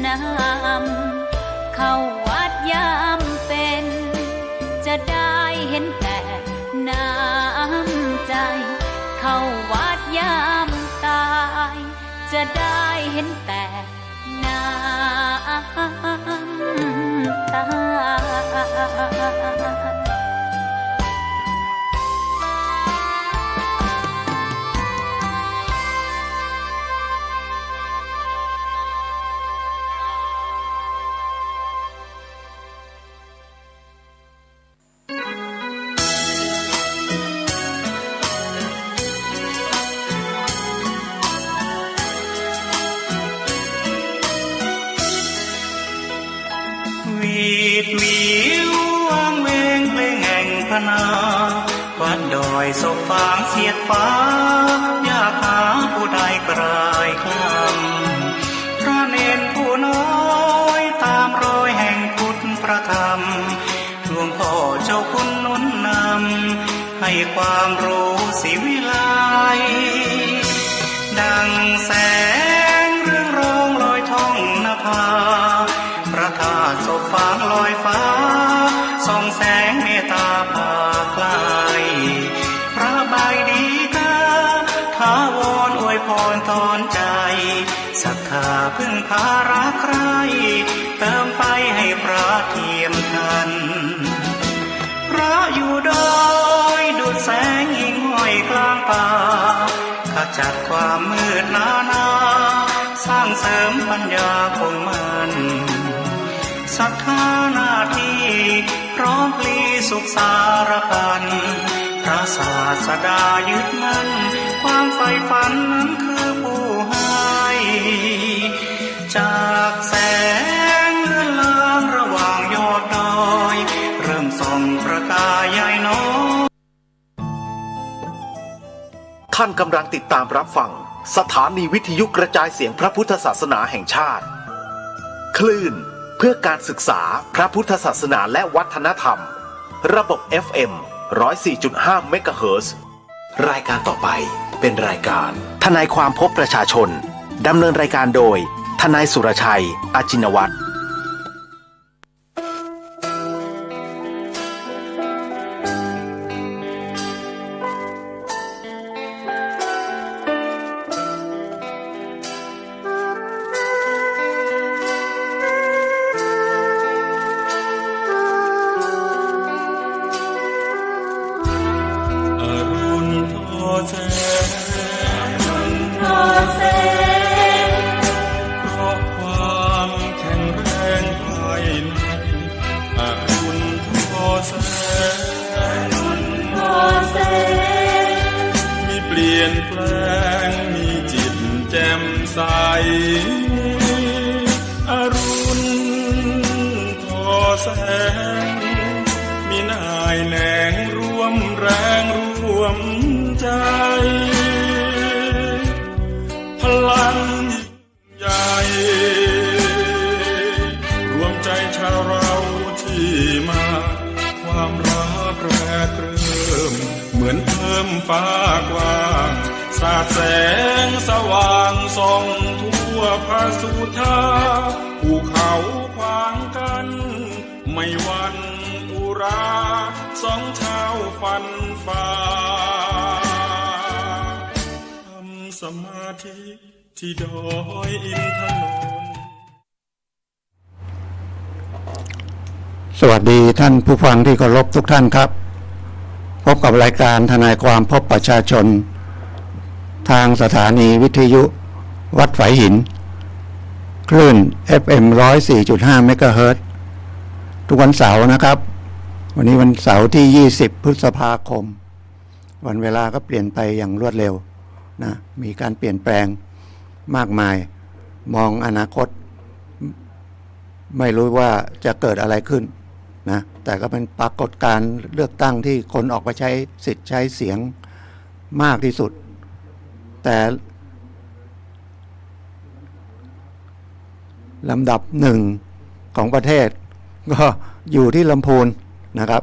นำเข้าวัดยามเป็นจะได้เห็นแต่น้ำใจเข้าวัดยามตายจะได้เห็นแต่น้ำตาวิววางเวงเพลงแห่งพนาวัดดอยศพฟางเสียดฟ้ายากหาผู้ใดกลายคลำพระเนรผู้น้อยตามรอยแห่งพุทธประธรรมหลวงพ่อเจ้าคุณหนุนนำให้ความรู้สิวิไลดังแสงเรื่องรองลอยท่องนภาพระธาตุศพฟางลอยฟ้าส่องแสงเมตตาพาไกลพระบายดีกาถาวรอวยพรตอนใจศรัทธาพึ่งพารักใครเติมไฟให้พระเทียมทันพระอยู่ดอยดุจแสงหิ่งห้อยกลางป่าขจัดความมืดนาสร้างเสริมปัญญาคงมันศรัทธาหน้าที่พร้อมพลีสุขสารพันพระศาสดายึดมั่นความใฝ่ฝันนั้นคือผู้ให้จากแสงเลื่อนลางระหว่างยอดดอยเริ่มส่องประกายใหญ่น้อยท่านกำลังติดตามรับฟังสถานีวิทยุกระจายเสียงพระพุทธศาสนาแห่งชาติคลื่นเพื่อการศึกษาพระพุทธศาสนาและวัฒนธรรมระบบ FM 104.5 เมกะเฮิรตซ์รายการต่อไปเป็นรายการทนายความพบประชาชนดำเนินรายการโดยทนายสุรชัยอาจินวัฒน์อรุณทอแสงมีนายแหนงร่วมแรงร่วมใจพลังใหญ่รวมใจชาวเราที่มาความรักแรกเริ่มเหมือนเพิ่มฟ้ากว้างสาดแสงสว่างส่องทั่วภาสุธาภูเขาขวางกันไม่หวั่นอุราสองชาวฟันฝ่าทำสมาธิที่ดอยอินทนนท์สวัสดีท่านผู้ฟังที่เคารพทุกท่านครับพบกับรายการทนายความพบประชาชนทางสถานีวิทยุวัดฝายหินคลื่น FM 104.5 เมกะเฮิรตซ์ทุกวันเสาร์นะครับวันนี้วันเสาร์ที่20พฤษภาคมวันเวลาก็เปลี่ยนไปอย่างรวดเร็วนะมีการเปลี่ยนแปลงมากมายมองอนาคตไม่รู้ว่าจะเกิดอะไรขึ้นนะแต่ก็เป็นปรากฏการณ์เลือกตั้งที่คนออกไปใช้สิทธิ์ใช้เสียงมากที่สุดแต่ลำดับหนึ่งของประเทศก็อยู่ที่ลำพูนนะครับ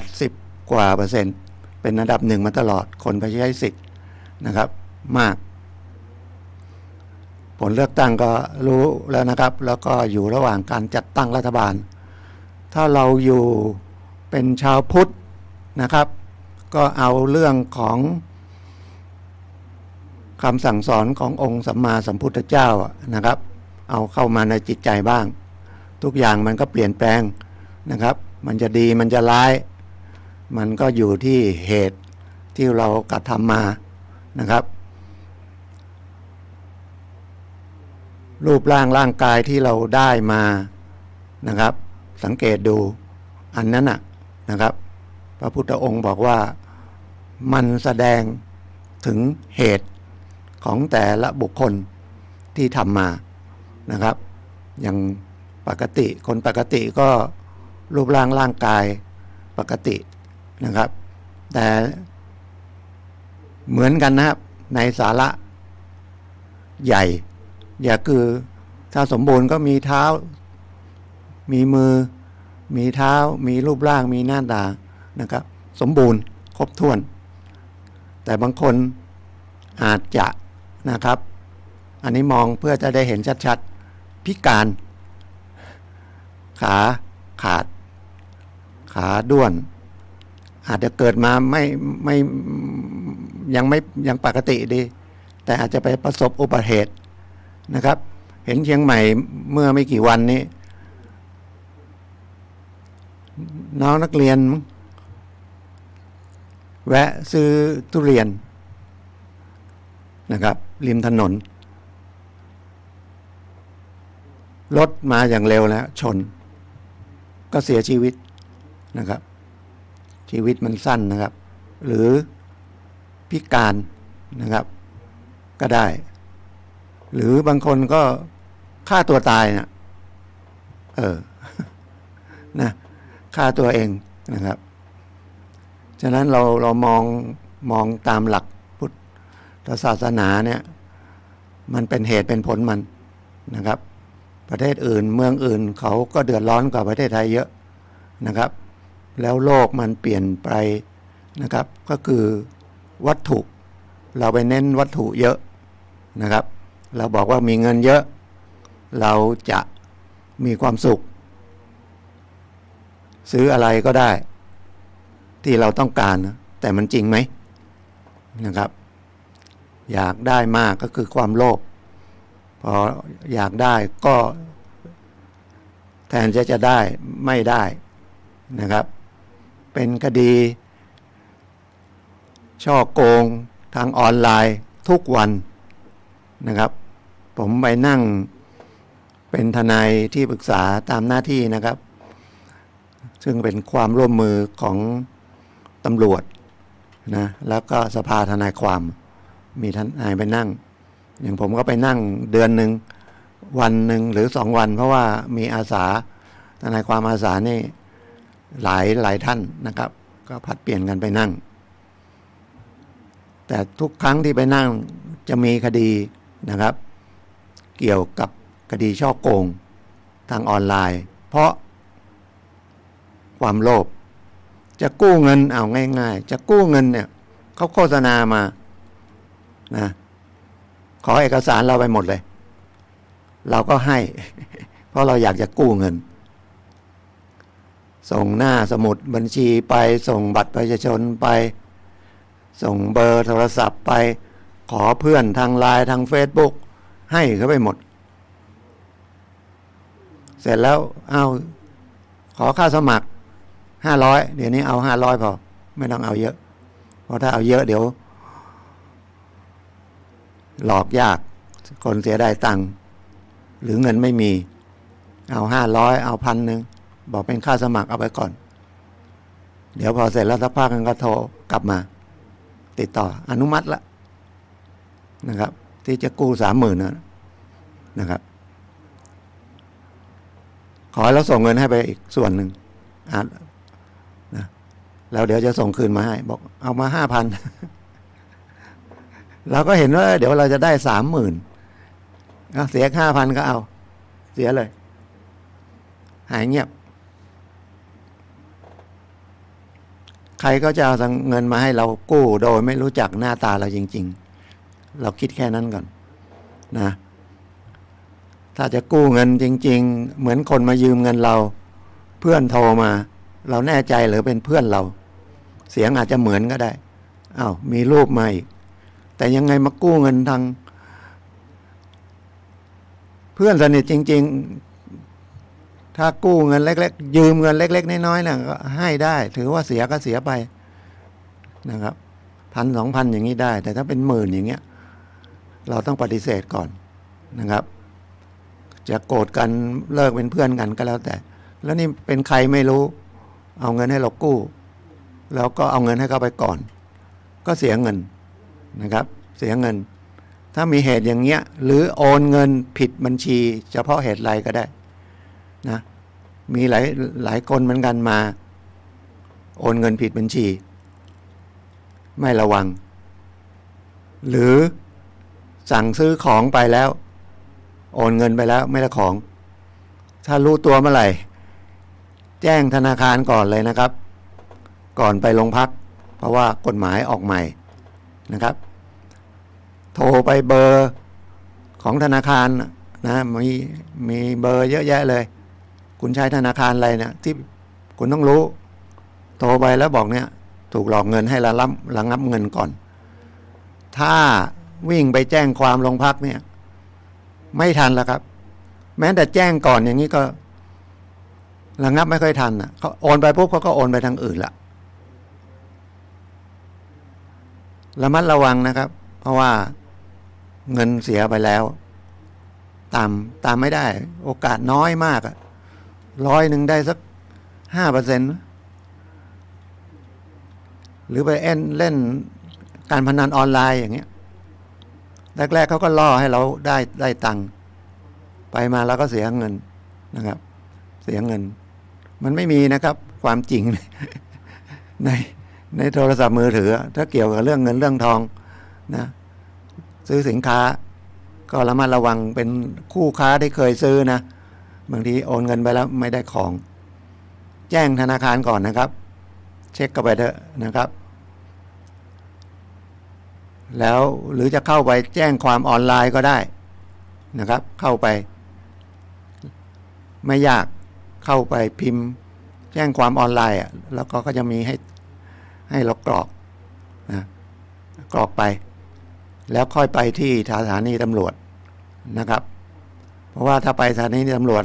80 กว่าเปอร์เซ็นต์เป็นอันดับหนึ่งมาตลอดคนไปใช้สิทธิ์นะครับมาก ผลเลือกตั้งก็รู้แล้วนะครับแล้วก็อยู่ระหว่างการจัดตั้งรัฐบาลถ้าเราอยู่เป็นชาวพุทธนะครับก็เอาเรื่องของคำสั่งสอนขององค์สัมมาสัมพุทธเจ้านะครับเอาเข้ามาในจิตใจบ้างทุกอย่างมันก็เปลี่ยนแปลงนะครับมันจะดีมันจะร้ายมันก็อยู่ที่เหตุที่เรากระทำมานะครับรูปร่างกายที่เราได้มานะครับสังเกตดูอันนั้นนะครับพระพุทธองค์บอกว่ามันแสดงถึงเหตุของแต่ละบุคคลที่ทำมานะครับอย่างปกติคนปกติก็รูปร่างกายปกตินะครับแต่เหมือนกันนะครับในสาระใหญ่คือถ้าสมบูรณ์ก็มีเท้ามีมือมีเท้ามีรูปร่างมีหน้าตานะครับสมบูรณ์ครบถ้วนแต่บางคนอาจจะนะครับอันนี้มองเพื่อจะได้เห็นชัดๆพิการขาขาดขาด้วนอาจจะเกิดมายังปกติดีแต่อาจจะไปประสบอุบัติเหตุนะครับเห็นเชียงใหม่เมื่อไม่กี่วันนี้น้องนักเรียนแวะซื้อทุเรียนนะครับริมถนนรถมาอย่างเร็วแล้วชนก็เสียชีวิตนะครับชีวิตมันสั้นนะครับหรือพิการนะครับก็ได้หรือบางคนก็ฆ่าตัวตายนะนะฆ่าตัวเองนะครับฉะนั้นเรามองตามหลักพุทธศาสนาเนี่ยมันเป็นเหตุเป็นผลมันนะครับประเทศอื่นเมืองอื่นเขาก็เดือดร้อนกว่าประเทศไทยเยอะนะครับแล้วโลกมันเปลี่ยนไปนะครับก็คือวัตถุเราไปเน้นวัตถุเยอะนะครับเราบอกว่ามีเงินเยอะเราจะมีความสุขซื้ออะไรก็ได้ที่เราต้องการนะแต่มันจริงไหมนะครับอยากได้มากก็คือความโลภพออยากได้ก็แทนจะได้ไม่ได้นะครับเป็นคดีช่อโกงทางออนไลน์ทุกวันนะครับผมไปนั่งเป็นทนายที่ปรึกษาตามหน้าที่นะครับซึ่งเป็นความร่วมมือของตำรวจนะแล้วก็สภาทนายความมีทนายไปนั่งอย่างผมก็ไปนั่งเดือนหนึ่งวันหนึ่งหรือ2 วันเพราะว่ามีอาสาทนายความอาสานี่หลายท่านนะครับก็ผัดเปลี่ยนกันไปนั่งแต่ทุกครั้งที่ไปนั่งจะมีคดีนะครับเกี่ยวกับคดีฉ้อโกงทางออนไลน์เพราะความโลภจะกู้เงินเอาง่ายๆจะกู้เงินเนี่ยเขาโฆษณามานะขอเอกสารเราไปหมดเลยเราก็ให้ เพราะเราอยากจะกู้เงินส่งหน้าสมุดบัญชีไปส่งบัตรประชาชนไปส่งเบอร์โทรศัพท์ไปขอเพื่อนทางไลน์ทาง Facebook ให้เขาไปหมดเสร็จแล้วขอค่าสมัคร500เดี๋ยวนี้เอา500พอไม่ต้องเอาเยอะเพราะถ้าเอาเยอะเดี๋ยวหลอกยากคนเสียได้ตังค์หรือเงินไม่มีเอา500เอา1,000บอกเป็นค่าสมัครเอาไปก่อนเดี๋ยวพอเสร็จแล้วสักพักนึงก็โทรกลับมาติดต่ออนุมัติละนะครับที่จะกู้ 30,000 นะครับขอให้เราส่งเงินให้ไปอีกส่วนหนึ่งนะแล้วเดี๋ยวจะส่งคืนมาให้บอกเอามา 5,000 เราก็เห็นว่าเดี๋ยวเราจะได้ 30,000เสีย 5,000 ก็เอาเสียเลยหายเงียบใครก็จะเอาเงินมาให้เรากู้โดยไม่รู้จักหน้าตาเราจริงๆเราคิดแค่นั้นก่อนนะ ถ้าจะกู้เงินจริงๆเหมือนคนมายืมเงินเราเพื่อนโทรมาเราแน่ใจหรือเป็นเพื่อนเราเสียงอาจจะเหมือนก็ได้อ้าวมีรูปมาอีกแต่ยังไงมากู้เงินทางเพื่อนสนิทจริงๆถ้ากู้เงินเล็กๆยืมเงินเล็กๆน้อยๆเนี่ยก็ให้ได้ถือว่าเสียก็เสียไปนะครับ1,000-2,000อย่างนี้ได้แต่ถ้าเป็น10,000อย่างเงี้ยเราต้องปฏิเสธก่อนนะครับจะโกรธกันเลิกเป็นเพื่อนกันก็แล้วแต่แล้วนี่เป็นใครไม่รู้เอาเงินให้เรากู้แล้วก็เอาเงินให้เขาไปก่อนก็เสียเงินนะครับเสียเงินถ้ามีเหตุอย่างเงี้ยหรือโอนเงินผิดบัญชีเฉพาะเหตุไรก็ได้นะมีหลายคนเหมือนกันมาโอนเงินผิดบัญชีไม่ระวังหรือสั่งซื้อของไปแล้วโอนเงินไปแล้วไม่ได้ของถ้ารู้ตัวเมื่อไหร่แจ้งธนาคารก่อนเลยนะครับก่อนไปโรงพักเพราะว่ากฎหมายออกใหม่นะครับโทรไปเบอร์ของธนาคารนะมีเบอร์เยอะแยะเลยคุณใช้ธนาคารอะไรเนี่ยที่คุณต้องรู้โทรไปแล้วบอกเนี่ยถูกหลอกเงินให้ระงับเงินก่อนถ้าวิ่งไปแจ้งความโรงพักเนี่ยไม่ทันแล้วครับแม้แต่แจ้งก่อนอย่างนี้ก็ระงับไม่ค่อยทันอ่ะเขาโอนไปปุ๊บเขาก็โอนไปทางอื่นละระมัดระวังนะครับเพราะว่าเงินเสียไปแล้วตามไม่ได้โอกาสน้อยมาก100ได้สัก5%หรือไปเล่นการพนันออนไลน์อย่างเงี้ยแรกๆเขาก็ล่อให้เราได้ตังค์ไปมาแล้วก็เสียเงินนะครับเสียเงินมันไม่มีนะครับความจริง ในโทรศัพท์มือถือถ้าเกี่ยวกับเรื่องเงินเรื่องทองนะซื้อสินค้าก็ระมัดระวังเป็นคู่ค้าที่เคยซื้อนะบางทีโอนเงินไปแล้วไม่ได้ของแจ้งธนาคารก่อนนะครับเช็คกันไปเถอะนะครับแล้วหรือจะเข้าไปแจ้งความออนไลน์ก็ได้นะครับเข้าไปไม่ยากเข้าไปพิมพ์แจ้งความออนไลน์แล้วก็จะมีให้เรากรอกนะกรอกไปแล้วค่อยไปที่สถานีตำรวจนะครับเพราะว่าถ้าไปสถานีตำรวจ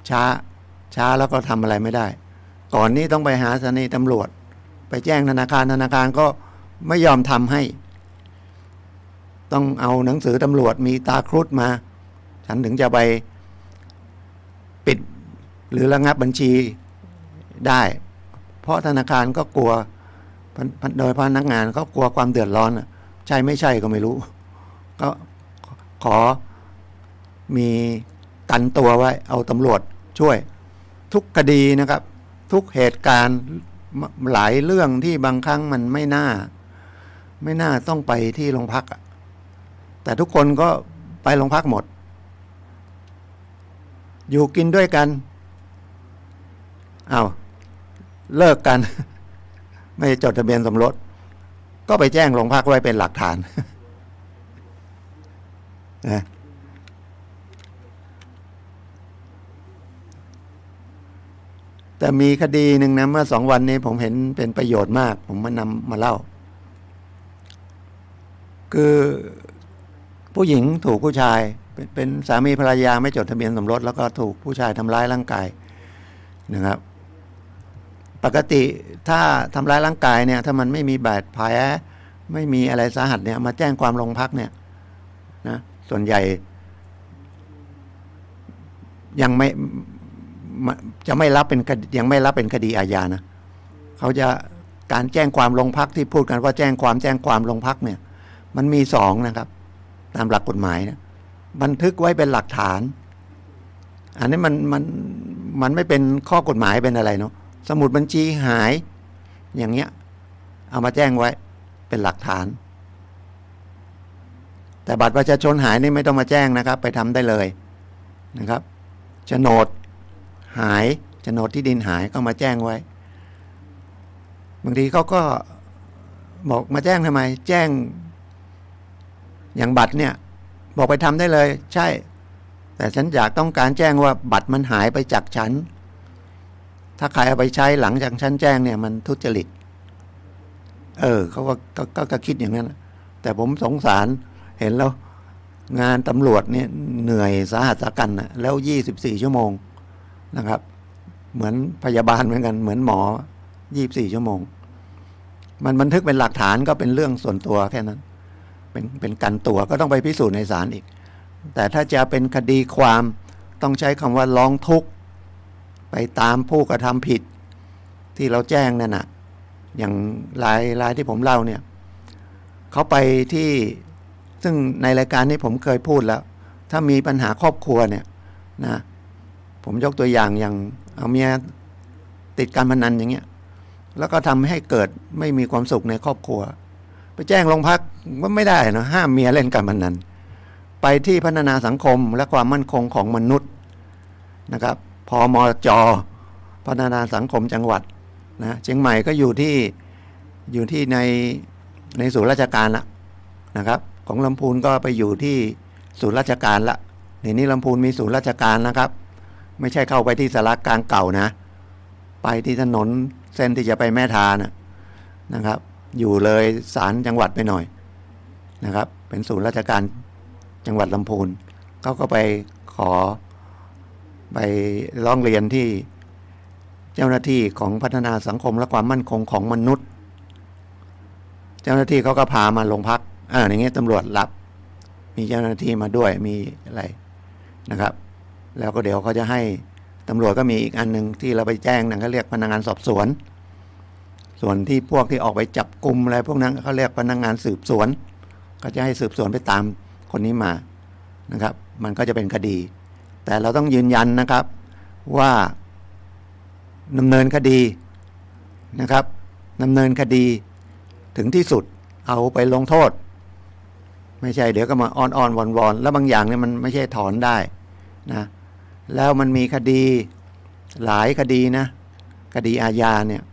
ช้าแล้วก็ทำอะไรไม่ได้ก่อนนี้ต้องไปหาสถานีตำรวจไปแจ้งธนาคารก็ไม่ยอมทำให้ต้องเอาหนังสือตำรวจมีตาครุฑมาฉันถึงจะไปปิดหรือระงับบัญชีได้เพราะธนาคารก็กลัวโดยพนักงานเขากลัวความเดือดร้อนใช่ไม่ใช่ก็ไม่รู้ก็ขอมีกันตัวไว้เอาตำรวจช่วยทุกคดีนะครับทุกเหตุการณ์หลายเรื่องที่บางครั้งมันไม่น่าต้องไปที่โรงพักแต่ทุกคนก็ไปโรงพักหมดอยู่กินด้วยกันเลิกกัน ไม่จดทะเบียนสมรสก็ไปแจ้งโรงพักไว้เป็นหลักฐาน นะแต่มีคดีหนึ่งนะเมื่อ2 วันนี้ผมเห็นเป็นประโยชน์มากผมนำมาเล่าคือผู้หญิงถูกผู้ชายเป็นสามีภรรยาไม่จดทะเบียนสมรสแล้วก็ถูกผู้ชายทำร้ายร่างกายนะครับปกติถ้าทำร้ายร่างกายเนี่ยถ้ามันไม่มีบาดแผลไม่มีอะไรสาหัสเนี่ยมาแจ้งความโรงพักเนี่ยนะส่วนใหญ่ยังไม่รับเป็นยังไม่รับเป็นคดีอาญานะเขาจะการแจ้งความโรงพักที่พูดกันว่าแจ้งความโรงพักเนี่ยมันมี2นะครับตามหลักกฎหมายนะบันทึกไว้เป็นหลักฐานอันนี้มันไม่เป็นข้อกฎหมายเป็นอะไรเนาะสมุดบัญชีหายอย่างเงี้ยเอามาแจ้งไว้เป็นหลักฐานแต่บัตรประชาชนหายนี่ไม่ต้องมาแจ้งนะครับไปทำได้เลยนะครับโฉนดหายโฉนดที่ดินหายก็มาแจ้งไว้บางทีเขาก็บอกมาแจ้งทำไมแจ้งอย่างบัตรเนี่ยบอกไปทำได้เลยใช่ แต่ฉันอยากต้องการแจ้งว่าบัตรมันหายไปจากฉันถ้าใครเอาไปใช้หลังจากฉันแจ้งเนี่ยมันทุจริตเขาก็คิดอย่างนั้นแต่ผมสงสารเห็นแล้วงานตำรวจเนี่ยเหนื่อยสาหัสสากันนะแล้ว24 ชั่วโมงนะครับเหมือนพยาบาลเหมือนกันเหมือนหมอ24 ชั่วโมงมันบันทึกเป็นหลักฐานก็เป็นเรื่องส่วนตัวแค่นั้นเป็นกันตัวก็ต้องไปพิสูจน์ในศาลอีกแต่ถ้าจะเป็นคดีความต้องใช้คำว่าร้องทุกข์ไปตามผู้กระทำผิดที่เราแจ้งนั่นน่ะอย่างรายที่ผมเล่าเนี่ยเขาไปที่ซึ่งในรายการนี้ผมเคยพูดแล้วถ้ามีปัญหาครอบครัวเนี่ยนะผมยกตัวอย่างเอาเมียติดการพนันอย่างเงี้ยแล้วก็ทำให้เกิดไม่มีความสุขในครอบครัวไปแจ้งโรงพักว่าไม่ได้นะห้ามเมียเล่นการพนันไปที่พัฒนาสังคมและความมั่นคงของมนุษย์นะครับพมจ.พัฒนาสังคมจังหวัดนะเชียงใหม่ก็อยู่ที่ในศูนย์ราชการละนะครับของลำพูนก็ไปอยู่ที่ศูนย์ราชการละนี่ลำพูนมีศูนย์ราชการนะครับไม่ใช่เข้าไปที่สารกลางเก่านะไปที่ถนนเส้นที่จะไปแม่ทานะครับอยู่เลยศาลจังหวัดไปหน่อยนะครับเป็นศูนย์ราชการจังหวัดลำพูนเขาก็ไปขอไปร้องเรียนที่เจ้าหน้าที่ของพัฒนาสังคมและความมั่นคงของมนุษย์เจ้าหน้าที่เขาก็พามาโรงพักอย่างเงี้ยตำรวจรับมีเจ้าหน้าที่มาด้วยมีอะไรนะครับแล้วก็เดี๋ยวเขาจะให้ตำรวจก็มีอีกอันนึงที่เราไปแจ้งนั่นเขาเรียกพนักงานสอบสวนส่วนที่พวกที่ออกไปจับกุมอะไรพวกนั้นเขาเรียกพนักงานสืบสวนก็จะให้สืบสวนไปตามคนนี้มานะครับมันก็จะเป็นคดีแต่เราต้องยืนยันนะครับว่าดำเนินคดีนะครับดำเนินคดีถึงที่สุดเอาไปลงโทษไม่ใช่เดี๋ยวก็มาอ้อนวอนแล้วบางอย่างเนี่ยมันไม่ใช่ถอนได้นะแล้วมันมีคดีหลายคดีนะคดีอาญาเนี่ย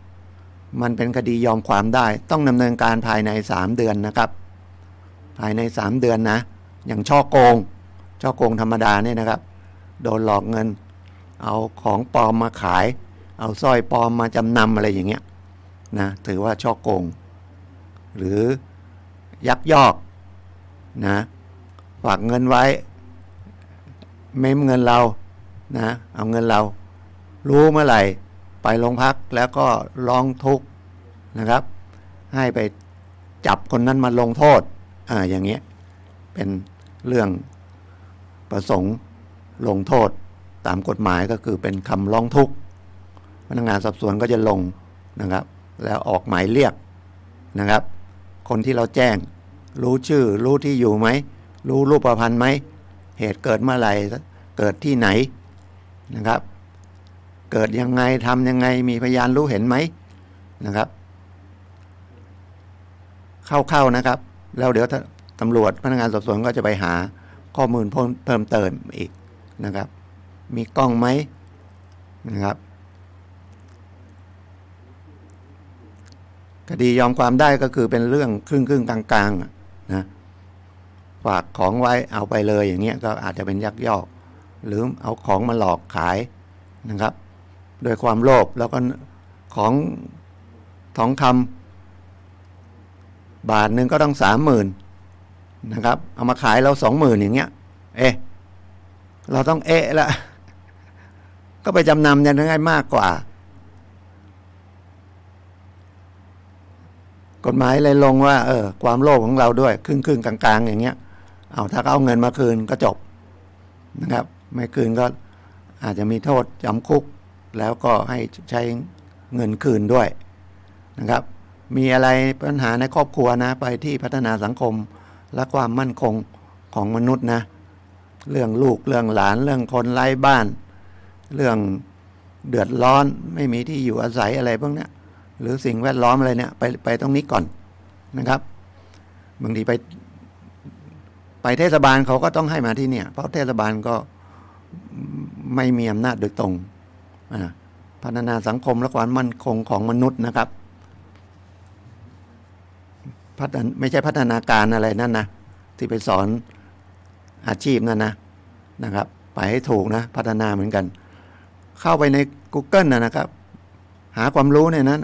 มันเป็นคดียอมความได้ต้องดำเนินการภายใน3 เดือนนะครับภายใน3 เดือนนะอย่างช่อโกงธรรมดาเนี่ยนะครับโดนหลอกเงินเอาของปลอมมาขายเอาสร้อยปลอมมาจำนำอะไรอย่างเงี้ยนะถือว่าช่อโกงหรือยักยอกนะฝากเงินไว้เม้มเงินเรานะเอาเงินเรารู้เมื่อไหร่ไปโรงพักแล้วก็ร้องทุกข์นะครับให้ไปจับคนนั้นมาลงโทษอย่างเงี้ยเป็นเรื่องประสงค์ลงโทษตามกฎหมายก็คือเป็นคำร้องทุกข์พนักงานสอบสวนก็จะลงนะครับแล้วออกหมายเรียกนะครับคนที่เราแจ้งรู้ชื่อรู้ที่อยู่ไหมรู้รูปพรรณไหมเหตุเกิดเมื่อไหร่เกิดที่ไหนนะครับเกิดยังไงทำยังไงมีพยานรู้เห็นไหมนะครับเข้านะครับแล้วเดี๋ยวตำรวจพนักงานสอบสวนก็จะไปหาข้อมูลเพิ่มเติมอีกนะครับมีกล้องไหมนะครับคดียอมความได้ก็คือเป็นเรื่องครึ่งกลางๆนะฝากของไว้เอาไปเลยอย่างเงี้ยก็อาจจะเป็นยักยอกหรือเอาของมาหลอกขายนะครับโดยความโลภแล้วก็ของทองคำบาทหนึ่งก็ต้อง30,000นะครับเอามาขายเรา20,000อย่างเงี้ยเราต้องละก็ไปจำนำยังง่ายมากกว่ากฎหมายเลยลงว่าความโลภของเราด้วยครึ่งกลางๆอย่างเงี้ยถ้าเขาเอาเงินมาคืนก็จบนะครับไม่คืนก็อาจจะมีโทษจำคุกแล้วก็ให้ใช้เงินคืนด้วยนะครับมีอะไรปัญหาในครอบครัวนะไปที่พัฒนาสังคมและความมั่นคงของมนุษย์นะเรื่องลูกเรื่องหลานเรื่องคนไร้บ้านเรื่องเดือดร้อนไม่มีที่อยู่อาศัยอะไรพวกนี้หรือสิ่งแวดล้อมอะไรเนี่ยไปตรงนี้ก่อนนะครับบางทีไปเทศบาลเขาก็ต้องให้มาที่เนี่ยเพราะเทศบาลก็ไม่มีอำนาจโดยตรงพัฒนาสังคมและความมั่นคงของมนุษย์นะครับไม่ใช่พัฒนาการอะไรนั่นนะที่ไปสอนอาชีพนั่นนะครับ ไปให้ถูกนะพัฒนาเหมือนกัน เข้าไปใน Google นะครับ หาความรู้ในนั้น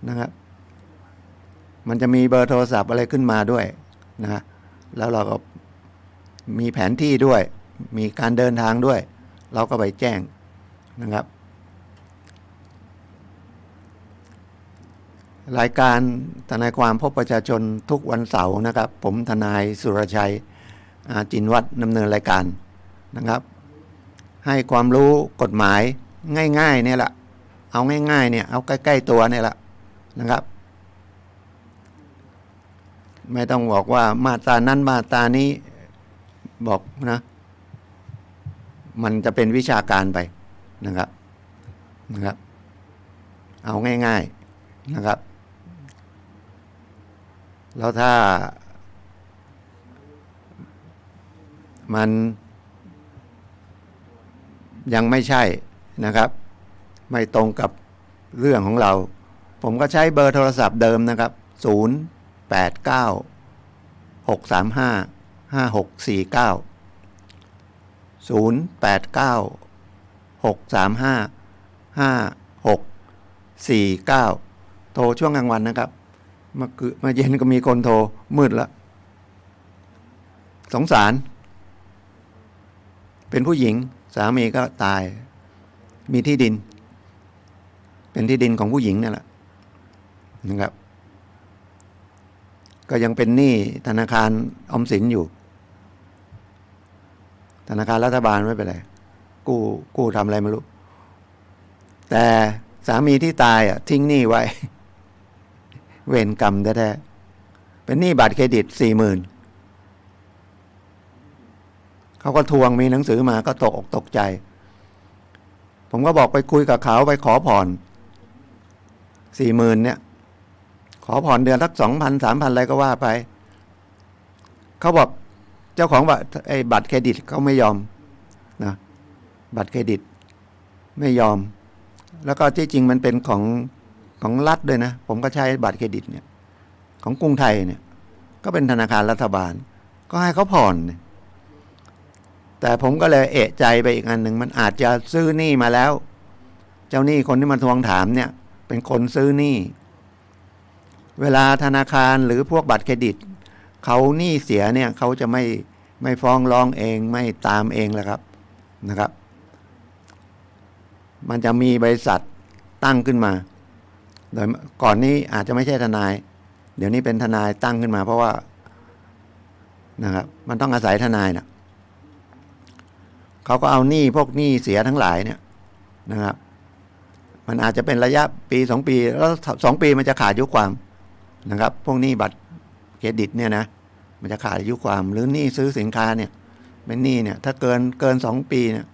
นะครับมันจะมีเบอร์โทรศัพท์อะไรขึ้นมาด้วยนะฮะแล้วเราก็มีแผนที่ด้วยมีการเดินทางด้วยเราก็ไปแจ้งนะครับรายการทนายความพบประชาชนทุกวันเสาร์นะครับผมทนายสุรชัยจินวัฒน์ดำเนินรายการนะครับให้ความรู้กฎหมายง่ายๆเนี่ยแหละเอาง่ายๆเนี่ยเอาใกล้ๆตัวเนี่ยแหละนะครับไม่ต้องบอกว่ามาตรานั้นมาตรานี้บอกนะมันจะเป็นวิชาการไปนะครับเอาง่ายๆนะครับแล้วถ้ามันยังไม่ใช่นะครับไม่ตรงกับเรื่องของเราผมก็ใช้เบอร์โทรศัพท์เดิมนะครับ0896355649โทรช่วงกลางวันนะครับมาเย็นก็มีคนโทรมืดแล้วสงสารเป็นผู้หญิงสามีก็ตายมีที่ดินเป็นที่ดินของผู้หญิงนั่นแหละนะครับก็ยังเป็นหนี้ธนาคารออมสินอยู่ธนาคารรัฐบาลไม่เป็นไรกู้ทำอะไรไม่รู้แต่สามีที่ตายทิ้งหนี้ไว้เวรกรรมแท้ๆเป็นหนี้บัตรเครดิต 40,000 เขาก็ทวงมีหนังสือมาก็ตกอกตกใจผมก็บอกไปคุยกับเขาไปขอผ่อน 40,000 เนี่ยขอผ่อนเดือนสัก 2,000 3,000 อะไรก็ว่าไปเขาบอกเจ้าของบัตรเครดิตเขาไม่ยอมนะบัตรเครดิตไม่ยอมแล้วก็ที่จริงมันเป็นของรัฐด้วยนะผมก็ใช้บัตรเครดิตเนี่ยของกรุงไทยเนี่ยก็เป็นธนาคารรัฐบาลก็ให้เขาผ่อนแต่ผมก็เลยเอะใจไปอีกอันหนึ่งมันอาจจะซื้อหนี้มาแล้วเจ้าหนี้คนที่มาทวงถามเนี่ยเป็นคนซื้อหนี้เวลาธนาคารหรือพวกบัตรเครดิตเขาหนี้เสียเนี่ยเขาจะไม่ฟ้องร้องเองไม่ตามเองแหละครับนะครับมันจะมีบริษัทตั้งขึ้นมาโดยก่อนนี้อาจจะไม่ใช่ทนายเดี๋ยวนี้เป็นทนายตั้งขึ้นมาเพราะว่านะครับมันต้องอาศัยทนายนะเขาก็เอาหนี้พวกหนี้เสียทั้งหลายเนี่ยนะครับมันอาจจะเป็นระยะปี2 ปีแล้ว2 ปีมันจะขาดอายุความนะครับพวกหนี้บัตรเครดิตเนี่ยนะมันจะขาดอายุความหรือหนี้ซื้อสินค้าเนี่ยเป็นหนี้เนี่ยถ้าเกิน2 ปีเนี่ย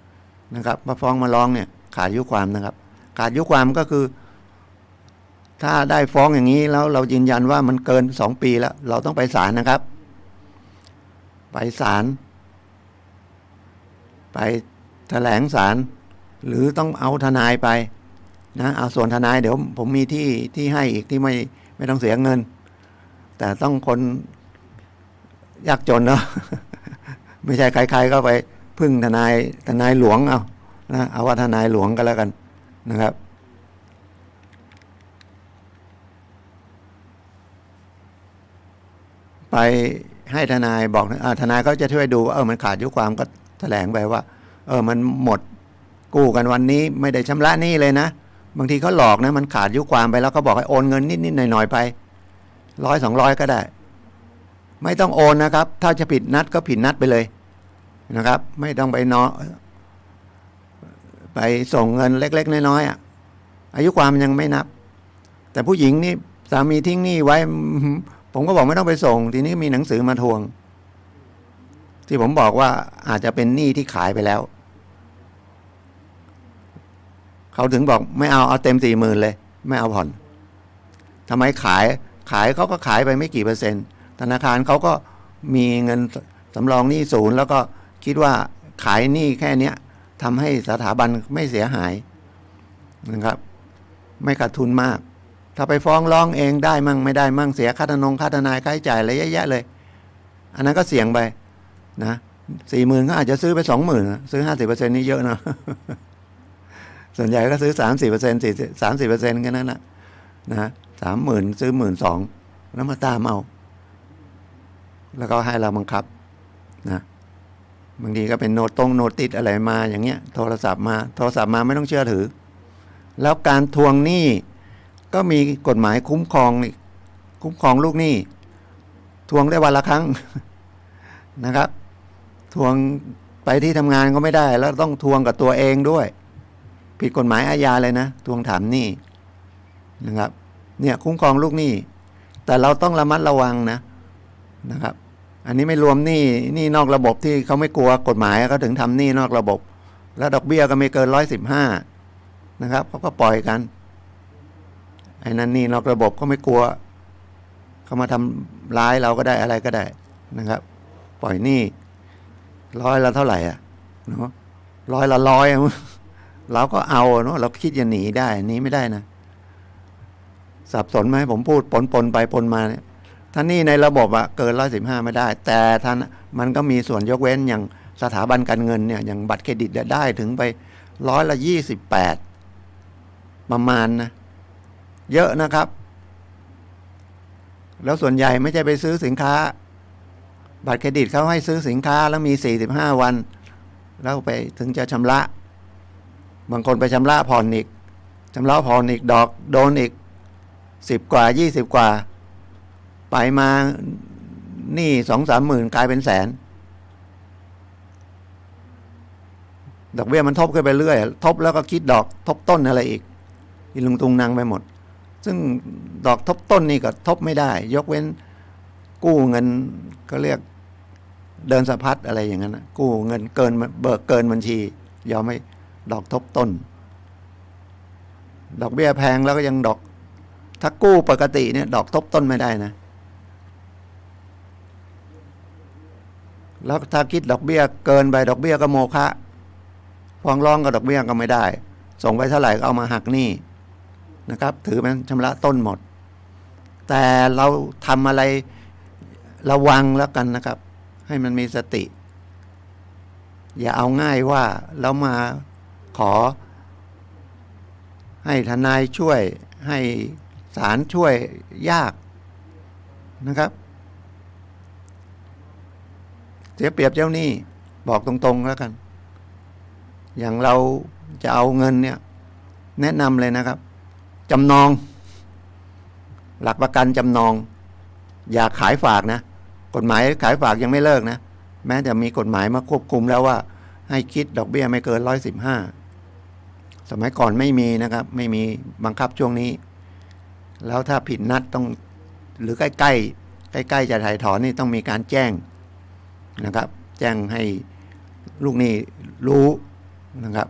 นะครับมาฟ้องมาร้องเนี่ยขาดอายุความนะครับขาดอายุความก็คือถ้าได้ฟ้องอย่างนี้แล้วเรายืนยันว่ามันเกิน2 ปีแล้วเราต้องไปศาลนะครับไปศาลไปแถลงศาลหรือต้องเอาทนายไปนะเอาส่วนทนายเดี๋ยวผมมีที่ให้อีกที่ไม่ต้องเสียเงินแต่ต้องคนยากจนเนาะ ไม่ใช่ใครๆก็ไปพึ่งทนายหลวงเอาว่าทนายหลวงก็แล้วกันนะครับไปให้ทนายบอกทนายก็จะช่วยดูว่ามันขาดอายุความก็แถลงไปว่ามันหมดกู้กันวันนี้ไม่ได้ชำระหนี้เลยนะบางทีเขาหลอกนะมันขาดอายุความไปแล้วเขาบอกให้โอนเงินนิดๆหน่อยๆไป100-200ก็ได้ไม่ต้องโอนนะครับถ้าจะผิดนัดก็ผิดนัดไปเลยนะครับไม่ต้องไปส่งเงินเล็กๆน้อยๆอายุความยังไม่นับแต่ผู้หญิงนี่สามีทิ้งหนี้ไว้ผมก็บอกไม่ต้องไปส่งทีนี้มีหนังสือมาทวงที่ผมบอกว่าอาจจะเป็นหนี้ที่ขายไปแล้วเขาถึงบอกไม่เอาเต็ม 40,000 เลยไม่เอาผ่อนทำไมขายเขาก็ขายไปไม่กี่เปอร์เซ็นต์ธนาคารเขาก็มีเงินสำรองหนี้ศูนย์แล้วก็คิดว่าขายหนี้แค่นี้ทำให้สถาบันไม่เสียหายนะครับไม่ขาดทุนมากถ้าไปฟ้องร้องเองได้มั่งไม่ได้มั่งเสียค่าทนายค่าใช้จ่ายอะไรเยอะแยะเลยอันนั้นก็เสี่ยงไปนะ 40,000ก็อาจจะซื้อไป20,000ซื้อ50%นี่เยอะนะ ส่วนใหญ่ก็ซื้อ30% 30%แค่นั้นนะ30,000ซื้อ12,000แล้วมาตามเอาแล้วก็ให้เราบังคับนะบางทีก็เป็นโนติสอะไรมาอย่างเงี้ยโทรศัพท์มาไม่ต้องเชื่อถือแล้วการทวงหนี้ก็มีกฎหมายคุ้มครองลูกหนี้ทวงได้วันละครั้ง นะครับทวงไปที่ทำงานก็ไม่ได้แล้วต้องทวงกับตัวเองด้วยผิดกฎหมายอาญาเลยนะทวงถามหนี้นะครับเนี่ยคุ้มครองลูกหนี้แต่เราต้องระมัดระวังนะครับอันนี้ไม่รวมหนี้นอกระบบที่เขาไม่กลัวกฎหมายเขาถึงทำหนี้นอกระบบแล้วดอกเบี้ยก็ไม่เกิน115นะครับเขาก็ปล่อยกันไอ้นั่นหนี้นอกระบบก็ไม่กลัวเขามาทำร้ายเราก็ได้อะไรก็ได้นะครับปล่อยหนี้100ละเท่าไหร่เนาะ100ละ100เราก็เอาเนาะเราคิดจะหนีได้หนีไม่ได้นะสับสนไหมผมพูดปนไปปนมาเนี่ยถ้านี่ในระบบเกิน115ไม่ได้แต่ท่านมันก็มีส่วนยกเว้นอย่างสถาบันการเงินเนี่ยอย่างบัตรเครดิตได้ถึงไป28ประมาณนะเยอะนะครับแล้วส่วนใหญ่ไม่ใช่ไปซื้อสินค้าบัตรเครดิตเขาให้ซื้อสินค้าแล้วมี45วันแล้วไปถึงจะชำระบางคนไปชำระผ่อนอีกดอกโดนอีก10 กว่า20 กว่าไปมาหนี้2-3 หมื่นกลายเป็นแสนดอกเบี้ยมันทบขึ้นไปเรื่อยทบแล้วก็คิดดอกทบต้นอะไรอีกอีลุงตุงนางไปหมดซึ่งดอกทบต้นนี่ก็ทบไม่ได้ยกเว้นกู้เงินก็เรียกเดินสะพัดอะไรอย่างนั้นกู้เงินเกินเบิกเกินบัญชียอมให้ดอกทบต้นดอกเบี้ยแพงแล้วก็ยังดอกถ้ากู้ปกติเนี่ยดอกทบต้นไม่ได้นะแล้วถ้าคิดดอกเบี้ยเกินไปดอกเบี้ยก็โมฆะฟ้องร้องกับดอกเบี้ยก็ไม่ได้ส่งไปเท่าไหร่ก็เอามาหักหนี้นะครับถือเป็นชำระต้นหมดแต่เราทำอะไรระวังแล้วกันนะครับให้มันมีสติอย่าเอาง่ายว่าเรามาขอให้ทนายช่วยให้ศาลช่วยยากนะครับเสียเปรียบเจ้าหนี้บอกตรงๆแล้วกันอย่างเราจะเอาเงินเนี่ยแนะนำเลยนะครับจำนองหลักประกันจำนองอย่าขายฝากนะกฎหมายขายฝากยังไม่เลิกนะแม้จะมีกฎหมายมาควบคุมแล้วว่าให้คิดดอกเบี้ยไม่เกิน115สมัยก่อนไม่มีนะครับไม่มีบังคับช่วงนี้แล้วถ้าผิดนัดต้องหรือใกล้จะถ่ายถอนนี่ต้องมีการแจ้งนะครับแจ้งให้ลูกหนี้รู้นะครับ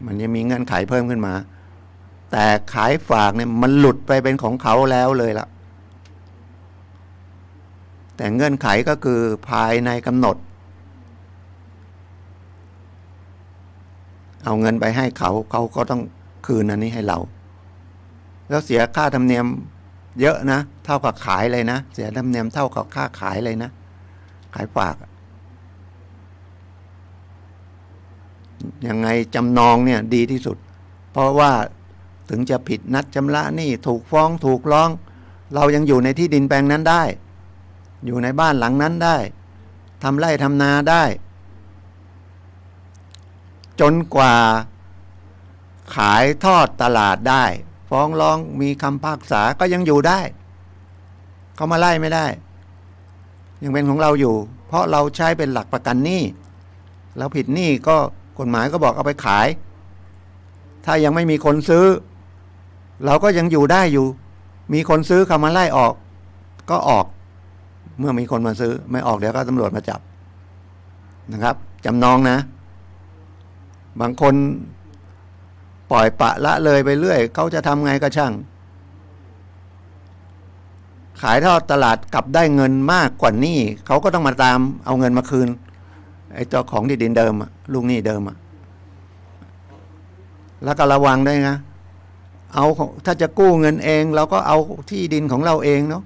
มันจะมีเงื่อนไขเพิ่มขึ้นมาแต่ขายฝากเนี่ยมันหลุดไปเป็นของเขาแล้วเลยล่ะแต่เงื่อนไขก็คือภายในกำหนดเอาเงินไปให้เขาก็ต้องคืนอันนี้ให้เราแล้วเสียค่าธรรมเนียมเยอะนะเท่ากับขายเลยนะเสียธรรมเนียมเท่ากับค่าขายเลยนะขายฝากยังไงจำนองเนี่ยดีที่สุดเพราะว่าถึงจะผิดนัดชำระหนี้ถูกฟ้องถูกร้องเรายังอยู่ในที่ดินแปลงนั้นได้อยู่ในบ้านหลังนั้นได้ทำไร่ทำนาได้จนกว่าขายทอดตลาดได้ฟ้องร้องมีคำพิพากษาก็ยังอยู่ได้เขามาไล่ไม่ได้ยังเป็นของเราอยู่เพราะเราใช้เป็นหลักประกันหนี้เราผิดหนี้ก็กฎหมายก็บอกเอาไปขายถ้ายังไม่มีคนซื้อเราก็ยังอยู่ได้อยู่มีคนซื้อเขามาไล่ออกก็ออกเมื่อมีคนมาซื้อไม่ออกเดี๋ยวก็ตำรวจมาจับนะครับจำนองนะบางคนปล่อยปะละเลยไปเรื่อยเขาจะทำไงก็ช่างขายทอดตลาดกลับได้เงินมากกว่านี้เขาก็ต้องมาตามเอาเงินมาคืนไอ้เจ้าของที่ดินเดิมลูกหนี้เดิมแล้วก็ระวังด้วยนะเอาถ้าจะกู้เงินเองเราก็เอาที่ดินของเราเองเนาะ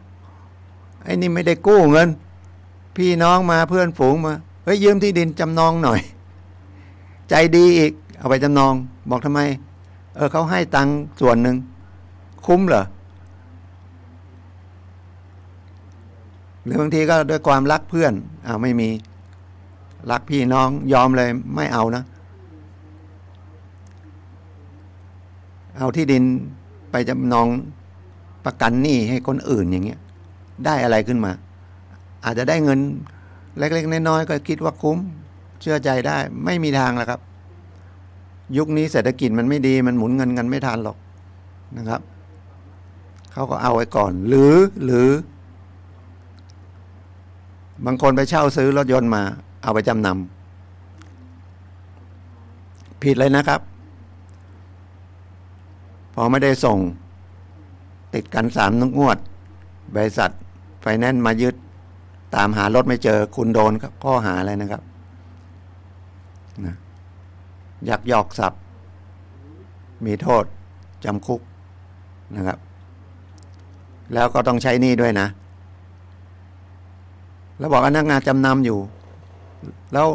ไอ้นี่ไม่ได้กู้เงินพี่น้องมาเพื่อนฝูงมา เฮ้ยยืมที่ดินจำนองหน่อยใจดีอีกเอาไปจำนองบอกทำไมเขาให้ตังค์ส่วนหนึ่งคุ้มเหรอหรือบางทีก็ด้วยความรักเพื่อนไม่มีรักพี่น้องยอมเลยไม่เอานะเอาที่ดินไปจำนองประกันหนี้ให้คนอื่นอย่างเงี้ยได้อะไรขึ้นมาอาจจะได้เงินเล็กๆน้อยๆก็คิดว่าคุ้มเชื่อใจได้ไม่มีทางแล้วครับยุคนี้เศรษฐกิจมันไม่ดีมันหมุนเงินกันไม่ทันหรอกนะครับเขาก็เอาไว้ก่อนหรือบางคนไปเช่าซื้อรถยนต์มาเอาไปจำนำผิดเลยนะครับพอไม่ได้ส่งติดกัน3 งวดบริษัทไฟแนนซ์มายึดตามหารถไม่เจอคุณโดนข้อหาอะไรนะครับนะยักยอกทรัพย์มีโทษจำคุกนะครับแล้วก็ต้องใช้หนี้ด้วยนะแล้วบอกพนักงานจำนำอยู่แล้ว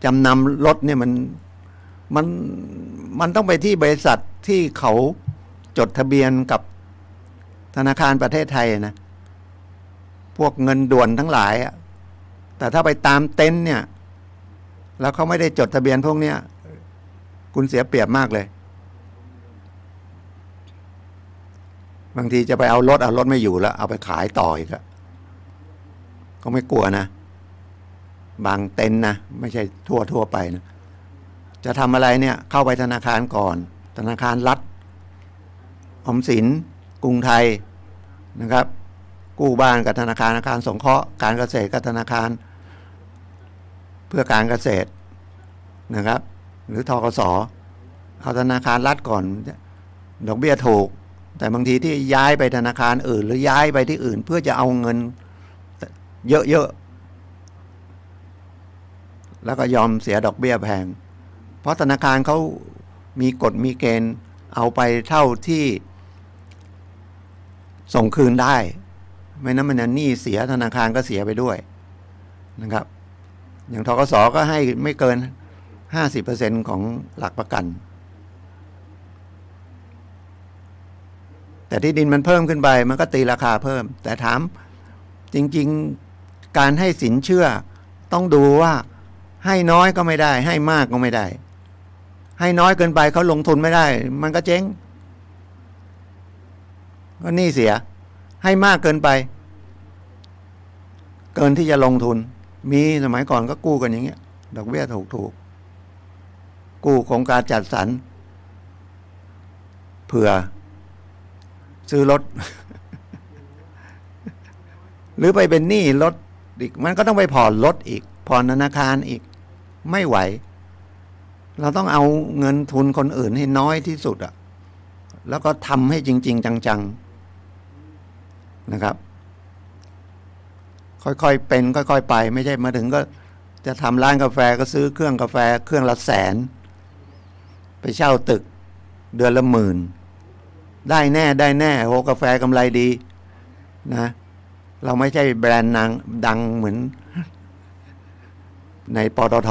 จำนำรถเนี่ยมันต้องไปที่บริษัทที่เขาจดทะเบียนกับธนาคารประเทศไทยนะพวกเงินด่วนทั้งหลายแต่ถ้าไปตามเต็นท์เนี่ยแล้วเขาไม่ได้จดทะเบียนพวกเนี้ยคุณเสียเปรียบมากเลยบางทีจะไปเอารถไม่อยู่แล้วเอาไปขายต่ออีกก็ไม่กลัวนะบางเต็นท์นะไม่ใช่ทั่วไปนะจะทำอะไรเนี่ยเข้าไปธนาคารก่อนธนาคารรัฐออมสินกรุงไทยนะครับกู้บ้านกับธนาคารสงเคราะห์การเกษตรกับธนาคารเพื่อการเกษตรนะครับหรือธกส.เอาธนาคารรัฐก่อนดอกเบี้ยถูกแต่บางทีที่ย้ายไปธนาคารอื่นหรือย้ายไปที่อื่นเพื่อจะเอาเงินเยอะๆแล้วก็ยอมเสียดอกเบี้ยแพงเพราะธนาคารเขามีกฎมีเกณฑ์เอาไปเท่าที่ส่งคืนได้ไม่นั้นมันหนี้เสียธนาคารก็เสียไปด้วยนะครับอย่างธกส.ก็ให้ไม่เกิน 50% ของหลักประกันแต่ที่ดินมันเพิ่มขึ้นไปมันก็ตีราคาเพิ่มแต่ถามจริงๆการให้สินเชื่อต้องดูว่าให้น้อยก็ไม่ได้ให้มากก็ไม่ได้ให้น้อยเกินไปเขาลงทุนไม่ได้มันก็เจ๊งก็หนี้เสียให้มากเกินไปเกินที่จะลงทุนมีสมัยก่อนก็กู้กันอย่างเงี้ยดอกเบี้ยถูกกู้โครงการจัดสรรเผื่อซื้อรถ หรือไปเป็นหนี้รถอีกมันก็ต้องไปผ่อนรถอีกผ่อนธนาคารอีกไม่ไหวเราต้องเอาเงินทุนคนอื่นให้น้อยที่สุดแล้วก็ทำให้จริงๆจังๆนะครับค่อยๆเป็นค่อยๆไปไม่ใช่มาถึงก็จะทำร้านกาแฟก็ซื้อเครื่องกาแฟเครื่องละ100,000ไปเช่าตึกเดือนละ10,000ได้แน่โหกาแฟกำไรดีนะเราไม่ใช่แบรนด์ดังเหมือนในปตท.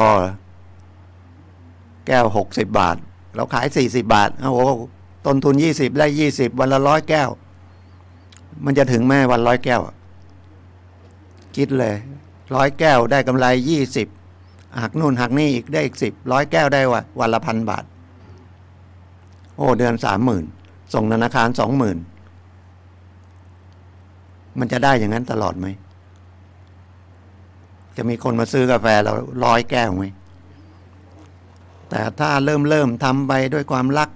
แก้ว60 บาทเราขาย40 บาทโอ้โหต้นทุน20ได้20วันละ100 แก้วมันจะถึงแม่วัน100 แก้วคิดเลย100 แก้วได้กำไร20หักนู่นหักนี่อีกได้อีก10 100 แก้วได้วันละ 1,000 บาทโอ้เดือน 30,000 ส่งธนาคาร 20,000มันจะได้อย่างนั้นตลอดไหมจะมีคนมาซื้อกาแฟเรา100 แก้วไหมแต่ถ้าเริ่มทำไปด้วยความรัก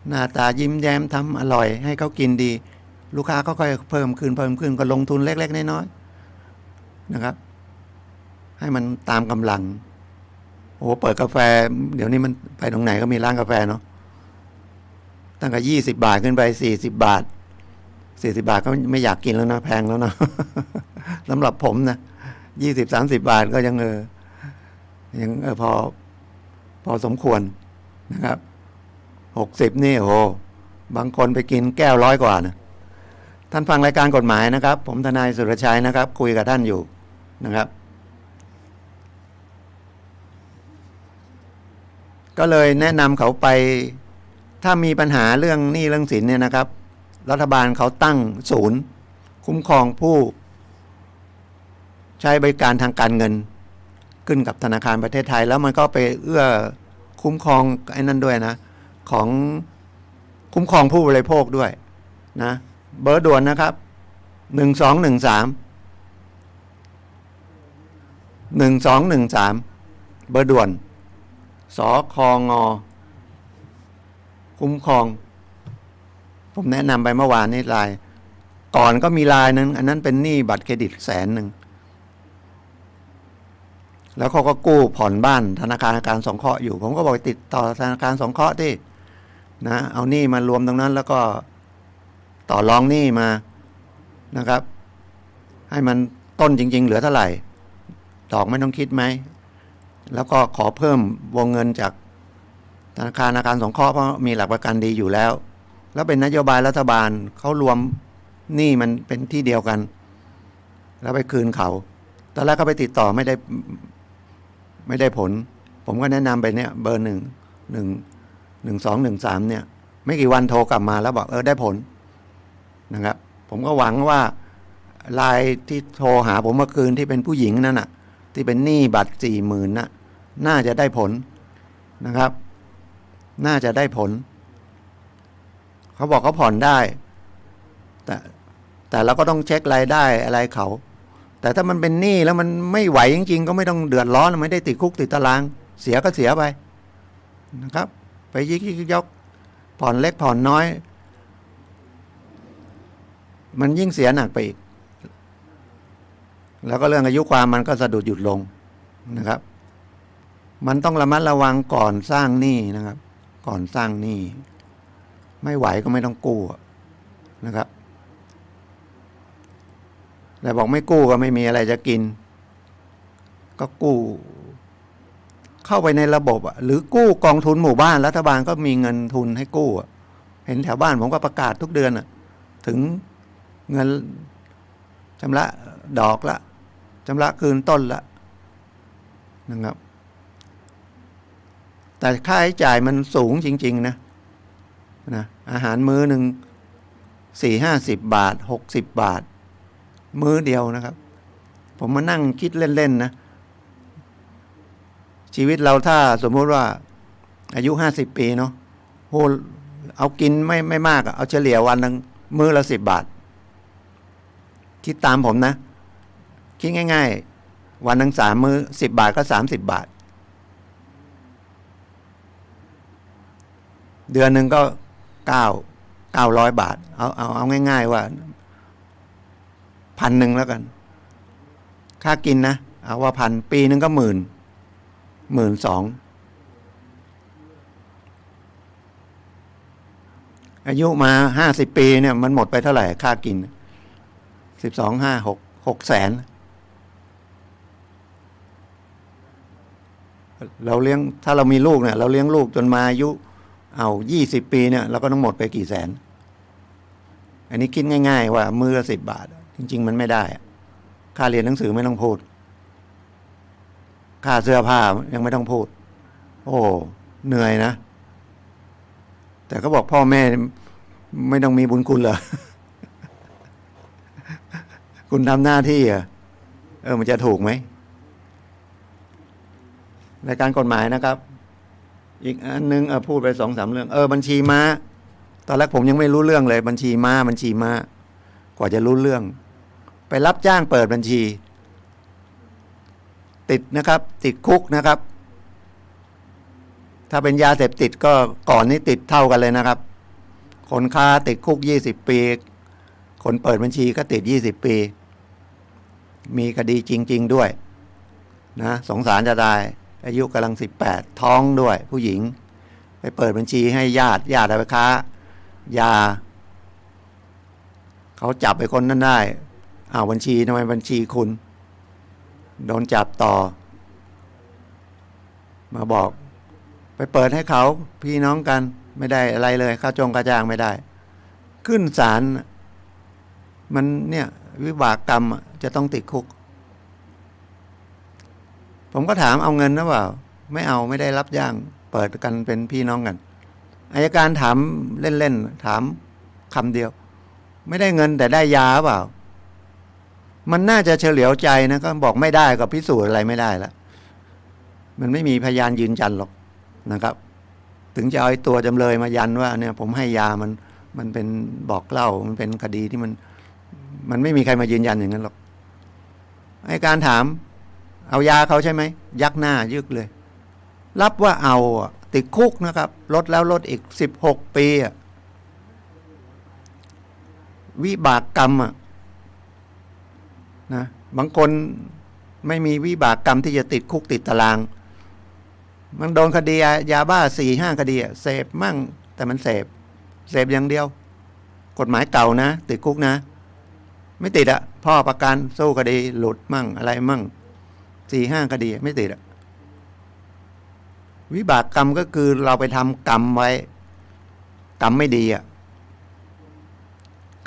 หน้าตายิ้มแย้มทำอร่อยให้เขากินดีลูกค้าก็ค่อยเพิ่มขึ้นก็ลงทุนเล็กๆน้อยๆนะครับให้มันตามกำลังโอ้เปิดกาแฟเดี๋ยวนี้มันไปตรงไหนก็มีร้านกาแฟเนาะตั้งแต่20 บาทขึ้นไป40 บาท40 บาทก็ไม่อยากกินแล้วนะแพงแล้วนะ สำหรับผมนะ20-30 บาทก็ยังยังพอสมควรนะครับ60นี่โอ้บางคนไปกินแก้ว100 กว่านะท่านฟังรายการกฎหมายนะครับผมทนายสุรชัยนะครับคุยกับท่านอยู่นะครับ ก็เลยแนะนำเขาไปถ้ามีปัญหาเรื่องหนี้เรื่องสินเนี่ยนะครับรัฐบาลเขาตั้งศูนย์คุ้มครองผู้ใช้บริการทางการเงินขึ้นกับธนาคารประเทศไทยแล้วมันก็ไปเอื้อคุ้มครองไอ้นั่นด้วยนะของคุ้มครองผู้บริโภคด้วยนะเบอร์ด่วนนะครับ1213เบอร์ด่วนสคงคุ้มครองผมแนะนำไปเมื่อวานนี้ไลน์ก่อนก็มีไลน์นึงอันนั้นเป็นหนี้บัตรเครดิต100,000แล้วเขาก็กู้ผ่อนบ้านธนาคารอาคารสงเคราะห์อยู่ผมก็บอกติดต่อธนาคารสงเคราะห์ที่นะเอาหนี้มารวมตรงนั้นแล้วก็ต่อรองหนี้มานะครับให้มันต้นจริงๆเหลือเท่าไหร่ดอกไม่ต้องคิดไหมแล้วก็ขอเพิ่มวงเงินจากธนาคารอาคารสงเคราะห์เพราะมีหลักประกันดีอยู่แล้วแล้วเป็นนโยบายรัฐบาลเขารวมหนี้มันเป็นที่เดียวกันแล้วไปคืนเขาตอนแรกก็ไปติดต่อไม่ได้ผลผมก็แนะนำไปเนี่ยเบอร์1213เนี่ยไม่กี่วันโทรกลับมาแล้วบอกได้ผลนะครับผมก็หวังว่าไลน์ที่โทรหาผมเมื่อคืนที่เป็นผู้หญิงนั่นน่ะที่เป็นหนี้บัตร40,000น่ะน่าจะได้ผลนะครับน่าจะได้ผลเขาบอกเขาผ่อนได้แต่เราก็ต้องเช็ครายได้อะไรเขาแต่ถ้ามันเป็นหนี้แล้วมันไม่ไหวจริงๆก็ไม่ต้องเดือดร้อนไม่ได้ติดคุกติดตารางเสียก็เสียไปนะครับไปยิกยกผ่อนเล็กผ่อนน้อยมันยิ่งเสียหนักไปอีกแล้วก็เรื่องอายุความมันก็สะดุดหยุดลงนะครับมันต้องระมัดระวังก่อนสร้างหนี้นะครับก่อนสร้างหนี้ไม่ไหวก็ไม่ต้องกู้นะครับแต่บอกไม่กู้ก็ไม่มีอะไรจะกินก็กู้เข้าไปในระบบหรือกู้กองทุนหมู่บ้านรัฐบาลก็มีเงินทุนให้กู้เห็นแถวบ้านผมก็ประกาศทุกเดือนถึงเงินชำระดอกละชำระคืนต้นละนะครับแต่ค่าใช้จ่ายมันสูงจริงๆนะอาหารมื้อหนึ่ง40-50 บาท60 บาทมื้อเดียวนะครับผมมานั่งคิดเล่นๆนะชีวิตเราถ้าสมมติว่าอายุ50 ปีเนาะโหเอากินไม่มากเอาเฉลี่ยวันนึงมื้อละ10 บาทคิดตามผมนะคิดง่ายๆวันนึง3 มื้อ10 บาทก็30 บาทเดือนนึงก็900 บาทเอาง่ายๆว่า1,000แล้วกันค่ากินนะเอาว่า1,000ปีนึงก็12,000อายุมา50 ปีเนี่ยมันหมดไปเท่าไหร่ค่ากิน6 แสนเราเลี้ยงถ้าเรามีลูกเนี่ยเราเลี้ยงลูกจนมาอายุ20 ปีเนี่ยเราก็ต้องหมดไปกี่แสนอันนี้คิดง่ายๆว่ามื้อละ10 บาทจริงๆมันไม่ได้ค่าเรียนหนังสือไม่ต้องพูดค่าเสื้อผ้ายังไม่ต้องพูดโอ้เหนื่อยนะแต่ก็บอกพ่อแม่ไม่ต้องมีบุญคุณเหรอ คุณทำหน้าที่มันจะถูกไหมในการกฎหมายนะครับอีกอันนึงพูดไป2-3 เรื่องบัญชีม้าตอนแรกผมยังไม่รู้เรื่องเลยบัญชีม้ากว่าจะรู้เรื่องไปรับจ้างเปิดบัญชีติดนะครับติดคุกนะครับถ้าเป็นยาเสพติดก็ก่อนนี้ติดเท่ากันเลยนะครับคนค้าติดคุก20 ปีคนเปิดบัญชีก็ติด20 ปีมีคดีจริงๆด้วยนะสงสารจะได้อายุกำลัง18ท้องด้วยผู้หญิงไปเปิดบัญชีให้ญาติเอาไปค้ายาเขาจับไปคนนั้นได้บัญชีทำไมบัญชีคุณโดนจับต่อมาบอกไปเปิดให้เขาพี่น้องกันไม่ได้อะไรเลยค่าจ้างไม่ได้ขึ้นศาลมันเนี่ยวิบากกรรมจะต้องติดคุกผมก็ถามเอาเงินนะเปล่าไม่เอาไม่ได้รับจ้าง เปิดกันเป็นพี่น้องกันอัยการถามเล่นๆถามคำเดียวไม่ได้เงินแต่ได้ยาเปล่ามันน่าจะเฉลียวใจนะก็บอกไม่ได้ก็พิสูจน์อะไรไม่ได้แล้วมันไม่มีพยานยืนยันหรอกนะครับ ถึงจะเอาตัวจำเลยมายันว่าเนี่ยผมให้ยามันเป็นบอกเล่ามันเป็นคดีที่มันไม่มีใครมายืนยันอย่างนั้นหรอกอัยการถามเอายาเขาใช่ไหมยักหน้ายึกเลยรับว่าเอาติดคุกนะครับลดแล้วลดอีก16 ปีวิบากกรรมนะบางคนไม่มีวิบากกรรมที่จะติดคุกติดตารางมันโดนคดียาบ้า4-5 คดีเสพมั่งแต่มันเสพอย่างเดียวกฎหมายเก่านะติดคุกนะไม่ติดพ่อประกันสู้คดีหลุดมั่งอะไรมั่ง4-5 คดีไม่ติดวิบากกรรมก็คือเราไปทำกรรมไว้กรรมไม่ดี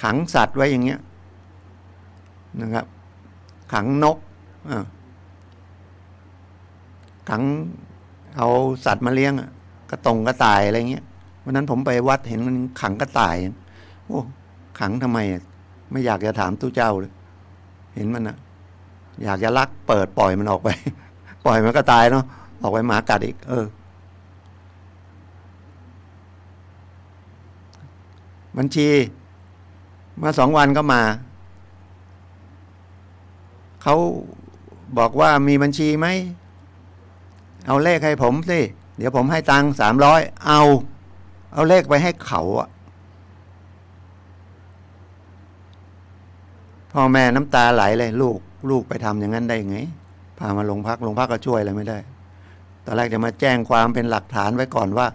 ขังสัตว์ไว้อย่างเงี้ยนะครับขังนกขังเอาสัตว์มาเลี้ยงกระต่ายอะไรเงี้ยวันนั้นผมไปวัดเห็นมันขังกระต่ายโอ้ขังทำไมไม่อยากจะถามตู้เจ้าเลยเห็นมันอยากจะลักเปิดปล่อยมันออกไป ปล่อยมันก็ตายเนาะออกไปหมากัดอีกบัญชีมา2 วันก็มาเขาบอกว่ามีบัญชีไหมเอาเลขให้ผมสิเดี๋ยวผมให้ตังค์300เอาเลขไปให้เขาพ่อแม่น้ำตาไหลเลยลูกไปทำอย่างนั้นได้ไงพามาโรงพักก็ช่วยอะไรไม่ได้ตอนแรกจะมาแจ้งความเป็นหลักฐานไว้ก่อนว่า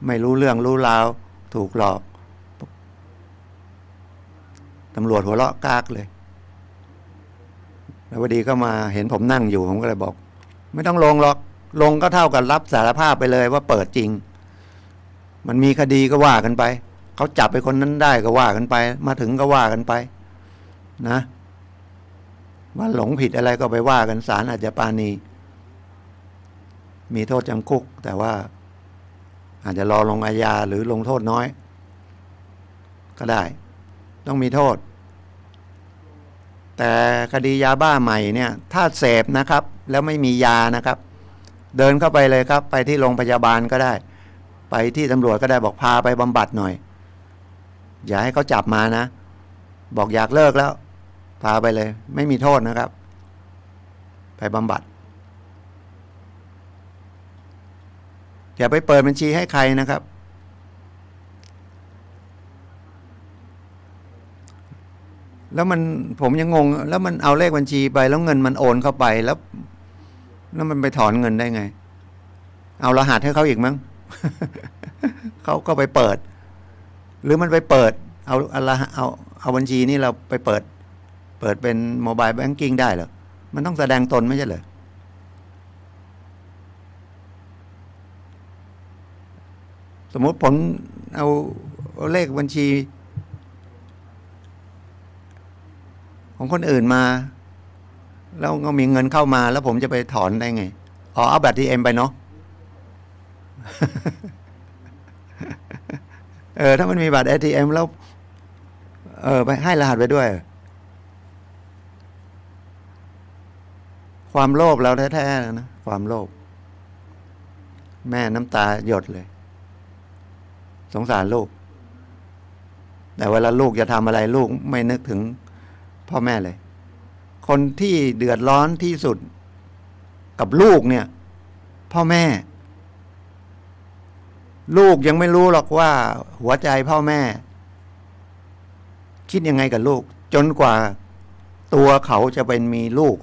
ไม่รู้เรื่องรู้ราวถูกหลอกตำรวจหัวเราะกากเลยแล้วพอดีก็มาเห็นผมนั่งอยู่ผมก็เลยบอกไม่ต้องลงหรอกลงก็เท่ากับรับสารภาพไปเลยว่าเปิดจริงมันมีคดีก็ว่ากันไปเขาจับไปคนนั้นได้ก็ว่ากันไปมาถึงก็ว่ากันไปนะว่าหลงผิดอะไรก็ไปว่ากันศาลอาจจะปาณีมีโทษจำคุกแต่ว่าอาจจะรอลงอาญาหรือลงโทษน้อยก็ได้ต้องมีโทษแต่คดียาบ้าใหม่เนี่ยถ้าเสพนะครับแล้วไม่มียานะครับเดินเข้าไปเลยครับไปที่โรงพยาบาลก็ได้ไปที่ตำรวจก็ได้บอกพาไปบำบัดหน่อยอย่าให้เขาจับมานะบอกอยากเลิกแล้วพาไปเลยไม่มีโทษนะครับไปบำบัดอย่าไปเปิดบัญชีให้ใครนะครับแล้วผมยังงงแล้วมันเอาเลขบัญชีไปแล้วเงินมันโอนเข้าไปแล้วมันไปถอนเงินได้ไงเอารหัสให้เขาอีกมั้ง เขาก็ไปเปิดหรือมันไปเปิดเอาบัญชีนี่เราไปเปิดเป็นโมบายแบงกิ้งได้เหรอมันต้องแสดงตนไม่ใช่เหรอสมมุติผมเอาเลขบัญชีของคนอื่นมาแล้วก็มีเงินเข้ามาแล้วผมจะไปถอนได้ไงเอาบัตร ATM ไปเนาะ ถ้ามันมีบัตร ATM แล้วไปให้รหัสไปด้วยความโลภเราแท้ๆนะความโลภแม่น้ำตาหยดเลยสงสารลูกแต่เวลาลูกจะทำอะไรลูกไม่นึกถึงพ่อแม่เลยคนที่เดือดร้อนที่สุดกับลูกเนี่ยพ่อแม่ลูกยังไม่รู้หรอกว่าหัวใจพ่อแม่คิดยังไงกับลูกจนกว่าตัวเขาจะเป็นมีลูก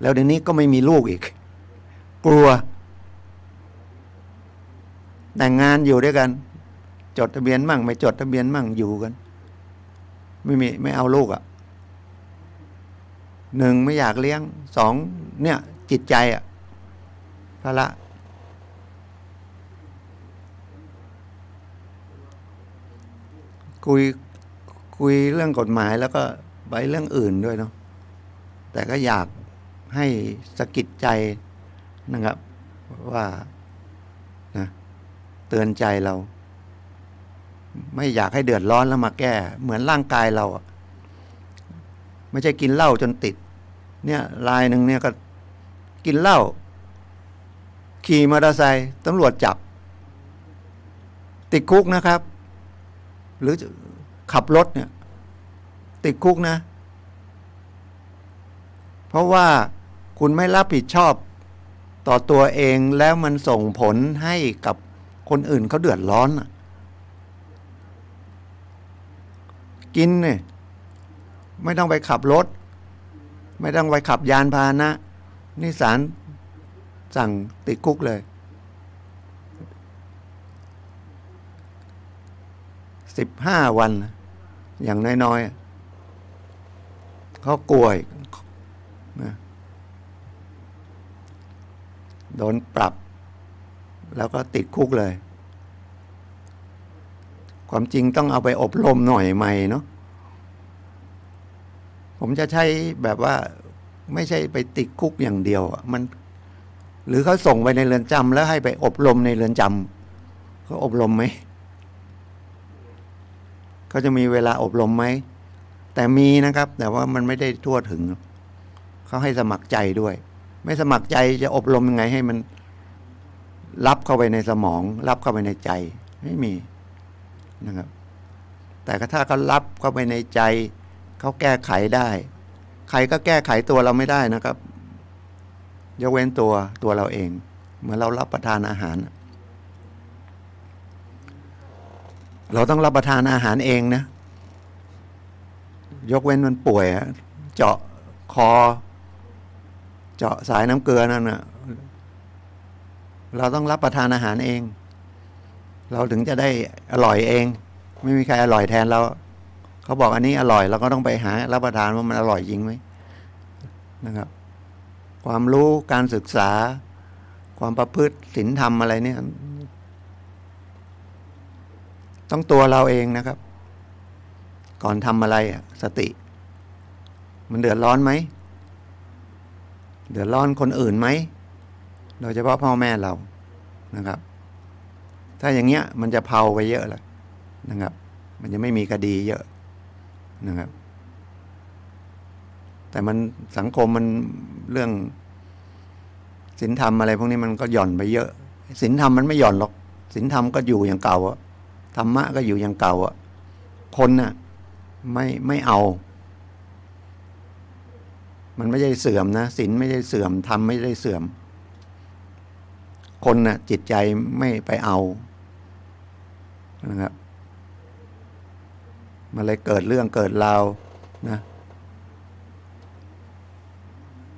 แล้วเดี๋ยวนี้ก็ไม่มีลูกอีกกลัวแต่งงานอยู่ด้วยกันจดทะเบียนมั่งไม่จดทะเบียนมั่งอยู่กันไม่เอาลูก1ไม่อยากเลี้ยง2เนี่ยจิตใจภาระคุยเรื่องกฎหมายแล้วก็ไปเรื่องอื่นด้วยเนาะแต่ก็อยากให้สะกิดใจนะครับว่า เตือนใจเรา ไม่อยากให้เดือดร้อนแล้วมาแก้ เหมือนร่างกายเราอะไม่ใช่กินเหล้าจนติด เนี่ยรายหนึ่งเนี่ยก็กินเหล้าขี่มอเตอร์ไซค์ตำรวจจับติดคุกนะครับ หรือขับรถเนี่ยติดคุกนะ เพราะว่าคุณไม่รับผิดชอบต่อตัวเองแล้วมันส่งผลให้กับคนอื่นเขาเดือดร้อนกินเนี่ยไม่ต้องไปขับรถไม่ต้องไปขับยานพาหนะนี่ศาลสั่งติดคุกเลย15 วันอย่างน้อยๆเขากลัวนะโดนปรับแล้วก็ติดคุกเลยความจริงต้องเอาไปอบรมหน่อยใหม่เนาะผมจะใช้แบบว่าไม่ใช่ไปติดคุกอย่างเดียวมันหรือเขาส่งไปในเรือนจำแล้วให้ไปอบรมในเรือนจำเขาอบรมไหมเขาจะมีเวลาอบรมไหมแต่มีนะครับแต่ว่ามันไม่ได้ทั่วถึงเขาให้สมัครใจด้วยไม่สมัครใจจะอบรมยังไงให้มันรับเข้าไปในสมองรับเข้าไปในใจไม่มีนะครับแต่ถ้าเขารับเข้าไปในใจเขาแก้ไขได้ใครก็แก้ไขตัวเราไม่ได้นะครับยกเว้นตัวเราเองเมื่อเรารับประทานอาหารเราต้องรับประทานอาหารเองนะยกเว้นมันป่วยเจาะคอเจาะสายน้ำเกลือนั่นนะเราต้องรับประทานอาหารเองเราถึงจะได้อร่อยเองไม่มีใครอร่อยแทนเราเขาบอกอันนี้อร่อยเราก็ต้องไปหารับประทานว่ามันอร่อยจริงไหมนะครับความรู้การศึกษาความประพฤติศีลธรรมอะไรเนี่ยต้องตัวเราเองนะครับก่อนทำอะไรสติมันเดือดร้อนไหมเดือดร้อนคนอื่นไหมโดยเฉพาะพ่อแม่เรานะครับถ้าอย่างเงี้ยมันจะเผาไปเยอะเลยนะครับมันจะไม่มีคดีเยอะนะครับแต่มันสังคมมันเรื่องศีลธรรมอะไรพวกนี้มันก็หย่อนไปเยอะศีลธรรมมันไม่หย่อนหรอกศีลธรรมก็อยู่อย่างเก่าธรรมะก็อยู่อย่างเก่าคนน่ะไม่เอามันไม่ใช่เสื่อมนะศีลไม่ใช่เสื่อมธรรมไม่ได้เสื่อมคนน่ะจิตใจไม่ไปเอานะครับมันเลยเกิดเรื่องเกิดราวนะ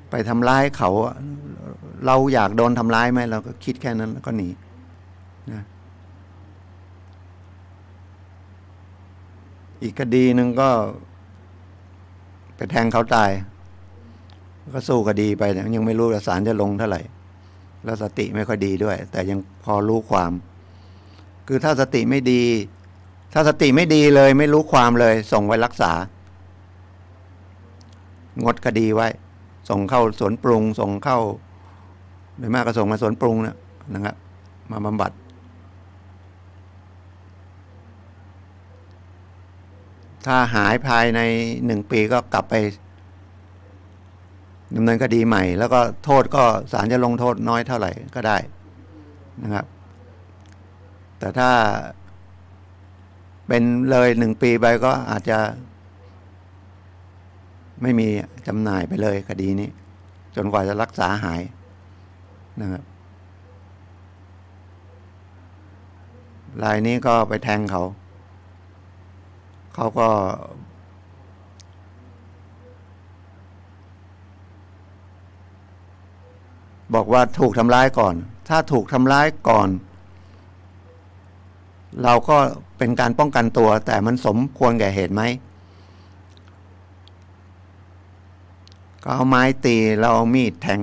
ไปทำร้ายเขาเราอยากโดนทำร้ายไหมเราก็คิดแค่นั้นแล้วก็หนีนะอีกคดีหนึ่งก็ไปแทงเขาตายก็สู้คดีไปแต่ยังไม่รู้ศาลจะลงเท่าไหร่แล้วสติไม่ค่อยดีด้วยแต่ยังพอรู้ความคือถ้าสติไม่ดีเลยไม่รู้ความเลยส่งไว้รักษางดคดีไว้ส่งเข้าสวนปรุงส่งเข้าโดยมากก็ส่งมาสวนปรุงนะครับมาบำบัดถ้าหายภายใน1 ปีก็กลับไปดำเนินคดีใหม่แล้วก็โทษก็ศาลจะลงโทษน้อยเท่าไหร่ก็ได้นะครับแต่ถ้าเป็นเลย1 ปีไปก็อาจจะไม่มีจำหน่ายไปเลยคดีนี้จนกว่าจะรักษาหายนะครับรายนี้ก็ไปแทงเขาก็บอกว่าถูกทำร้ายก่อนถ้าถูกทำร้ายก่อนเราก็เป็นการป้องกันตัวแต่มันสมควรแก่เหตุไหมก็เอาไม้ตีแล้วเอามีดแทง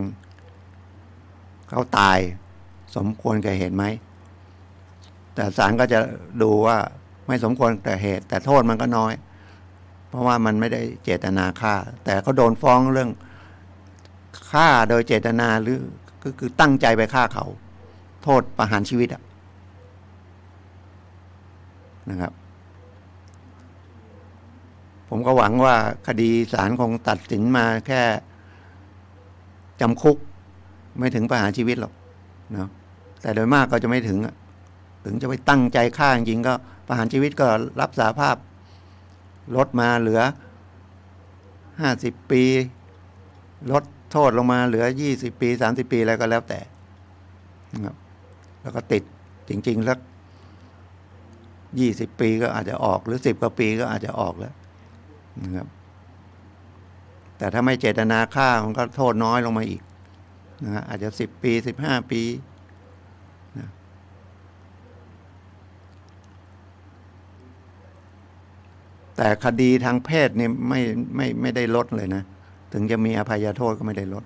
เขาตายสมควรแก่เหตุไหมแต่ศาลก็จะดูว่าไม่สมควรแก่เหตุแต่โทษมันก็น้อยเพราะว่ามันไม่ได้เจตนาฆ่าแต่เขาโดนฟ้องเรื่องฆ่าโดยเจตนาหรือก็คือตั้งใจไปฆ่าเขาโทษประหารชีวิต นะครับผมก็หวังว่าคดีศาลคงตัดสินมาแค่จำคุกไม่ถึงประหารชีวิตหรอกนะแต่โดยมากก็จะไม่ถึงจะไปตั้งใจฆ่าจริงๆก็ประหารชีวิตก็รับสารภาพลดมาเหลือ50 ปีลดโทษลงมาเหลือ20 ปี30 ปีอะไรก็แล้วแต่นะครับแล้วก็ติดจริงๆแล้ว20 ปีก็อาจจะออกหรือ10 กว่าปีก็อาจจะออกแล้วนะครับแต่ถ้าไม่เจตนาฆ่ามันก็โทษน้อยลงมาอีกนะอาจจะ10 ปี15 ปีนะแต่คดีทางเพศนี่ไม่ได้ลดเลยนะถึงจะมีอภัยโทษก็ไม่ได้ลด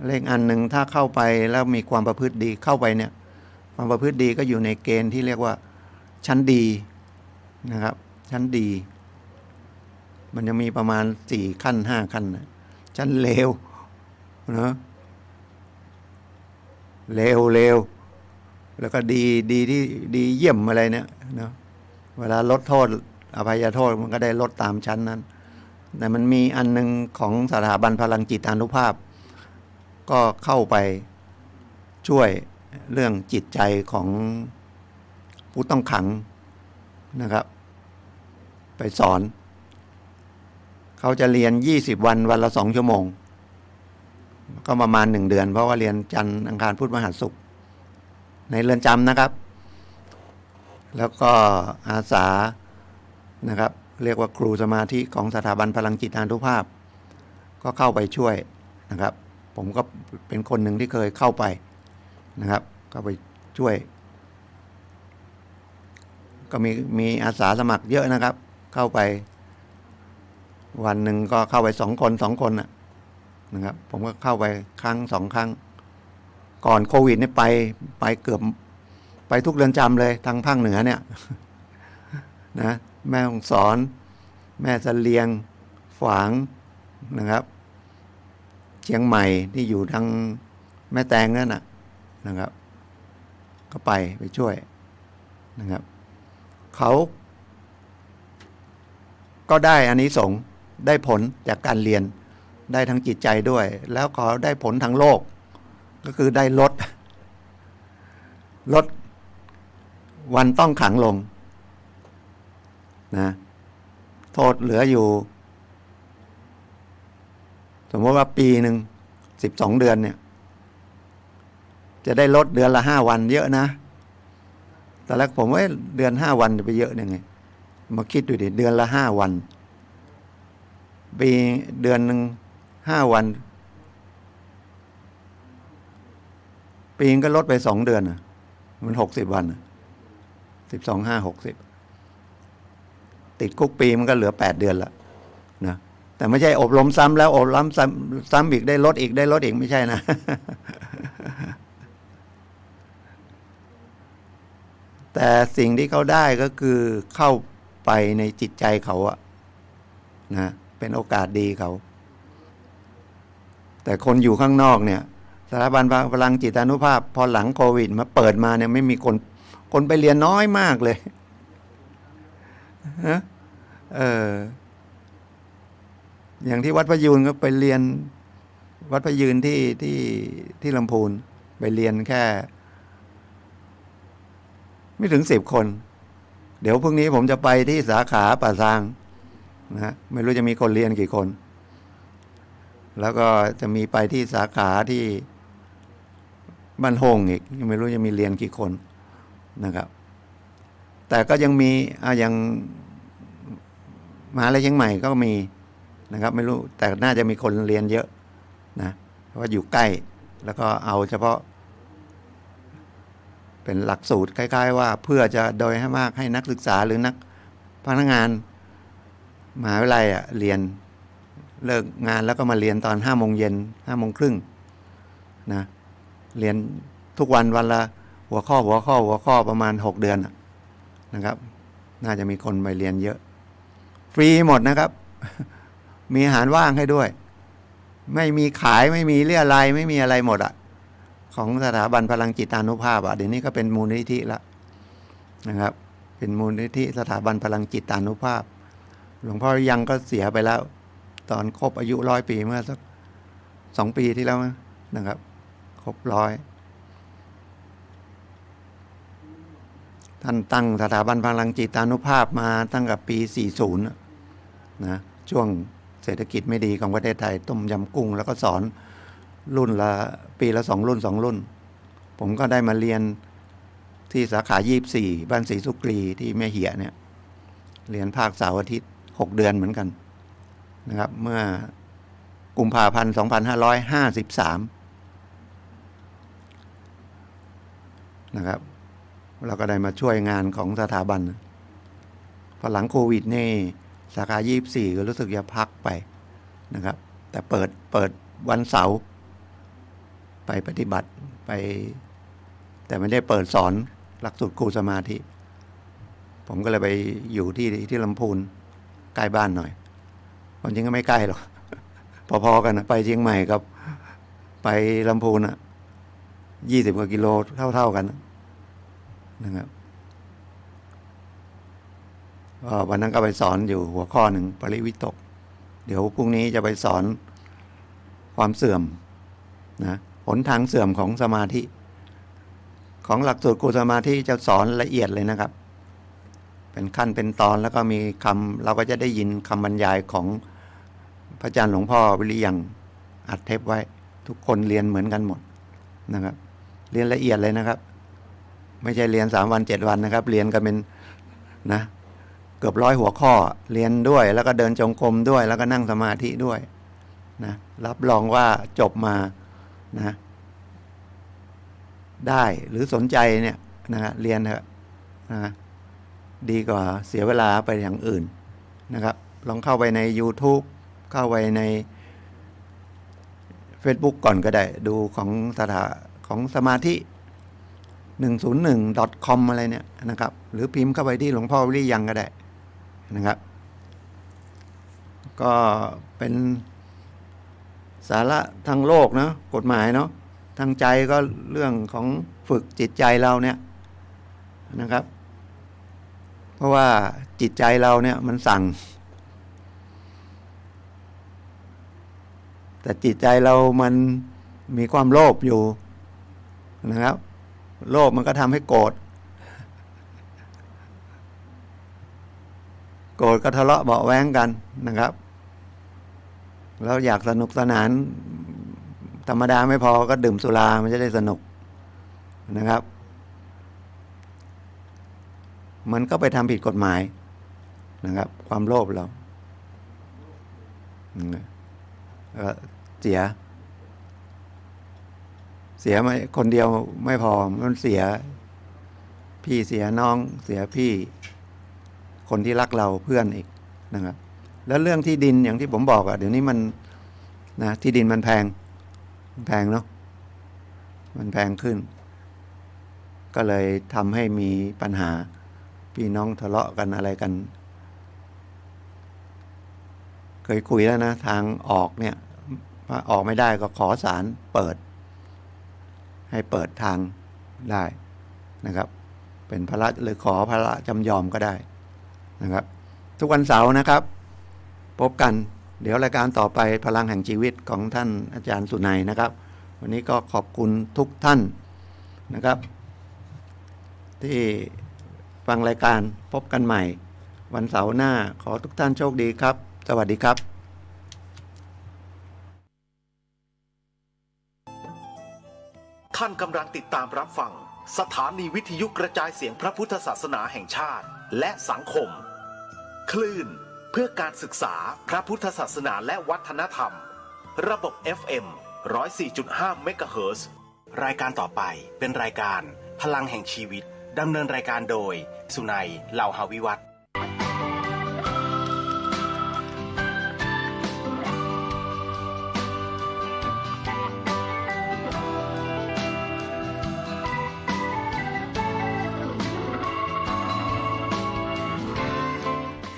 เลขอันหนึ่งถ้าเข้าไปแล้วมีความประพฤติดีเข้าไปเนี่ยความประพฤติดีก็อยู่ในเกณฑ์ที่เรียกว่าชั้นดีนะครับชั้นดีมันจะมีประมาณ4 ขั้น5 ขั้นนะชั้นเลวนะเลวแล้วก็ดีที่ดีเยี่ยมอะไรเนี่ยนะเวลาลดโทษอภัยโทษมันก็ได้ลดตามชั้นนั้นแต่มันมีอันนึงของสถาบันพลังจิตานุภาพก็เข้าไปช่วยเรื่องจิตใจของผู้ต้องขังนะครับไปสอนเขาจะเรียน20 วันวันละ2 ชั่วโมงก็ประมาณ1 เดือนเพราะว่าเรียนจันทร์อังคารพุธพฤหัสศุกร์ในเรือนจำนะครับแล้วก็อาสานะครับเรียกว่าครูสมาธิของสถาบันพลังจิตอานุภาพก็เข้าไปช่วยนะครับผมก็เป็นคนหนึ่งที่เคยเข้าไปนะครับก็ไปช่วยก็มีอาสาสมัครเยอะนะครับเข้าไปวันหนึ่งก็เข้าไป2 คนนะครับผมก็เข้าไปครั้ง2 ครั้งก่อนโควิดนี่ไปเกือบไปทุกเรือนจำเลยทางภาคเหนือเนี่ยนะแม่ฮ่องสอนแม่เสลียงฝางนะครับเชียงใหม่ที่อยู่ทางแม่แตงนั่นนะครับก็ไปช่วยนะครับเขาก็ได้อานิสงส์ได้ผลจากการเรียนได้ทั้งจิตใจด้วยแล้วเขาได้ผลทางโลกก็คือได้ลดวันต้องขังลงนะโทษเหลืออยู่สมมติว่าปีหนึ่ง12 เดือนเนี่ยจะได้ลดเดือนละ5 วันเยอะนะแต่แล้วผมว่าเดือน5 วันจะไปเยอะยังไงมาคิดดูดิเดือนละ5 วันปีเดือนหนึ่ง5 วันปีก็ลดไป2 เดือนมัน60 วัน12 5 60ติดคุกปีมันก็เหลือ8 เดือนละนะแต่ไม่ใช่อบรมซ้ำแล้วอบรมซ้ำอีกได้ลดอีกไม่ใช่นะแต่สิ่งที่เขาได้ก็คือเข้าไปในจิตใจเขานะเป็นโอกาสดีเขาแต่คนอยู่ข้างนอกเนี่ยสถาบันพลังจิตานุภาพพอหลังโควิดมาเปิดมาเนี่ยไม่มีคนไปเรียนน้อยมากเลยนะอย่างที่วัดพระยูนก็ไปเรียนวัดพระยืนที่ลำพูนไปเรียนแค่ไม่ถึง10 คนเดี๋ยวพรุ่งนี้ผมจะไปที่สาขาป่าซางนะไม่รู้จะมีคนเรียนกี่คนแล้วก็จะมีไปที่สาขาที่บ้านโฮงอีกไม่รู้จะมีเรียนกี่คนนะครับแต่ก็ยังมีอย่างมหาลัยเชียงใหม่ก็มีนะครับไม่รู้แต่น่าจะมีคนเรียนเยอะนะเพราะว่าอยู่ใกล้แล้วก็เอาเฉพาะเป็นหลักสูตรคล้ายๆว่าเพื่อจะโดยให้มากให้นักศึกษาหรือนักพนักงานมหาวิทยาลัยเรียนเลิกงานแล้วก็มาเรียนตอน5 โมงเย็น5 โมงครึ่งนะเรียนทุกวันละหัวข้อประมาณ6 เดือนนะครับน่าจะมีคนไปเรียนเยอะฟรีหมดนะครับมีอาหารว่างให้ด้วยไม่มีขายไม่มีเรี่ยไรไม่มีอะไรหมดของสถาบันพลังจิตานุภาพเดี๋ยวนี้ก็เป็นมูลนิธิแล้วนะครับ เป็นมูลนิธิสถาบันพลังจิตานุภาพ หลวงพ่อยังก็เสียไปแล้ว ตอนครบอายุ 100 ปีเมื่อสัก2 ปีที่แล้วนะครับ ครบ 100 ท่านตั้งสถาบันพลังจิตานุภาพมาตั้งแต่ปี 40 นะช่วงเศรษฐกิจไม่ดีของประเทศไทยต้มยำกุ้งแล้วก็สอนรุ่นละปีละ2 รุ่น 2 รุ่น ผมก็ได้มาเรียนที่สาขา 24 บ้านศรีสุกรีที่แม่เหี่ยเนี่ยเรียนภาคเสาร์อาทิตย์ 6 เดือนเหมือนกันนะครับเมื่อกุมภาพันธ์ 2553 นะครับเราก็ได้มาช่วยงานของสถาบันพอหลังโควิดนี่สาขา 24 ก็รู้สึกจะพักไปนะครับแต่เปิดวันเสาร์ไปปฏิบัติไปแต่ไม่ได้เปิดสอนหลักสูตรครูสมาธิผมก็เลยไปอยู่ที่ลำพูนใกล้บ้านหน่อยความจริงก็ไม่ใกล้หรอก พอๆกันนะไปเชียงใหม่กับไปลำพูน20 กว่ากิโลเท่ากันนะครับวันนั้นก็ไปสอนอยู่หัวข้อหนึ่งปริวิตกเดี๋ยวพรุ่งนี้จะไปสอนความเสื่อมนะหนทางเสื่อมของสมาธิของหลักสูตรครูสมาธิจะสอนละเอียดเลยนะครับเป็นขั้นเป็นตอนแล้วก็มีคำเราก็จะได้ยินคำบรรยายของพระอาจารย์หลวงพ่อวิริยังอัดเทปไว้ทุกคนเรียนเหมือนกันหมดนะครับเรียนละเอียดเลยนะครับไม่ใช่เรียน3 วัน 7 วันนะครับเรียนกันเป็นนะเกือบ100 หัวข้อเรียนด้วยแล้วก็เดินจงกรมด้วยแล้วก็นั่งสมาธิด้วยนะรับรองว่าจบมานะได้หรือสนใจเนี่ยนะเรียนเถอะนะดีกว่าเสียเวลาไปอย่างอื่นนะครับลองเข้าไปใน YouTube เข้าไปใน Facebook ก่อนก็ได้ดูของสมาธิ101.com อะไรเนี่ยนะครับหรือพิมพ์เข้าไปที่หลวงพ่อวิริยังก็ได้นะครับก็เป็นสาระทางโลกเนาะกฎหมายเนาะทางใจก็เรื่องของฝึกจิตใจเราเนี่ยนะครับเพราะว่าจิตใจเราเนี่ยมันสั่งแต่จิตใจเรามันมีความโลภอยู่นะครับโลภมันก็ทำให้โกรธก็ทะเลาะเบาะแว้งกันนะครับแล้วอยากสนุกสนานธรรมดาไม่พอก็ดื่มสุรามันจะได้สนุกนะครับมันก็ไปทำผิดกฎหมายนะครับความโลภเราเสียไม่คนเดียวไม่พอมันเสียพี่เสียน้องเสียพี่คนที่รักเราเพื่อนอีกนะครับแล้วเรื่องที่ดินอย่างที่ผมบอกเดี๋ยวนี้มันนะที่ดินมันแพงเนาะมันแพงขึ้นก็เลยทำให้มีปัญหาพี่น้องทะเลาะกันอะไรกันเคยคุยแล้วนะทางออกเนี่ยว่าออกไม่ได้ก็ขอศาลเปิดให้เปิดทางได้นะครับเป็นพระหรือขอพระจำยอมก็ได้นะครับทุกวันเสาร์นะครับพบกันเดี๋ยวรายการต่อไปพลังแห่งชีวิตของท่านอาจารย์สุนัยนะครับวันนี้ก็ขอบคุณทุกท่านนะครับที่ฟังรายการพบกันใหม่วันเสาร์หน้าขอทุกท่านโชคดีครับสวัสดีครับท่านกำลังติดตามรับฟังสถานีวิทยุกระจายเสียงพระพุทธศาสนาแห่งชาติและสังคมคลื่นเพื่อการศึกษาพระพุทธศาสนาและวัฒนธรรมระบบ FM 104.5 เมกะเฮิรตซ์ รายการต่อไปเป็นรายการพลังแห่งชีวิตดำเนินรายการโดยสุนัย เหล่าหาวิวัฒน์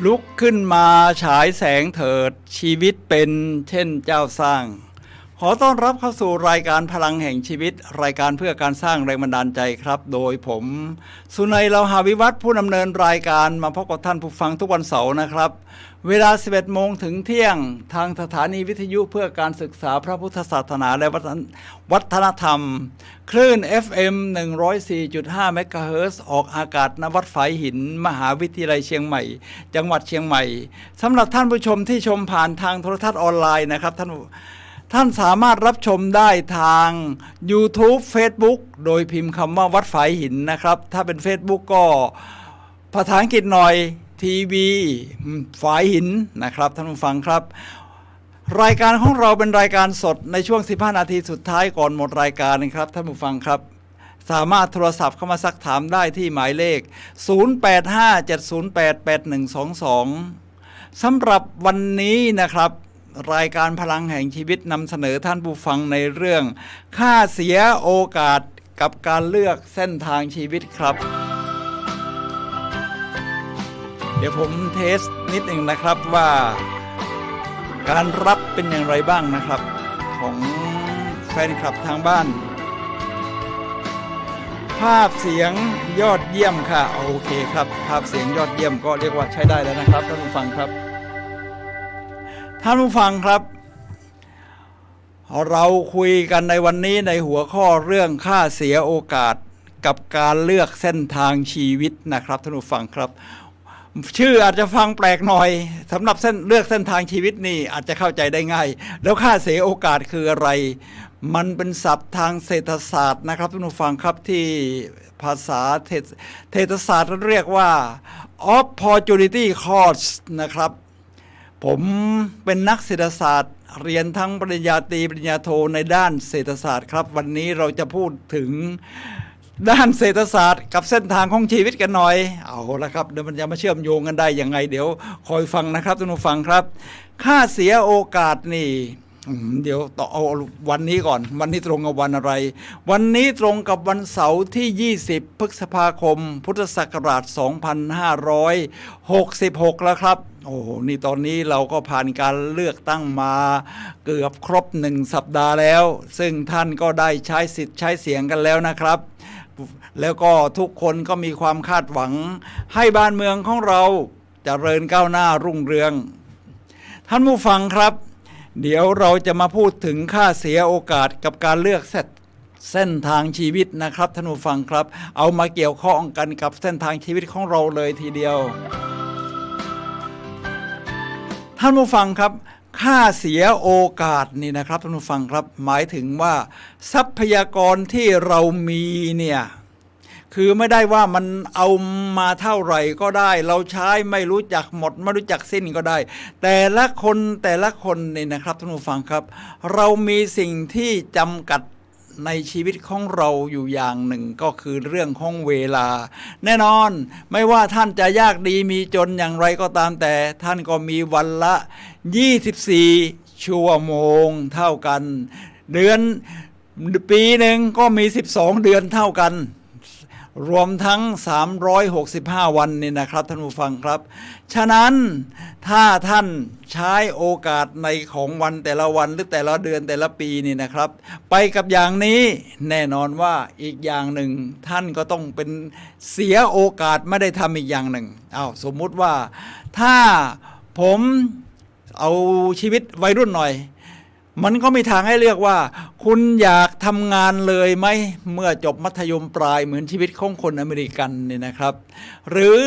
ลุกขึ้นมาฉายแสงเถิดชีวิตเป็นเช่นเจ้าสร้าง ขอต้อนรับเข้าสู่รายการพลังแห่งชีวิตรายการเพื่อการสร้างแรงบันดาลใจครับโดยผมสุนัยเลาหาวิวัฒน์ผู้ดำเนินรายการมาพบกับท่านผู้ฟังทุกวันเสาร์นะครับเวลา 11 โมงถึงเที่ยงทางสถานีวิทยุเพื่อการศึกษาพระพุทธศาสนาและวัฒนธรรมคลื่น FM 104.5 เมกะเฮิรตซ์ออกอากาศณวัดฝายหินมหาวิทยาลัยเชียงใหม่จังหวัดเชียงใหม่สำหรับท่านผู้ชมที่ชมผ่านทางโทรทัศน์ออนไลน์นะครับท่านสามารถรับชมได้ทาง YouTube Facebook โดยพิมพ์คำว่าวัดฝายหินนะครับถ้าเป็น Facebook ก็ภาษาอังกฤษหน่อยทีวีฝายหินนะครับท่านผู้ฟังครับรายการของเราเป็นรายการสดในช่วง15นาทีสุดท้ายก่อนหมดรายการนะครับท่านผู้ฟังครับสามารถโทรศัพท์เข้ามาซักถามได้ที่หมายเลข0857088122สำหรับวันนี้นะครับรายการพลังแห่งชีวิตนำเสนอท่านผู้ฟังในเรื่องค่าเสียโอกาสกับการเลือกเส้นทางชีวิตครับเดี๋ยวผมเทสนิดหนึ่งนะครับว่าการรับเป็นอย่างไรบ้างนะครับของแฟนคลับทางบ้านภาพเสียงยอดเยี่ยมค่ะโอเคครับภาพเสียงยอดเยี่ยมก็เรียกว่าใช้ได้แล้วนะครับท่านผู้ฟังครับท่านผู้ฟังครับเราคุยกันในวันนี้ในหัวข้อเรื่องค่าเสียโอกาสกับการเลือกเส้นทางชีวิตนะครับท่านผู้ฟังครับชื่ออาจจะฟังแปลกหน่อยสำหรับเลือกเส้นทางชีวิตนี่อาจจะเข้าใจได้ง่ายแล้วค่าเสียโอกาสคืออะไรมันเป็นศัพท์ทางเศรษฐศาสตร์นะครับท่านผู้ฟังครับที่ภาษาเศรษฐศาสตร์เรียกว่า opportunity cost นะครับผมเป็นนักเศรษฐศาสตร์เรียนทั้งปริญญาตรีปริญญาโทในด้านเศรษฐศาสตร์ครับวันนี้เราจะพูดถึงด้านเศรษฐศาสตร์กับเส้นทางของชีวิตกันหน่อยเอาละครับเดี๋ยวมันจะมาเชื่อมโยงกันได้ยังไงเดี๋ยวคอยฟังนะครับท่านผู้ฟังครับค่าเสียโอกาสนี่เดี๋ยวต่อเอาวันนี้ก่อนวันนี้ตรงกับวันอะไรวันนี้ตรงกับวันเสาร์ที่20พฤษภาคมพุทธศักราช2566แล้วครับโอ้โหนี่ตอนนี้เราก็ผ่านการเลือกตั้งมาเกือบครบ1สัปดาห์แล้วซึ่งท่านก็ได้ใช้สิทธิ์ใช้เสียงกันแล้วนะครับแล้วก็ทุกคนก็มีความคาดหวังให้บ้านเมืองของเราเจริญก้าวหน้ารุ่งเรืองท่านผู้ฟังครับเดี๋ยวเราจะมาพูดถึงค่าเสียโอกาสกับการเลือกเส้นทางชีวิตนะครับท่านผู้ฟังครับเอามาเกี่ยวข้องกันกับเส้นทางชีวิตของเราเลยทีเดียวท่านผู้ฟังครับค่าเสียโอกาสนี่นะครับท่านผู้ฟังครับหมายถึงว่าทรัพยากรที่เรามีเนี่ยคือไม่ได้ว่ามันเอามาเท่าไหร่ก็ได้เราใช้ไม่รู้จักหมดไม่รู้จักสิ้นก็ได้แต่ละคนนี่นะครับท่านผู้ฟังครับเรามีสิ่งที่จำกัดในชีวิตของเราอยู่อย่างหนึ่งก็คือเรื่องของเวลาแน่นอนไม่ว่าท่านจะยากดีมีจนอย่างไรก็ตามแต่ท่านก็มีวันละ24ชั่วโมงเท่ากันปีหนึ่งก็มี12เดือนเท่ากันรวมทั้ง365วันนี่นะครับท่านผู้ฟังครับฉะนั้นถ้าท่านใช้โอกาสในของวันแต่ละวันหรือแต่ละเดือนแต่ละปีนี่นะครับไปกับอย่างนี้แน่นอนว่าอีกอย่างหนึ่งท่านก็ต้องเป็นเสียโอกาสไม่ได้ทำอีกอย่างหนึ่งสมมุติว่าถ้าผมเอาชีวิตวัยรุ่นหน่อยมันก็มีทางให้เลือกว่าคุณอยากทำงานเลยไหมเมื่อจบมัธยมปลายเหมือนชีวิตของคนอเมริกันนี่นะครับหรือ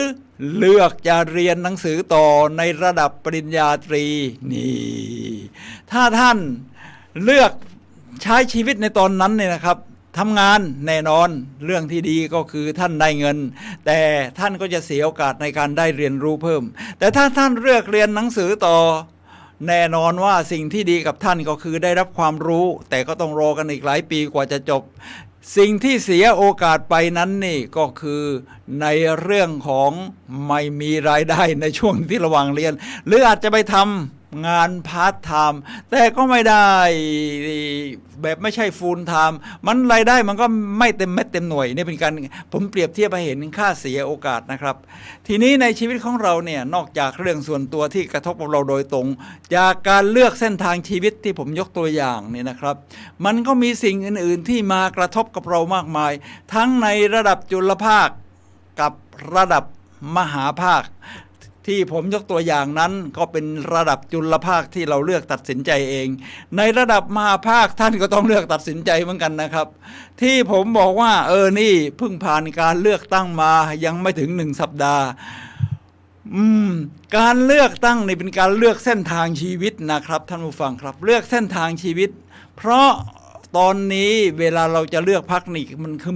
เลือกจะเรียนหนังสือต่อในระดับปริญญาตรีนี่ถ้าท่านเลือกใช้ชีวิตในตอนนั้นเนี่ยนะครับทำงานแน่นอนเรื่องที่ดีก็คือท่านได้เงินแต่ท่านก็จะเสียโอกาสในการได้เรียนรู้เพิ่มแต่ถ้าท่านเลือกเรียนหนังสือต่อแน่นอนว่าสิ่งที่ดีกับท่านก็คือได้รับความรู้แต่ก็ต้องรอกันอีกหลายปีกว่าจะจบสิ่งที่เสียโอกาสไปนั้นนี่ก็คือในเรื่องของไม่มีรายได้ในช่วงที่ระหว่างเรียนหรืออาจจะไปท งานพาร์ทไทม์แต่ก็ไม่ได้แบบไม่ใช่ฟูลไทม์มันรายได้มันก็ไม่เต็มเม็ดเต็มหน่วยนี่เป็นการผมเปรียบเทียบให้เห็นค่าเสียโอกาสนะครับทีนี้ในชีวิตของเราเนี่ยนอกจากเรื่องส่วนตัวที่กระทบกับเราโดยตรงจากการเลือกเส้นทางชีวิตที่ผมยกตัวอย่างเนี่ยนะครับมันก็มีสิ่งอื่นๆที่มากระทบกับเรามากมายทั้งในระดับจุลภาคกับระดับมหาภาคที่ผมยกตัวอย่างนั้นก็เป็นระดับจุลภาคที่เราเลือกตัดสินใจเองในระดับมหาภาคท่านก็ต้องเลือกตัดสินใจเหมือนกันนะครับที่ผมบอกว่านี่เพิ่งผ่านการเลือกตั้งมายังไม่ถึง1 สัปดาห์การเลือกตั้งนี่เป็นการเลือกเส้นทางชีวิตนะครับท่านผู้ฟังครับเลือกเส้นทางชีวิตเพราะตอนนี้เวลาเราจะเลือกพรรคนี่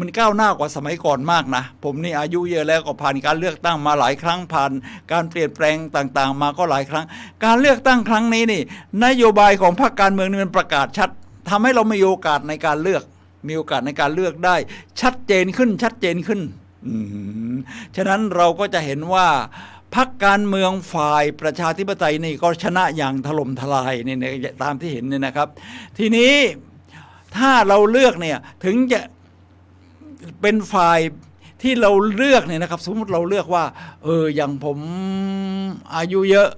มันก้าวหน้ากว่าสมัยก่อนมากนะผมนี่อายุเยอะแล้วก็ผ่านการเลือกตั้งมาหลายครั้งผ่านการเปลี่ยนแปลงต่างๆมาก็หลายครั้งการเลือกตั้งครั้งนี้นี่นโยบายของพรรคการเมืองนี่มันประกาศชัดทำให้เรามีโอกาสในการเลือกมีโอกาสในการเลือกได้ชัดเจนขึ้นฉะนั้นเราก็จะเห็นว่าพรรคการเมืองฝ่ายประชาธิปไตยนี่ก็ชนะอย่างถล่มทลายนี่ตามที่เห็นเนี่ยนะครับทีนี้ถ้าเราเลือกเนี่ยถึงจะเป็นฝ่ายที่เราเลือกเนี่ยนะครับสมมติเราเลือกว่าอย่างผมอายุเยอะ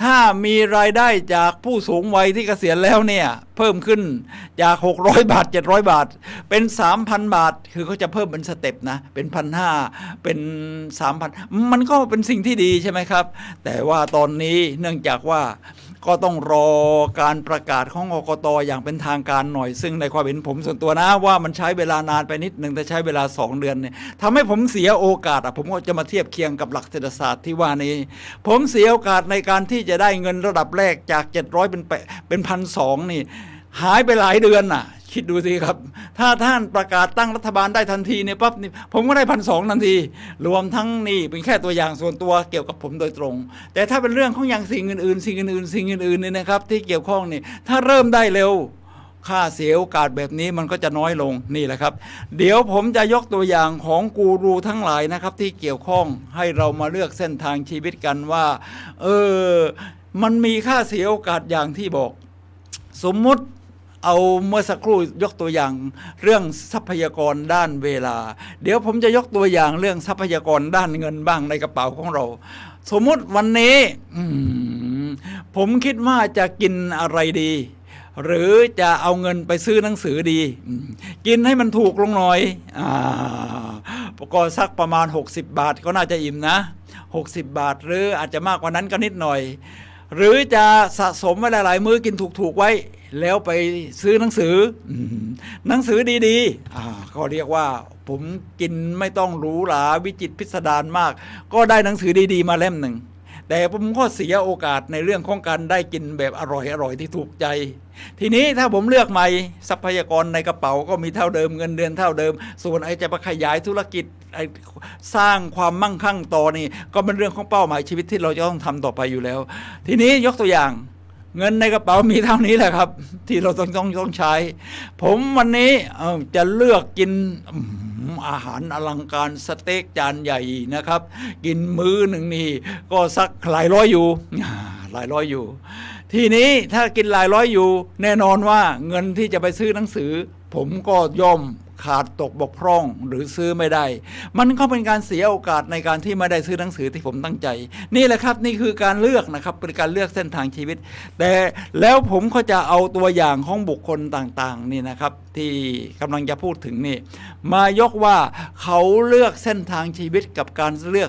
ถ้ามีรายได้จากผู้สูงวัยที่เกษียณแล้วเนี่ยเพิ่มขึ้นจาก600 บาท700 บาทเป็น 3,000 บาทคือเขาจะเพิ่มเป็นสเต็ปนะเป็น 1,500 เป็น 3,000 มันก็เป็นสิ่งที่ดีใช่ไหมครับแต่ว่าตอนนี้เนื่องจากว่าก็ต้องรอการประกาศของกกต.อย่างเป็นทางการหน่อยซึ่งในความเห็นผมส่วนตัวนะว่ามันใช้เวลานานไปนิดนึงแต่ใช้เวลา2 เดือนเนี่ยทำให้ผมเสียโอกาสผมก็จะมาเทียบเคียงกับหลักเศรษฐศาสตร์ที่ว่านี้ผมเสียโอกาสในการที่จะได้เงินระดับแรกจาก700เป็น 1,200 นี่หายไปหลายเดือนน่ะคิดดูสิครับถ้าท่านประกาศตั้งรัฐบาลได้ทันทีเนี่ยปั๊บนี่ผมก็ได้ 1,200 ทันทีรวมทั้งนี่เป็นแค่ตัวอย่างส่วนตัวเกี่ยวกับผมโดยตรงแต่ถ้าเป็นเรื่องของอย่างสิ่งอื่นเนี่ยนะครับที่เกี่ยวข้องนี่ถ้าเริ่มได้เร็วค่าเสียโอกาสแบบนี้มันก็จะน้อยลงนี่แหละครับเดี๋ยวผมจะยกตัวอย่างของกูรูทั้งหลายนะครับที่เกี่ยวข้องให้เรามาเลือกเส้นทางชีวิตกันว่ามันมีค่าเสียโอกาสอย่างที่บอกสมมุติเอาเมื่อสักครู่ยกตัวอย่างเรื่องทรัพยากรด้านเวลาเดี๋ยวผมจะยกตัวอย่างเรื่องทรัพยากรด้านเงินบ้างในกระเป๋าของเราสมมุติวันนี้ผมคิดว่าจะกินอะไรดีหรือจะเอาเงินไปซื้อหนังสือดีกินให้มันถูกลงหน่อยก็สักประมาณ60 บาทก็น่าจะอิ่มนะ60 บาทหรืออาจจะมากกว่านั้นก็นิดหน่อยหรือจะสะสมไว้หลายๆมื้อกินถูกๆไว้แล้วไปซื้อหนังสือดีๆก็เรียกว่าผมกินไม่ต้องหรูหราวิจิตรพิสดารมากก็ได้หนังสือดีๆมาเล่มหนึ่งแต่ผมก็เสียโอกาสในเรื่องของการได้กินแบบอร่อยที่ถูกใจทีนี้ถ้าผมเลือกใหม่ทรัพยากรในกระเป๋าก็มีเท่าเดิมเงินเดือนเท่าเดิมส่วนจะไปขยายธุรกิจสร้างความมั่งคั่งต่อนี่ก็เป็นเรื่องของเป้าหมายชีวิตที่เราจะต้องทำต่อไปอยู่แล้วทีนี้ยกตัวอย่างเงินในกระเป๋ามีเท่านี้แหละครับที่เราต้องใช้ผมวันนี้จะเลือกกินอาหารอลังการสเต็กจานใหญ่นะครับกินมื้อหนึ่งนี่ก็สักหลายร้อยอยู่ทีนี้ถ้ากินหลายร้อยอยู่แน่นอนว่าเงินที่จะไปซื้อหนังสือผมก็ย่อมขาดตกบกพร่องหรือซื้อไม่ได้มันก็เป็นการเสียโอกาสในการที่ไม่ได้ซื้อหนังสือที่ผมตั้งใจนี่แหละครับนี่คือการเลือกนะครับเป็นการเลือกเส้นทางชีวิตแต่แล้วผมก็จะเอาตัวอย่างของบุคคลต่างๆนี่นะครับที่กำลังจะพูดถึงนี่มายกว่าเขาเลือกเส้นทางชีวิตกับการเลือ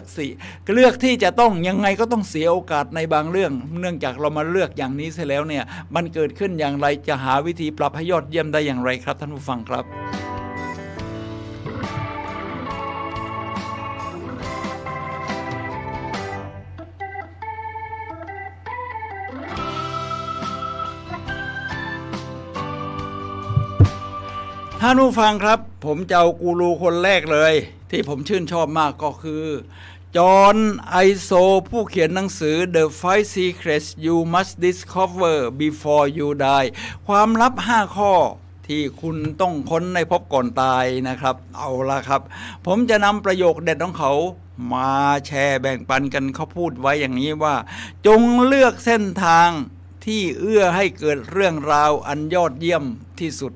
กที่จะต้องยังไงก็ต้องเสียโอกาสในบางเรื่องเนื่องจากเรามาเลือกอย่างนี้เสียแล้วเนี่ยมันเกิดขึ้นอย่างไรจะหาวิธีปรับให้ยอดเยี่ยมได้อย่างไรครับท่านผู้ฟังครับท่านผู้ฟังครับผมจะเอากูรูคนแรกเลยที่ผมชื่นชอบมากก็คือจอห์นไอโซผู้เขียนหนังสือ The 5 Secrets You Must Discover Before You Die ความลับ5ข้อที่คุณต้องค้นในพบก่อนตายนะครับเอาละครับผมจะนำประโยคเด็ดของเขา มาแชร์แบ่งปันกันเขาพูดไว้อย่างนี้ว่าจงเลือกเส้นทางที่เอื้อให้เกิดเรื่องราวอันยอดเยี่ยมที่สุด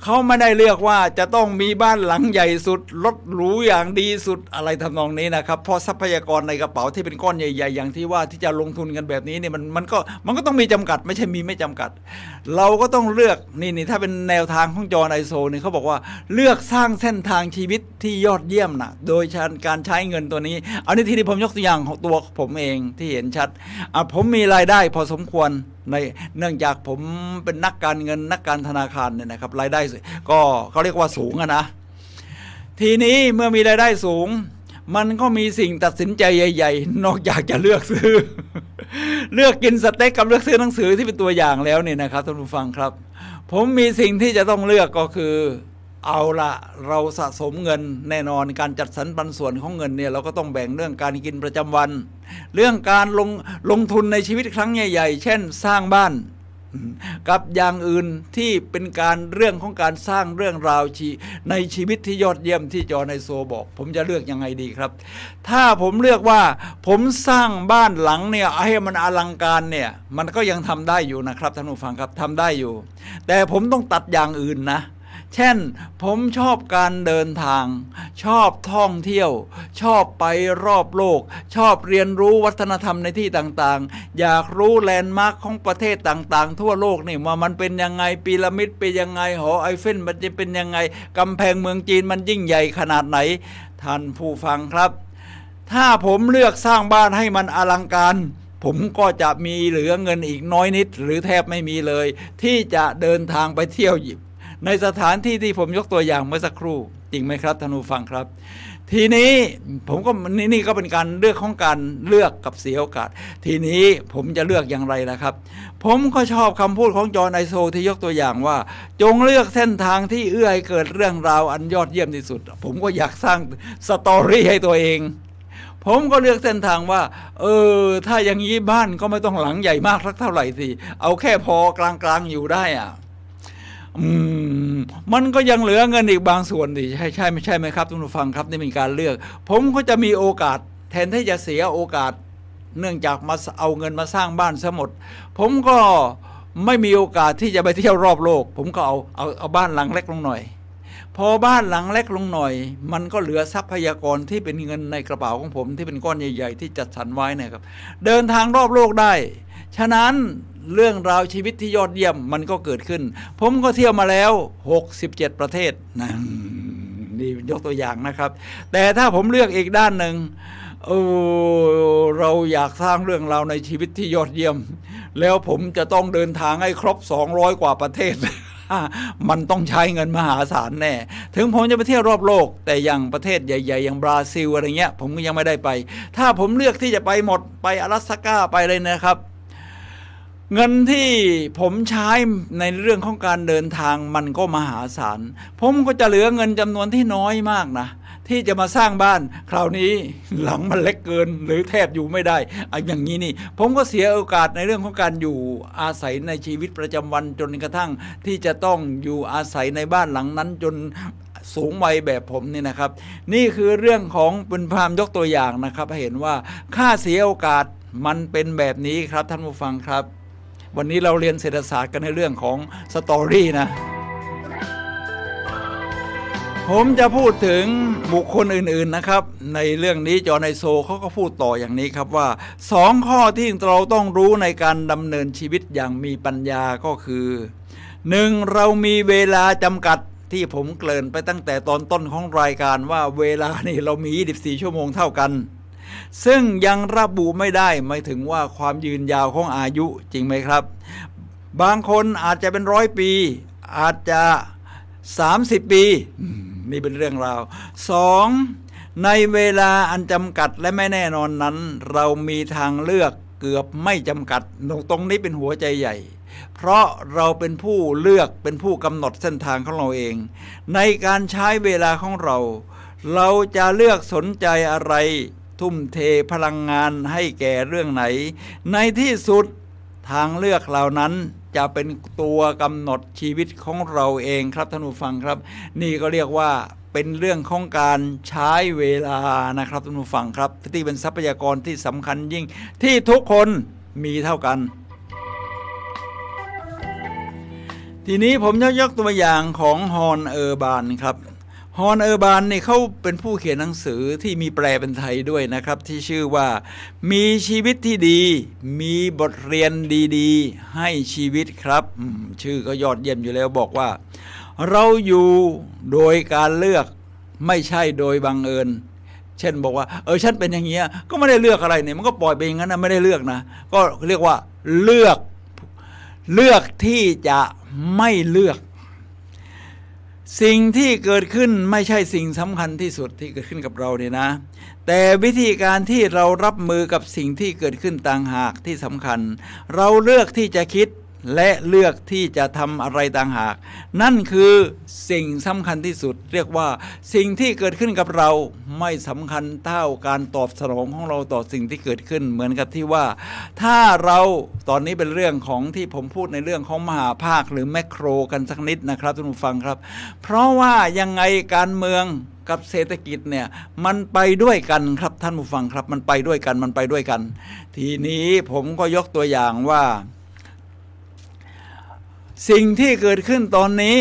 เขาไม่ได้เลือกว่าจะต้องมีบ้านหลังใหญ่สุดรถหรูอย่างดีสุดอะไรทำนองนี้นะครับเพราะทรัพยากรในกระเป๋าที่เป็นก้อนใหญ่ๆอย่างที่ว่าที่จะลงทุนกันแบบนี้เนี่ยมันก็ต้องมีจำกัดไม่ใช่มีไม่จำกัดเราก็ต้องเลือกนี่ถ้าเป็นแนวทางของจอห์นไอโซเนี่ยเขาบอกว่าเลือกสร้างเส้นทางชีวิตที่ยอดเยี่ยมนะโดยการใช้เงินตัวนี้เอาในที่นี้ผมยกตัวอย่างของตัวผมเองที่เห็นชัดผมมีรายได้พอสมควรเนื่องจากผมเป็นนักการเงินนักการธนาคารเนี่ยนะครับรายได้ก็เขาเรียกว่าสูงนะทีนี้เมื่อมีรายได้สูงมันก็มีสิ่งตัดสินใจใหญ่ๆนอกจากจะเลือกซื้อ เลือกกินสเต็กกับเลือกซื้อหนังสือที่เป็นตัวอย่างแล้วเนี่ยนะครับท่านผู้ฟังครับผมมีสิ่งที่จะต้องเลือกก็คือเอาละเราสะสมเงินแน่นอนการจัดสรรปันส่วนของเงินเนี่ยเราก็ต้องแบ่งเรื่องการกินประจำวันเรื่องการลงทุนในชีวิตครั้งใหญ่ๆเช่นสร้างบ้านกับอย่างอื่นที่เป็นเรื่องของการสร้างเรื่องราวในชีวิตที่ยอดเยี่ยมที่จอห์นไอโซบอกผมจะเลือกยังไงดีครับถ้าผมเลือกว่าผมสร้างบ้านหลังเนี่ยให้มันอลังการเนี่ยมันก็ยังทำได้อยู่นะครับท่านผู้ฟังครับทำได้อยู่แต่ผมต้องตัดอย่างอื่นนะเช่นผมชอบการเดินทางชอบท่องเที่ยวชอบไปรอบโลกชอบเรียนรู้วัฒนธรรมในที่ต่างๆอยากรู้แลนด์มาร์คของประเทศต่างๆทั่วโลกนี่ว่ามันเป็นยังไงพีระมิดเป็นยังไงหอไอเฟลมันจะเป็นยังไงกำแพงเมืองจีนมันยิ่งใหญ่ขนาดไหนท่านผู้ฟังครับถ้าผมเลือกสร้างบ้านให้มันอลังการผมก็จะมีเหลือเงินอีกน้อยนิดหรือแทบไม่มีเลยที่จะเดินทางไปเที่ยวในสถานที่ที่ผมยกตัวอย่างเมื่อสักครู่จริงไหมครับท่านผู้ฟังครับทีนี้ผมก็นี่ก็เป็นการเลือกของการเลือกกับเสียโอกาสทีนี้ผมจะเลือกอย่างไรล่ะครับผมก็ชอบคำพูดของจอห์นไอโซที่ยกตัวอย่างว่าจงเลือกเส้นทางที่เอื้อให้เกิดเรื่องราวอันยอดเยี่ยมที่สุดผมก็อยากสร้างสตอรี่ให้ตัวเองผมก็เลือกเส้นทางว่าถ้าอย่างนี้บ้านก็ไม่ต้องหลังใหญ่มากสักเท่าไหร่สิเอาแค่พอกลางๆอยู่ได้มันก็ยังเหลือเงินอีกบางส่วนดิใช่ไม่ใช่ไหมครับทุกท่านฟังครับนี่เป็นการเลือกผมก็จะมีโอกาสแทนที่จะเสียโอกาสเนื่องจากมาเอาเงินมาสร้างบ้านซะหมดผมก็ไม่มีโอกาสที่จะไปเที่ยวรอบโลกผมก็เอาบ้านหลังเล็กลงหน่อยพอบ้านหลังเล็กลงหน่อยมันก็เหลือทรัพยากรที่เป็นเงินในกระเป๋าของผมที่เป็นก้อนใหญ่ๆที่จัดสรรไว้นะครับเดินทางรอบโลกได้ฉะนั้นเรื่องราวชีวิตที่ยอดเยี่ยมมันก็เกิดขึ้นผมก็เที่ยวมาแล้ว67ประเทศนะนี่ยกตัวอย่างนะครับแต่ถ้าผมเลือกอีกด้านหนึ่งเราอยากสร้างเรื่องราวในชีวิตที่ยอดเยี่ยมแล้วผมจะต้องเดินทางให้ครบ200กว่าประเทศมันต้องใช้เงินมหาศาลแน่ถึงผมจะไปเที่ยวรอบโลกแต่อย่างประเทศใหญ่ๆอย่างบราซิลอะไรเงี้ยผมก็ยังไม่ได้ไปถ้าผมเลือกที่จะไปหมดไป阿拉斯ก้าไปเลยนะครับเงินที่ผมใช้ในเรื่องของการเดินทางมันก็มหาศาลผมก็จะเหลือเงินจำนวนที่น้อยมากนะที่จะมาสร้างบ้านคราวนี้หลังมันเล็กเกินหรือแทบอยู่ไม่ได้อย่างนี้นี่ผมก็เสียโอกาสในเรื่องของการอยู่อาศัยในชีวิตประจำวันจนกระทั่งที่จะต้องอยู่อาศัยในบ้านหลังนั้นจนสูงวัยแบบผมนี่นะครับนี่คือเรื่องของเป็นพามยกตัวอย่างนะครับให้เห็นว่าค่าเสียโอกาสมันเป็นแบบนี้ครับท่านผู้ฟังครับวันนี้เราเรียนเศรษฐศาสตร์กันในเรื่องของสตอรี่นะผมจะพูดถึงบุคคลอื่นๆนะครับในเรื่องนี้จอห์นไอโซเขาก็พูดต่ออย่างนี้ครับว่า2ข้อที่เราต้องรู้ในการดำเนินชีวิตอย่างมีปัญญาก็คือ 1. เรามีเวลาจำกัดที่ผมเกริ่นไปตั้งแต่ตอนต้นของรายการว่าเวลานี่เรามี24ชั่วโมงเท่ากันซึ่งยังระบุไม่ได้หมายถึงว่าความยืนยาวของอายุจริงไหมครับบางคนอาจจะเป็น100 ปีอาจจะ30 ปีนี่เป็นเรื่องราว 2. ในเวลาอันจำกัดและไม่แน่นอนนั้นเรามีทางเลือกเกือบไม่จำกัดตรงนี้เป็นหัวใจใหญ่เพราะเราเป็นผู้เลือกเป็นผู้กำหนดเส้นทางของเราเองในการใช้เวลาของเราจะเลือกสนใจอะไรทุ่มเทพลังงานให้แก่เรื่องไหนในที่สุดทางเลือกเหล่านั้นจะเป็นตัวกำหนดชีวิตของเราเองครับท่านผู้ฟังครับนี่ก็เรียกว่า เป็นเรื่องของการใช้เวลานะครับท่านผู้ฟังครับที่เป็นทรัพยากรที่สำคัญยิ่งที่ทุกคนมีเท่ากันทีนี้ผมจะยกตัวอย่างของฮอนเออร์บานครับฮอนเออร์บานนี่เขาเป็นผู้เขียนหนังสือที่มีแปลเป็นไทยด้วยนะครับที่ชื่อว่ามีชีวิตที่ดีมีบทเรียนดีๆให้ชีวิตครับชื่อก็ยอดเยี่ยมอยู่แล้วบอกว่าเราอยู่โดยการเลือกไม่ใช่โดยบังเอิญเช่นบอกว่าฉันเป็นอย่างเงี้ยก็ไม่ได้เลือกอะไรเนี่ยมันก็ปล่อยไปอย่างนั้นนะไม่ได้เลือกนะก็เรียกว่าเลือกที่จะไม่เลือกสิ่งที่เกิดขึ้นไม่ใช่สิ่งสำคัญที่สุดที่เกิดขึ้นกับเราเนี่ยนะแต่วิธีการที่เรารับมือกับสิ่งที่เกิดขึ้นต่างหากที่สำคัญเราเลือกที่จะคิดและเลือกที่จะทำอะไรต่างหากนั่นคือสิ่งสำคัญที่สุดเรียกว่าสิ่งที่เกิดขึ้นกับเราไม่สำคัญเท่าการตอบสนองของเราต่อสิ่งที่เกิดขึ้นเหมือนกับที่ว่าถ้าเราตอนนี้เป็นเรื่องของที่ผมพูดในเรื่องของมหาภาคหรือแมคโครกันสักนิดนะครับท่านผู้ฟังครับเพราะว่ายังไงการเมืองกับเศรษฐกิจเนี่ยมันไปด้วยกันครับท่านผู้ฟังครับมันไปด้วยกันทีนี้ผมก็ยกตัวอย่างว่าสิ่งที่เกิดขึ้นตอนนี้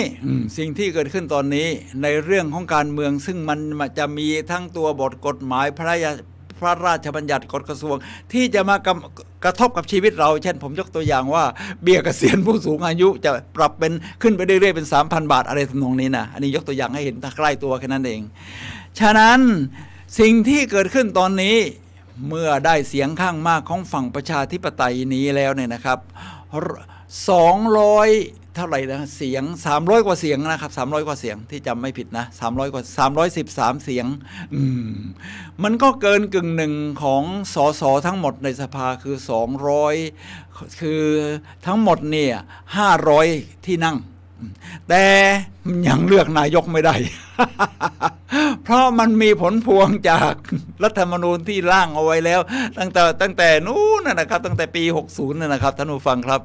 ในเรื่องของการเมืองซึ่งมันจะมีทั้งตัวบทกฎหมายพระราชบัญญัติกฎกระทรวงที่จะมากระทบกับชีวิตเราเช่นผมยกตัวอย่างว่าเบี้ยเกษียณผู้สูงอายุจะปรับเป็นขึ้นไปเรื่อยๆเป็น 3,000 บาทอะไรทำนองนี้นะอันนี้ยกตัวอย่างให้เห็นใกล้ตัวแค่นั้นเองฉะนั้นสิ่งที่เกิดขึ้นตอนนี้เมื่อได้เสียงข้างมากของฝั่งประชาธิปไตยนี้แล้วเนี่ยนะครับ200เท่าไหร่นะเสียง300กว่าเสียงนะครับ300กว่าเสียงที่จำไม่ผิดนะ300กว่า313เสียงมันก็เกินกึ่งหนึ่งของสสทั้งหมดในสภาคือ200คือทั้งหมดเนี่ย500ที่นั่งแต่ยังเลือกนายกไม่ได้ เพราะมันมีผลพวงจากรัฐธรรมนูญที่ร่างเอาไว้แล้วตั้งแต่นู้นนะครับตั้งแต่ปี60นะครับท่านผู้ฟังครับ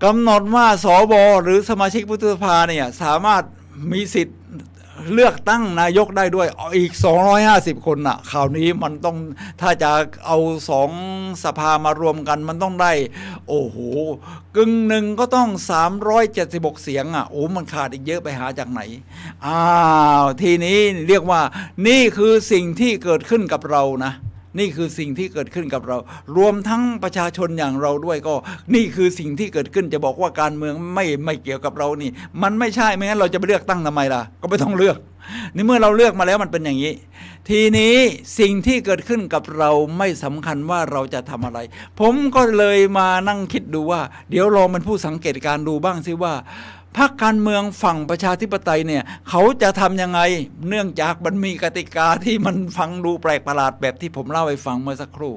กำหนดว่าสวหรือสมาชิกวุฒิสภาเนี่ยสามารถมีสิทธิ์เลือกตั้งนายกได้ด้วยอีก250คนน่ะข่าวนี้มันต้องถ้าจะเอา2สภามารวมกันมันต้องได้โอ้โหกึ่งหนึ่งก็ต้อง376เสียงอ่ะโอ้มันขาดอีกเยอะไปหาจากไหนทีนี้เรียกว่านี่คือสิ่งที่เกิดขึ้นกับเรานะนี่คือสิ่งที่เกิดขึ้นกับเรารวมทั้งประชาชนอย่างเราด้วยก็นี่คือสิ่งที่เกิดขึ้นจะบอกว่าการเมืองไม่เกี่ยวกับเรานี่มันไม่ใช่ไม่งั้นเราจะไปเลือกตั้งทำไมล่ะก็ไม่ต้องเลือกนี่เมื่อเราเลือกมาแล้วมันเป็นอย่างนี้ทีนี้สิ่งที่เกิดขึ้นกับเราไม่สำคัญว่าเราจะทำอะไรผมก็เลยมานั่งคิดดูว่าเดี๋ยวลองเป็นผู้สังเกตการดูบ้างสิว่าพรรคการเมืองฝั่งประชาธิปไตยเนี่ยเขาจะทำยังไงเนื่องจากมันมีกติกาที่มันฟังดูแปลกประหลาดแบบที่ผมเล่าให้ฟังเมื่อสักครู่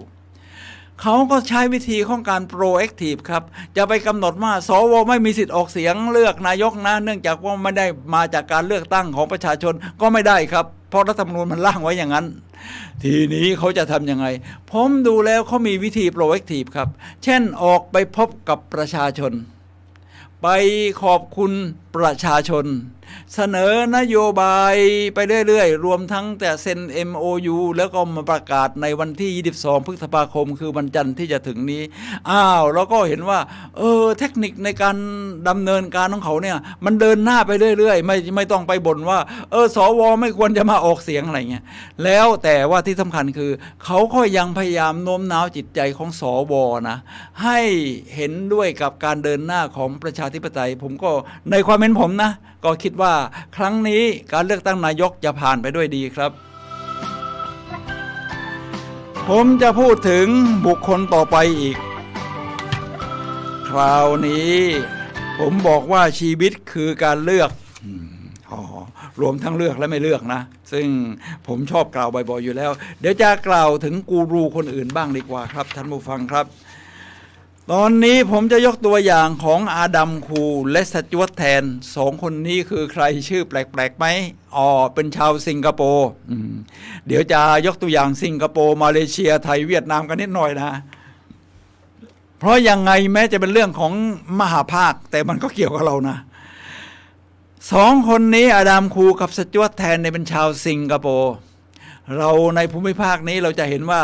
เขาก็ใช้วิธีของการโปรแอคทีฟครับจะไปกำหนดว่าสวไม่มีสิทธิ์ออกเสียงเลือกนายกนะเนื่องจากว่าไม่ได้มาจากการเลือกตั้งของประชาชนก็ไม่ได้ครับเพราะรัฐธรรมนูญมันร่างไว้อย่างนั้นทีนี้เขาจะทำยังไงผมดูแล้วเขามีวิธีโปรแอคทีฟครับเช่นออกไปพบกับประชาชนไปขอบคุณประชาชนเสนอนโยบายไปเรื่อยๆรวมทั้งแต่เซ็น MOU แล้วก็มาประกาศในวันที่22พฤษภาคมคือวันจันทร์ที่จะถึงนี้แล้วก็เห็นว่าเทคนิคในการดำเนินการของเขาเนี่ยมันเดินหน้าไปเรื่อยๆไม่ต้องไปบ่นว่าสวไม่ควรจะมาออกเสียงอะไรเงี้ยแล้วแต่ว่าที่สำคัญคือเขาก็ยังพยายามโน้มน้าวจิตใจของสวนะให้เห็นด้วยกับการเดินหน้าของประชาธิปไตยผมก็ในความเห็นผมนะก็คิดว่าครั้งนี้การเลือกตั้งนายกจะผ่านไปด้วยดีครับผมจะพูดถึงบุคคลต่อไปอีกคราวนี้ผมบอกว่าชีวิตคือการเลือกรวมทั้งเลือกและไม่เลือกนะซึ่งผมชอบกล่าวบ่อยๆอยู่แล้วเดี๋ยวจะกล่าวถึงกูรูคนอื่นบ้างดีกว่าครับท่านผู้ฟังครับตอนนี้ผมจะยกตัวอย่างของอาดัมคูและสจ๊วตแทน2คนนี้คือใครชื่อแปลกๆไหมเป็นชาวสิงคโปร์เดี๋ยวจะยกตัวอย่างสิงคโปร์มาเลเซียไทยเวียดนามกันนิดหน่อยนะเพราะยังไงแม้จะเป็นเรื่องของมหาภาคแต่มันก็เกี่ยวกับเรานะ สองคนนี้อาดามคูกับสจ๊วตแทนเป็นชาวสิงคโปร์เราในภูมิภาคนี้เราจะเห็นว่า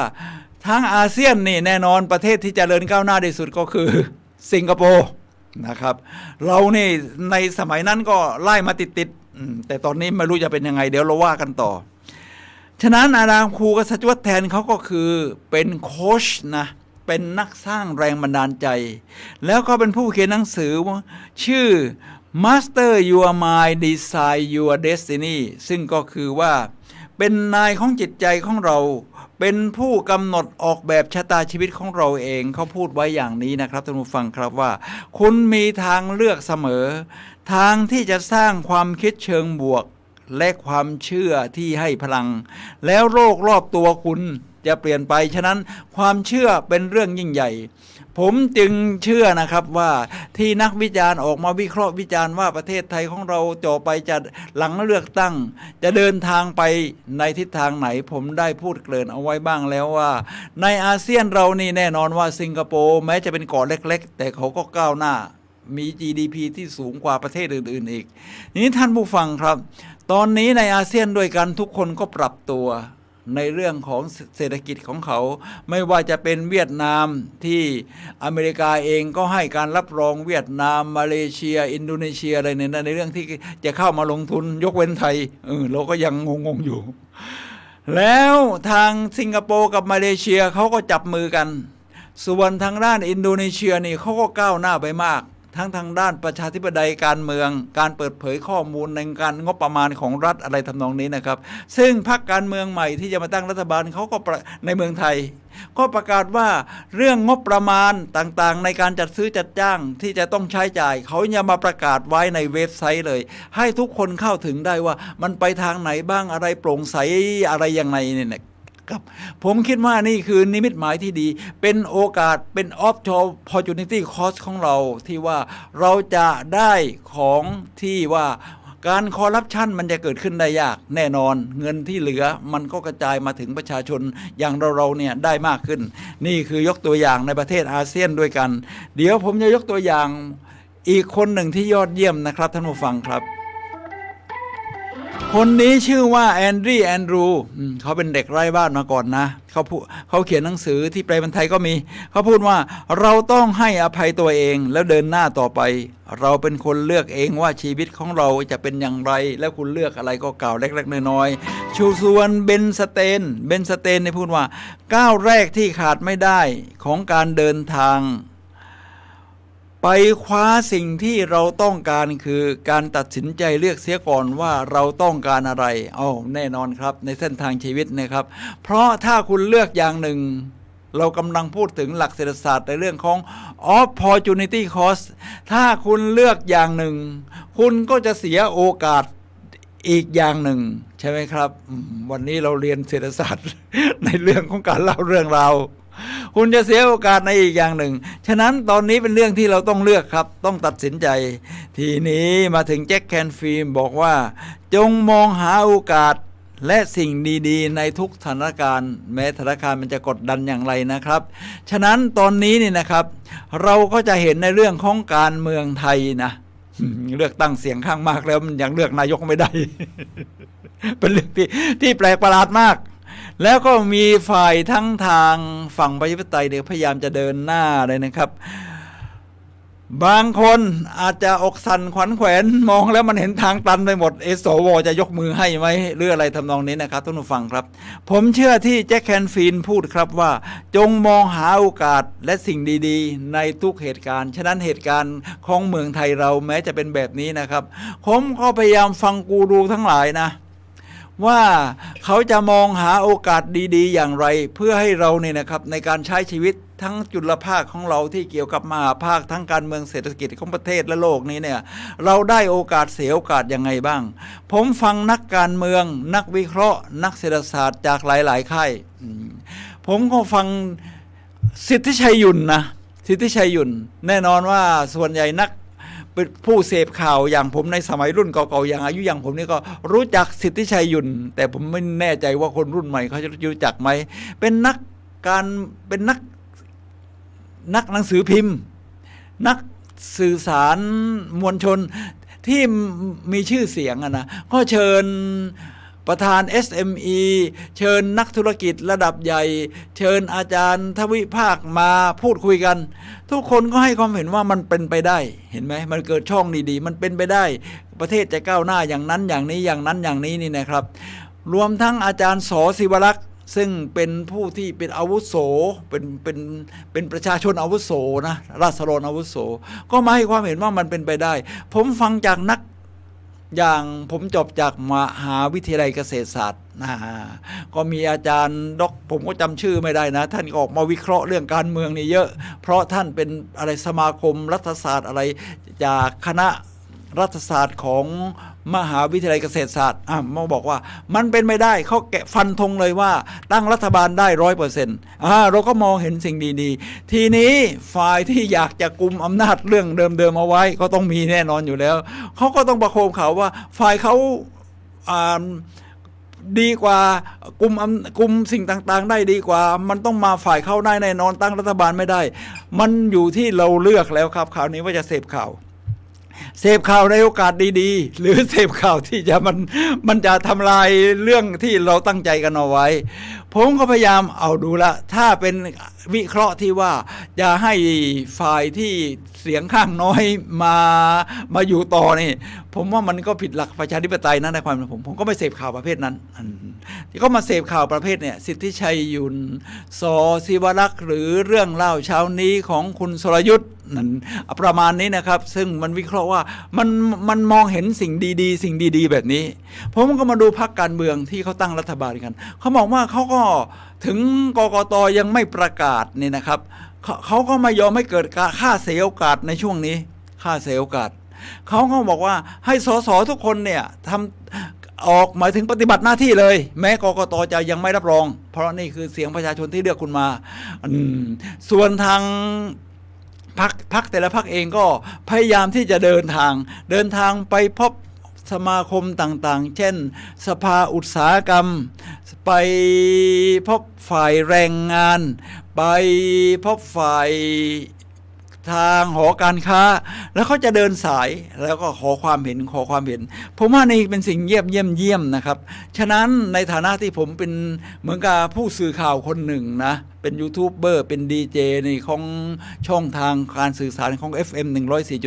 ทั้งอาเซียนนี่แน่นอนประเทศที่เจริญก้าวหน้าที่สุดก็คือสิงคโปร์นะครับเรานี่ในสมัยนั้นก็ไล่มาติดแต่ตอนนี้ไม่รู้จะเป็นยังไงเดี๋ยวเราว่ากันต่อฉะนั้นอาดามคูกับสจ๊วตแทนเขาก็คือเป็นโค้ชนะเป็นนักสร้างแรงบันดาลใจแล้วก็เป็นผู้เขียนหนังสือชื่อ Master Your Mind Design Your Destiny ซึ่งก็คือว่าเป็นนายของจิตใจของเราเป็นผู้กำหนดออกแบบชะตาชีวิตของเราเองเขาพูดไว้อย่างนี้นะครับท่านผู้ฟังครับว่าคุณมีทางเลือกเสมอทางที่จะสร้างความคิดเชิงบวกและความเชื่อที่ให้พลังแล้วโลกรอบตัวคุณจะเปลี่ยนไปฉะนั้นความเชื่อเป็นเรื่องยิ่งใหญ่ผมจึงเชื่อนะครับว่าที่นักวิจารณ์ออกมาวิเคราะห์วิจารณ์ว่าประเทศไทยของเราต่อไปจะหลังเลือกตั้งจะเดินทางไปในทิศทางไหนผมได้พูดเกริ่นเอาไว้บ้างแล้วว่าในอาเซียนเรานี่แน่นอนว่าสิงคโปร์แม้จะเป็นเกาะเล็กๆแต่เขาก็ก้าวหน้ามี GDP ที่สูงกว่าประเทศอื่นๆอีกนี้ท่านผู้ฟังครับตอนนี้ในอาเซียนด้วยกันทุกคนก็ปรับตัวในเรื่องของเศรษฐกิจของเขาไม่ว่าจะเป็นเวียดนามที่อเมริกาเองก็ให้การรับรองเวียดนามมาเลเซียอินโดนีเซียอะไรในเรื่องที่จะเข้ามาลงทุนยกเว้นไทยเราก็ยังงงอยู่แล้วทางสิงคโปร์กับมาเลเซียเขาก็จับมือกันส่วนทางด้านอินโดนีเซียนี่เขาก็ก้าวหน้าไปมากทั้งทางด้านประชาธิปไตยการเมืองการเปิดเผยข้อมูลในการงบประมาณของรัฐอะไรทำนองนี้นะครับซึ่งพรรคการเมืองใหม่ที่จะมาตั้งรัฐบาลเขาก็ในเมืองไทยก็ประกาศว่าเรื่องงบประมาณต่างๆในการจัดซื้อจัดจ้างที่จะต้องใช้จ่ายเขาจะมาประกาศไว้ในเว็บไซต์เลยให้ทุกคนเข้าถึงได้ว่ามันไปทางไหนบ้างอะไรโปร่งใสอะไรยังไงเนี่ยครับผมคิดว่านี่คือนิมิตหมายที่ดีเป็นโอกาสเป็น opportunity cost ของเราที่ว่าเราจะได้ของที่ว่าการคอร์รัปชันมันจะเกิดขึ้นได้ยากแน่นอนเงินที่เหลือมันก็กระจายมาถึงประชาชนอย่างเราเนี่ยได้มากขึ้นนี่คือยกตัวอย่างในประเทศอาเซียนด้วยกันเดี๋ยวผมจะยกตัวอย่างอีกคนหนึ่งที่ยอดเยี่ยมนะครับท่านผู้ฟังครับคนนี้ชื่อว่าแอนดรูเขาเป็นเด็กไร้บ้านมาก่อนนะเขาเขียนหนังสือที่แปลเป็นไทยก็มีเขาพูดว่าเราต้องให้อภัยตัวเองแล้วเดินหน้าต่อไปเราเป็นคนเลือกเองว่าชีวิตของเราจะเป็นอย่างไรแล้วคุณเลือกอะไรก็กล่าวเล็กๆน้อยๆชูส่วนเบนสเตนเนี่ยพูดว่าก้าวแรกที่ขาดไม่ได้ของการเดินทางไปคว้าสิ่งที่เราต้องการคือการตัดสินใจเลือกเสียก่อนว่าเราต้องการอะไรแน่นอนครับในเส้นทางชีวิตนะครับเพราะถ้าคุณเลือกอย่างหนึ่งเรากำลังพูดถึงหลักเศรษฐศาสตร์ในเรื่องของ opportunity cost ถ้าคุณเลือกอย่างหนึ่งคุณก็จะเสียโอกาสอีกอย่างหนึ่งใช่ไหมครับวันนี้เราเรียนเศรษฐศาสตร์ ในเรื่องของการเล่าเรื่องราวคุณจะเสียโอกาสในอีกอย่างหนึ่งฉะนั้นตอนนี้เป็นเรื่องที่เราต้องเลือกครับต้องตัดสินใจทีนี้มาถึงแจ็คแคนฟิล์มบอกว่าจงมองหาโอกาสและสิ่งดีๆในทุกสถานการณ์แม้สถานการณ์มันจะกดดันอย่างไรนะครับฉะนั้นตอนนี้นี่นะครับเราก็จะเห็นในเรื่องของการเมืองไทยนะเลือกตั้งเสียงข้างมากแล้วมันยังเลือกนายกไม่ได้ เป็นเรื่องที่แปลกประหลาดมากแล้วก็มีฝ่ายทั้งทางฝั่งประชาธิปไตยพยายามจะเดินหน้าเลยนะครับบางคนอาจจะอกสั่นขวัญแขวนมองแล้วมันเห็นทางตันไปหมดสวจะยกมือให้ไหมหรืออะไรทำนองนี้นะครับท่านผู้ฟังครับผมเชื่อที่แจ็คแคนฟิล์มพูดครับว่าจงมองหาโอกาสและสิ่งดีๆในทุกเหตุการณ์ฉะนั้นเหตุการณ์ของเมืองไทยเราแม้จะเป็นแบบนี้นะครับผมก็พยายามฟังกูรูทั้งหลายนะว่าเขาจะมองหาโอกาสดีๆอย่างไรเพื่อให้เราเนี่ยนะครับในการใช้ชีวิตทั้งจุลภาคของเราที่เกี่ยวกับมหาภาคทั้งการเมืองเศรษฐกิจของประเทศและโลกนี้เนี่ยเราได้โอกาสเสียโอกาสยังไงบ้างผมฟังนักการเมืองนักวิเคราะห์นักเศรษฐศาสตร์จากหลายๆค่ายผมก็ฟังสิทธิชัยหยุ่นนะสิทธิชัยหยุ่นแน่นอนว่าส่วนใหญ่นักเป็นผู้เสพข่าวอย่างผมในสมัยรุ่นเก่าๆอย่างอายุอย่างผมนี่ก็รู้จักสิทธิชัยหยุ่นแต่ผมไม่แน่ใจว่าคนรุ่นใหม่เขาจะรู้จักไหมเป็นนักหนังสือพิมพ์นักสื่อสารมวลชน ที่มีชื่อเสียงนะก็เชิญประธาน SME เชิญนักธุรกิจระดับใหญ่เชิญอาจารย์ทวิภาคมาพูดคุยกัน ทุกคนก็ให้ความเห็นว่ามันเป็นไปได้เห็นไหมมันเกิดช่องดีๆมันเป็นไปได้ประเทศจะก้าวหน้าอย่างนั้นอย่างนี้อย่างนั้นอย่างนี้นี่นะครับรวมทั้งอาจารย์ส.ศิวรักษ์ซึ่งเป็นผู้ที่เป็นอาวุโสเป็นประชาชนอาวุโสนะราษฎรอาวุโสก็มาให้ความเห็นว่ามันเป็นไปได้ผมฟังจากนักอย่างผมจบจากมหาวิทยาลัยเกษตรศาสตร์ก็มีอาจารย์ผมก็จำชื่อไม่ได้นะท่านก็ออกมาวิเคราะห์เรื่องการเมืองนี่เยอะเพราะท่านเป็นอะไรสมาคมรัฐศาสตร์อะไรจากคณะรัฐศาสตร์ของมหาวิทยาลัยเกษตรศาสตร์มาบอกว่ามันเป็นไม่ได้เขาแกะฟันธงเลยว่าตั้งรัฐบาลได้ 100%เราก็มองเห็นสิ่งดีๆทีนี้ฝ่ายที่อยากจะกุมอำนาจเรื่องเดิมๆเอาไว้ก็ต้องมีแน่นอนอยู่แล้วเขาก็ต้องประโคมเขาว่าฝ่ายเขาดีกว่ากุมสิ่งต่างๆได้ดีกว่ามันต้องมาฝ่ายเขาได้แน่นอนตั้งรัฐบาลไม่ได้มันอยู่ที่เราเลือกแล้วครับคราวนี้ว่าจะเสพข่าวในโอกาสดีๆหรือเสพข่าวที่จะมันจะทำลายเรื่องที่เราตั้งใจกันเอาไว้ผมก็พยายามเอาดูละถ้าเป็นวิเคราะห์ที่ว่าจะให้ฝ่ายที่เสียงข้างน้อยมาอยู่ต่อนี่ผมว่ามันก็ผิดหลักประชาธิปไตยนะในความเป็นผมก็ไม่เสพข่าวประเภทนั้นที่ก็มาเสพข่าวประเภทเนี่ยสิทธิชัยยุนส.ศิวรักษ์หรือเรื่องเล่าเช้านี้ของคุณสรยุทธ์นั่นประมาณนี้นะครับซึ่งมันวิเคราะห์ว่ามันมองเห็นสิ่งดีๆแบบนี้ผมก็มาดูพรรคการเมืองที่เขาตั้งรัฐบาลกันเขาบอกว่าเขาก็ถึงกกต.ยังไม่ประกาศนี่นะครับเขาก็ไม่ยอมให้เกิดค่าเสียโอกาสในช่วงนี้ค่าเสียโอกาสเขาก็บอกว่าให้สสทุกคนเนี่ยทำออกหมายถึงปฏิบัติหน้าที่เลยแม้กกต.จะยังไม่รับรองเพราะนี่คือเสียงประชาชนที่เลือกคุณมาส่วนทางพรรคแต่ละพรรคเองก็พยายามที่จะเดินทางไปพบสมาคมต่างๆเช่นสภาอุตสาหกรรมไปพบฝ่ายแรงงานไปพบฝ่ายทางหอการค้าแล้วเขาจะเดินสายแล้วก็ขอความเห็นผมว่านี่เป็นสิ่งเยี่ยมนะครับฉะนั้นในฐานะที่ผมเป็นเหมือนกับผู้สื่อข่าวคนหนึ่งนะเป็นยูทูบเบอร์เป็นดีเจนี่ของช่องทางการสื่อสารของ FM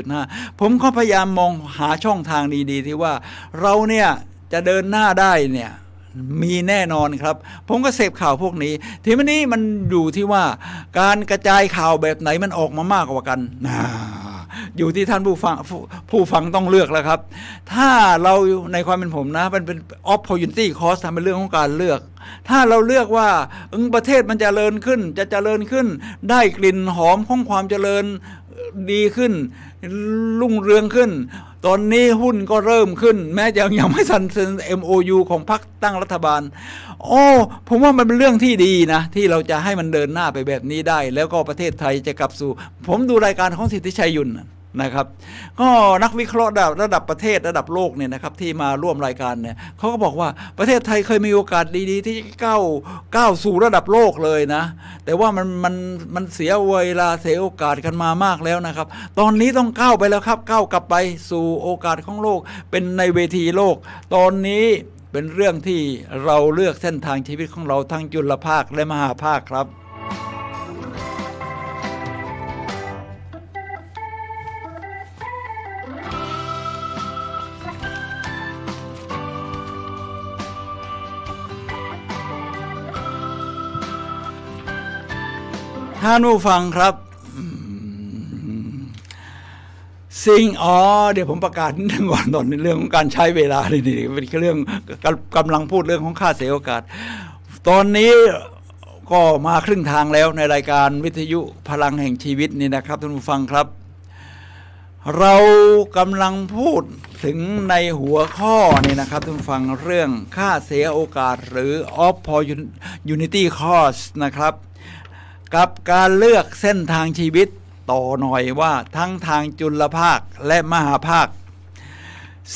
104.5 ผมก็พยายามมองหาช่องทางดีๆที่ว่าเราเนี่ยจะเดินหน้าได้เนี่ยมีแน่นอนครับผมก็เสพข่าวพวกนี้ทีนี้มันอยู่ที่ว่าการกระจายข่าวแบบไหนมันออกมามากกว่ากันอยู่ที่ท่านผู้ฟังต้องเลือกแล้วครับถ้าเราในความเป็นผมนะมันเป็น opportunity cost เป็นเรื่องของการเลือกถ้าเราเลือกว่าประเทศมันจะเจริญขึ้นได้กลิ่นหอมของความเจริญดีขึ้นรุ่งเรืองขึ้นตอนนี้หุ้นก็เริ่มขึ้นแม้ยังไม่ทันเซ็น MOU ของพรรคตั้งรัฐบาลผมว่ามันเป็นเรื่องที่ดีนะที่เราจะให้มันเดินหน้าไปแบบนี้ได้แล้วก็ประเทศไทยจะกลับสู่ผมดูรายการของสิทธิชัยยุนนะครับก็นักวิเคราะห์ระดับประเทศระดับโลกเนี่ยนะครับที่มาร่วมรายการเนี่ยเขาก็บอกว่าประเทศไทยเคยมีโอกาสดีๆที่ก้าวสู่ระดับโลกเลยนะแต่ว่ามันเสียเวลาเสียโอกาสกันมามากแล้วนะครับตอนนี้ต้องก้าวไปแล้วครับก้าวกลับไปสู่โอกาสของโลกเป็นในเวทีโลกตอนนี้เป็นเรื่องที่เราเลือกเส้นทางชีวิตของเราทั้งจุลภาคและมหาภาคครับท่านผู้ฟังครับเดี๋ยวผมประกาศนิดนึงก่อนตอนเรื่องของการใช้เวลานี่เป็นเรื่องกำลังพูดเรื่องของค่าเสียโอกาสตอนนี้ก็มาครึ่งทางแล้วในรายการวิทยุพลังแห่งชีวิตนี่นะครับท่านผู้ฟังครับเรากำลังพูดถึงในหัวข้อนี่นะครับท่านผู้ฟังเรื่องค่าเสียโอกาสหรือ opportunity cost นะครับกับการเลือกเส้นทางชีวิตต่อหน่อยว่าทั้งทางจุลภาคและมหาภาค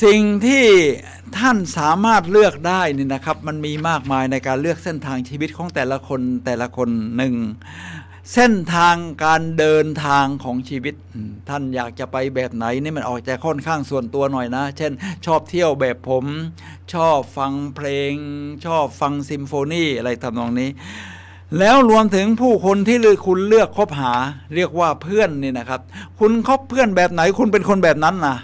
สิ่งที่ท่านสามารถเลือกได้นี่นะครับมันมีมากมายในการเลือกเส้นทางชีวิตของแต่ละคนหนึ่ง เส้นทางการเดินทางของชีวิตท่านอยากจะไปแบบไหนนี่มันออกจะค่อนข้างส่วนตัวหน่อยนะเช่นชอบเที่ยวแบบผมชอบฟังเพลงชอบฟังซิมโฟนีอะไรทำนองนี้แล้วรวมถึงผู้คนที่คุณเลือกคบหาเรียกว่าเพื่อนนี่นะครับคุณคบเพื่อนแบบไหนคุณเป็นคนแบบนั้นนะ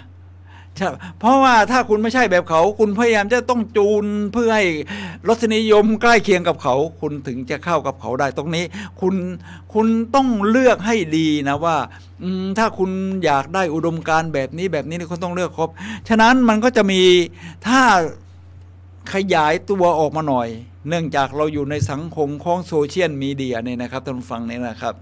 เพราะว่าถ้าคุณไม่ใช่แบบเขาคุณพยายามจะต้องจูนเพื่อให้รสนิยมใกล้เคียงกับเขาคุณถึงจะเข้ากับเขาได้ตรงนี้คุณต้องเลือกให้ดีนะว่าถ้าคุณอยากได้อุดมการณ์แบบนี้นี่คุณต้องเลือกคบฉะนั้นมันก็จะมีถ้าขยายตัวออกมาหน่อยเนื่องจากเราอยู่ในสังคมของโซเชียลมีเดียเนี่ยนะครับท่านผู้ฟังเนี่ยนะครับ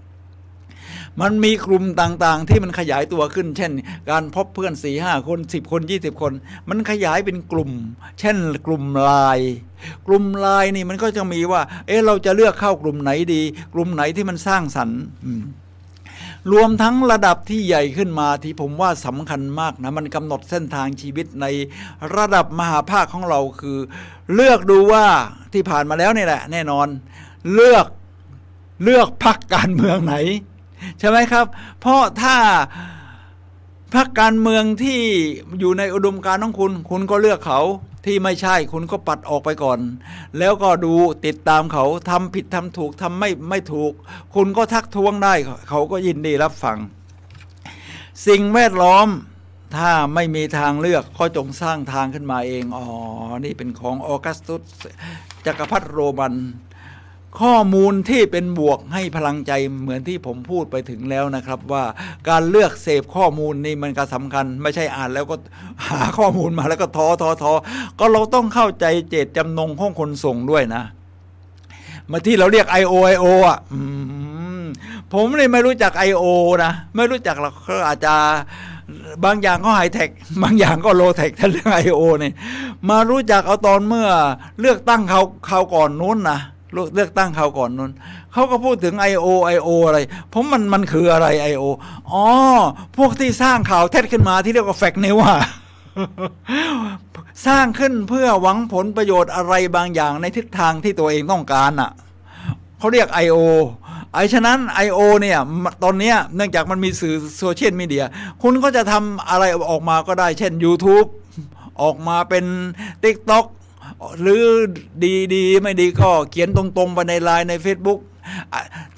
มันมีกลุ่มต่างๆที่มันขยายตัวขึ้นเช่นการพบเพื่อน4-5 คน10 คน20 คนมันขยายเป็นกลุ่มเช่นกลุ่มไลน์นี่มันก็จะมีว่าเราจะเลือกเข้ากลุ่มไหนดีกลุ่มไหนที่มันสร้างสรรค์รวมทั้งระดับที่ใหญ่ขึ้นมาที่ผมว่าสำคัญมากนะมันกำหนดเส้นทางชีวิตในระดับมหาภาคของเราคือเลือกดูว่าที่ผ่านมาแล้วนี่แหละแน่นอนเลือกพรรคการเมืองไหนใช่ไหมครับเพราะถ้าพรรคการเมืองที่อยู่ในอุดมการณ์ของคุณก็เลือกเขาที่ไม่ใช่คุณก็ปัดออกไปก่อนแล้วก็ดูติดตามเขาทำผิดทำถูกทำไม่ถูกคุณก็ทักท้วงได้เขาก็ยินดีรับฟังสิ่งแวดล้อมถ้าไม่มีทางเลือกก็จงสร้างทางขึ้นมาเองนี่เป็นของออกัสตุสจักรพรรดิโรมันข้อมูลที่เป็นบวกให้พลังใจเหมือนที่ผมพูดไปถึงแล้วนะครับว่าการเลือกเสพข้อมูลนี่มันก็สำคัญไม่ใช่อ่านแล้วก็หาข้อมูลมาแล้วก็ท้อก็เราต้องเข้าใจเจตจำนงของคนส่งด้วยนะมาที่เราเรียก I.O. อ่ะผมเลยไม่รู้จัก I.O. นะไม่รู้จักหรอกก็อาจจะบางอย่างก็ไฮเทคบางอย่างก็โลเทคถ้าเรื่อง I.O. เนี่ยมารู้จักเอาตอนเมื่อเลือกตั้งเขาก่อนนู้นนะเลือกตั้งเขาก่อนนู้นเขาก็พูดถึง I.O. อะไรผมมันคืออะไร I.O. พวกที่สร้างข่าวเท็จขึ้นมาที่เรียกว่าแฟกนิวส์สร้างขึ้นเพื่อหวังผลประโยชน์อะไรบางอย่างในทิศทางที่ตัวเองต้องการเขาเรียก I.O. ฉะนั้น I.O. เนี่ยตอนนี้เนื่องจากมันมีสื่อโซเชียลมีเดียคุณก็จะทำอะไรออกมาก็ได้เช่น YouTube ออกมาเป็น TikTokหรือดีไม่ดีก็เขียนตรงๆไปในไลน์ใน Facebook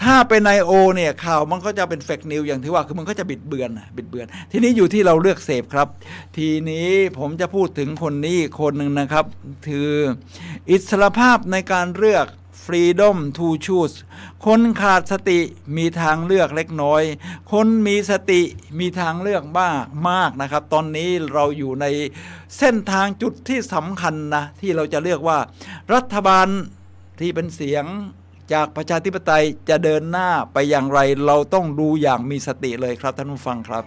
ถ้าเป็น I.O. เนี่ยข่าวมันก็จะเป็นเฟกนิวอย่างที่ว่าคือมันก็จะบิดเบือนทีนี้อยู่ที่เราเลือกเสพครับทีนี้ผมจะพูดถึงคนนี้คนหนึ่งนะครับคืออิสรภาพในการเลือก freedom to choose คนขาดสติมีทางเลือกเล็กน้อยคนมีสติมีทางเลือกมากนะครับตอนนี้เราอยู่ในเส้นทางจุดที่สำคัญนะที่เราจะเลือกว่ารัฐบาลที่เป็นเสียงจากประชาธิปไตยจะเดินหน้าไปอย่างไรเราต้องดูอย่างมีสติเลยครับท่านผู้ฟังครับ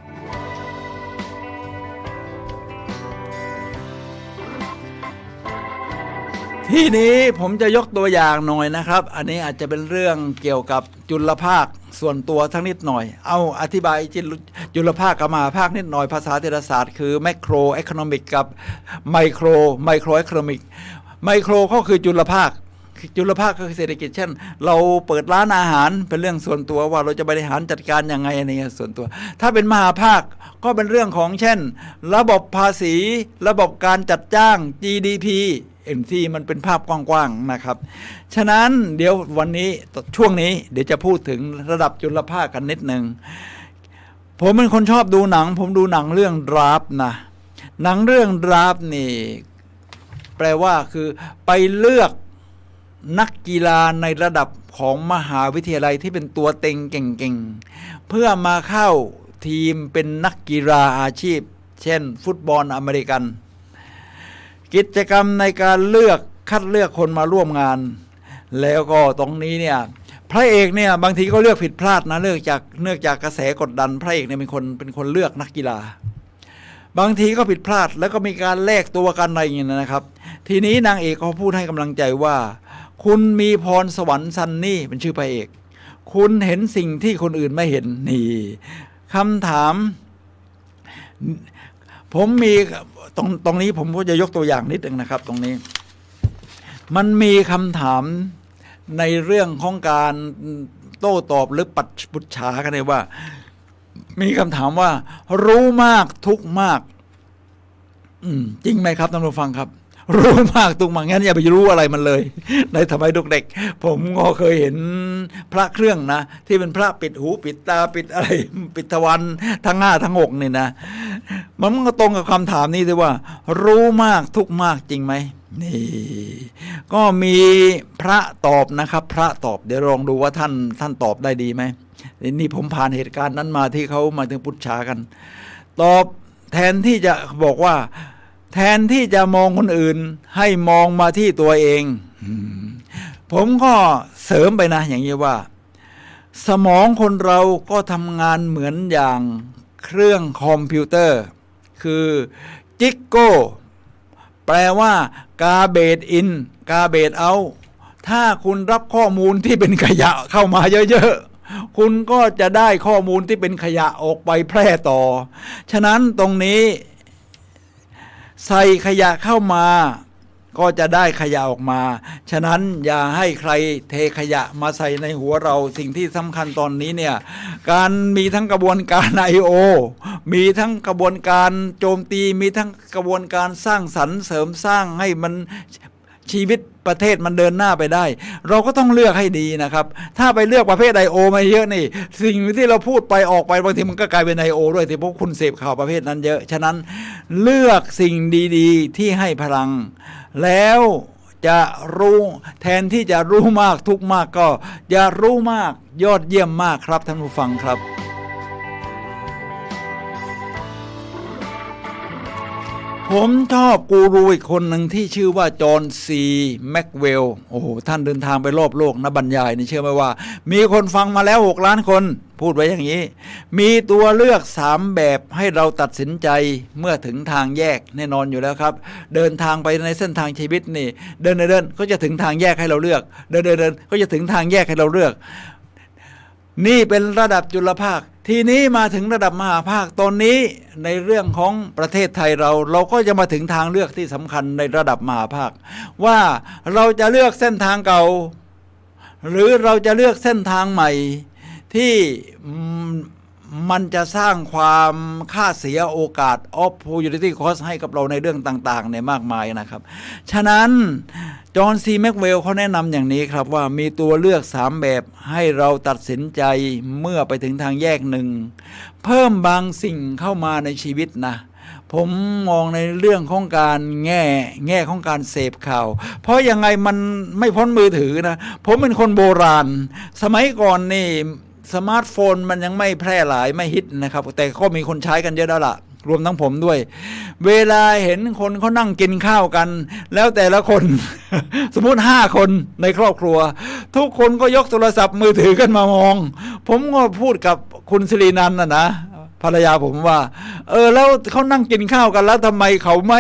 ทีนี้ผมจะยกตัวอย่างหน่อยนะครับอันนี้อาจจะเป็นเรื่องเกี่ยวกับจุลภาคส่วนตัวทั้งนิดหน่อยเอาอธิบายจุลภาคกับมหาภาคนิดหน่อยภาษาเศรษฐศาสตร์คือแมโครเอคโนมิกกับไมโครเอคโนมิกไมโครก็คือจุลภาคก็คือเศรษฐกิจเช่นเราเปิดร้านอาหารเป็นเรื่องส่วนตัวว่าเราจะบริหารจัดการยังไงอันนี้ส่วนตัวถ้าเป็นมหาภาคก็เป็นเรื่องของเช่นระบบภาษีระบบการจัดจ้าง GDPที่มันเป็นภาพกว้างๆนะครับฉะนั้นเดี๋ยววันนี้ช่วงนี้เดี๋ยวจะพูดถึงระดับจุลภาคกันนิดนึงผมเป็นคนชอบดูหนังผมดูหนังเรื่องดราฟนะหนังเรื่องดราฟนี่แปลว่าคือไปเลือกนักกีฬาในระดับของมหาวิทยาลัยที่เป็นตัวเต็งเก่งๆเพื่อมาเข้าทีมเป็นนักกีฬาอาชีพเช่นฟุตบอลอเมริกันกิจกรรมในการคัดเลือกคนมาร่วมงานแล้วก็ตรงนี้เนี่ยพระเอกเนี่ยบางทีก็เลือกผิดพลาดนะเนื่องจากกระแสกดดันพระเอกเนี่ยเป็นคนเลือกนักกีฬาบางทีก็ผิดพลาดแล้วก็มีการแลกตัวกันอะไรอย่างเงี้ยนะครับทีนี้นางเอกเขาพูดให้กำลังใจว่าคุณมีพรสวรรค์ซันนี่เป็นชื่อพระเอกคุณเห็นสิ่งที่คนอื่นไม่เห็นนี่คำถามผมมีตรงนี้ผมก็จะยกตัวอย่างนิดนึงนะครับตรงนี้มันมีคำถามในเรื่องของการ โต้ตอบหรือปุจฉากันเลยว่ามีคำถามว่ารู้มากทุกมากจริงไหมครับท่านผู้ฟังครับรู้มากทุกมากงั้นอย่าไปรู้อะไรมันเลยในสมัยเด็กผมก็เคยเห็นพระเครื่องนะที่เป็นพระปิดหูปิดตาปิดอะไรปิดทวารทั้ง5ทั้ง6นี่นะมันก็ตรงกับคำถามนี้ด้วยว่ารู้มากทุกมากจริงไหมนี่ก็มีพระตอบนะครับพระตอบเดี๋ยวลองดูว่าท่านตอบได้ดีไหมนี่ผมผ่านเหตุการณ์นั้นมาที่เขามาถึงปุจฉากันตอบแทนที่จะบอกว่าแทนที่จะมองคนอื่นให้มองมาที่ตัวเองผมก็เสริมไปนะอย่างนี้ว่าสมองคนเราก็ทำงานเหมือนอย่างเครื่องคอมพิวเตอร์คือจิกโก้แปลว่า garbage in garbage out ถ้าคุณรับข้อมูลที่เป็นขยะเข้ามาเยอะๆคุณก็จะได้ข้อมูลที่เป็นขยะออกไปแพร่ต่อฉะนั้นตรงนี้ใส่ขยะเข้ามาก็จะได้ขยะออกมาฉะนั้นอย่าให้ใครเทขยะมาใส่ในหัวเราสิ่งที่สำคัญตอนนี้เนี่ยการมีทั้งกระบวนการ I.O. มีทั้งกระบวนการโจมตีมีทั้งกระบวนการสร้างสรรค์เสริมสร้างให้มันชีวิตประเทศมันเดินหน้าไปได้เราก็ต้องเลือกให้ดีนะครับถ้าไปเลือกประเภท I.O. มาเยอะนี่สิ่งที่เราพูดไปออกไปบางทีมันก็กลายเป็น I.O. ด้วยที่พวกคุณเสพข่าวประเภทนั้นเยอะฉะนั้นเลือกสิ่งดีๆที่ให้พลังแล้วจะรู้แทนที่จะรู้มากทุกมากก็อย่ารู้มากยอดเยี่ยมมากครับท่านผู้ฟังครับผมชอบกูรูอีกคนหนึ่งที่ชื่อว่าจอห์นซีแม็กเวลโอ้โหท่านเดินทางไปรอบโลกนะบรรยายนี่เชื่อไหมว่ามีคนฟังมาแล้ว6 ล้านคนพูดไว้อย่างนี้มีตัวเลือก3แบบให้เราตัดสินใจเมื่อถึงทางแยกแน่นอนอยู่แล้วครับเดินทางไปในเส้นทางชีวิตนี่เดินก็จะถึงทางแยกให้เราเลือกเดินก็จะถึงทางแยกให้เราเลือกนี่เป็นระดับจุลภาคทีนี้มาถึงระดับมหาภาคตอนนี้ในเรื่องของประเทศไทยเราก็จะมาถึงทางเลือกที่สำคัญในระดับมหาภาคว่าเราจะเลือกเส้นทางเก่าหรือเราจะเลือกเส้นทางใหม่ที่มันจะสร้างความค่าเสียโอกาส opportunity cost ให้กับเราในเรื่องต่างๆเนี่ยมากมายนะครับฉะนั้นจอห์นซีแม็กเวลเขาแนะนำอย่างนี้ครับว่ามีตัวเลือก3แบบให้เราตัดสินใจเมื่อไปถึงทางแยกหนึ่งเพิ่มบางสิ่งเข้ามาในชีวิตนะผมมองในเรื่องของการแง่ของการเสพข่าวเพราะยังไงมันไม่พ้นมือถือนะผมเป็นคนโบราณสมัยก่อนนี่สมาร์ทโฟนมันยังไม่แพร่หลายไม่ฮิตนะครับแต่ก็มีคนใช้กันเยอะแล้วล่ะรวมทั้งผมด้วยเวลาเห็นคนเขานั่งกินข้าวกันแล้วแต่ละคน สมมุติ5 คนในครอบครัวทุกคนก็ยกโทรศัพท์มือถือกันมามองผมก็พูดกับคุณศิรินันท์นะภรรยาผมว่าแล้วเขานั่งกินข้าวกันแล้วทำไมเขาไ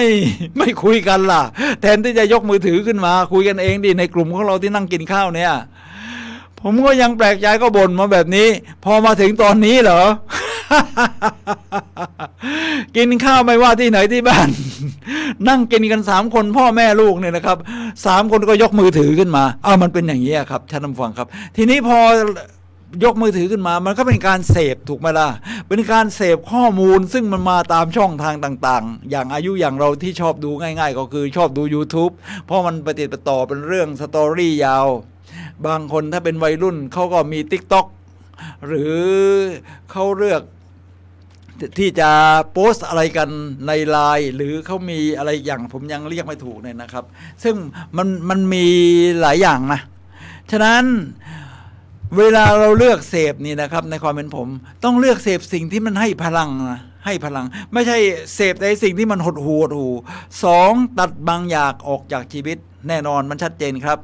ม่คุยกันล่ะแทนที่จะยกมือถือขึ้นมาคุยกันเองดิในกลุ่มของเราที่นั่งกินข้าวเนี่ยผมก็ยังแปลกใจก็บ่นมาแบบนี้พอมาถึงตอนนี้เหรอ กินข้าวไม่ว่าที่ไหนที่บ้าน นั่งกินกัน3 คนพ่อแม่ลูกเนี่ยนะครับ3 คนก็ยกมือถือขึ้นมามันเป็นอย่างนี้ครับท่านผู้ฟังครับทีนี้พอยกมือถือขึ้นมามันก็เป็นการเสพถูกไหมล่ะเป็นการเสพข้อมูลซึ่งมันมาตามช่องทางต่างๆอย่างอายุอย่างเราที่ชอบดูง่ายๆก็คือชอบดู YouTube เพราะมันปฏิติดต่อเป็นเรื่องสตอรี่ยาวบางคนถ้าเป็นวัยรุ่นเขาก็มี TikTok หรือเขาเลือกที่จะโพสต์อะไรกันในไลน์หรือเขามีอะไรอย่างผมยังเรียกไม่ถูกเนี่ยนะครับซึ่งมันมีหลายอย่างนะฉะนั้นเวลาเราเลือกเสพนี่นะครับในความเป็นผมต้องเลือกเสพสิ่งที่มันให้พลังนะให้พลังไม่ใช่เสพในสิ่งที่มันหดหู่2ตัดบางอย่างออกจากชีวิตแน่นอนมันชัดเจนครับ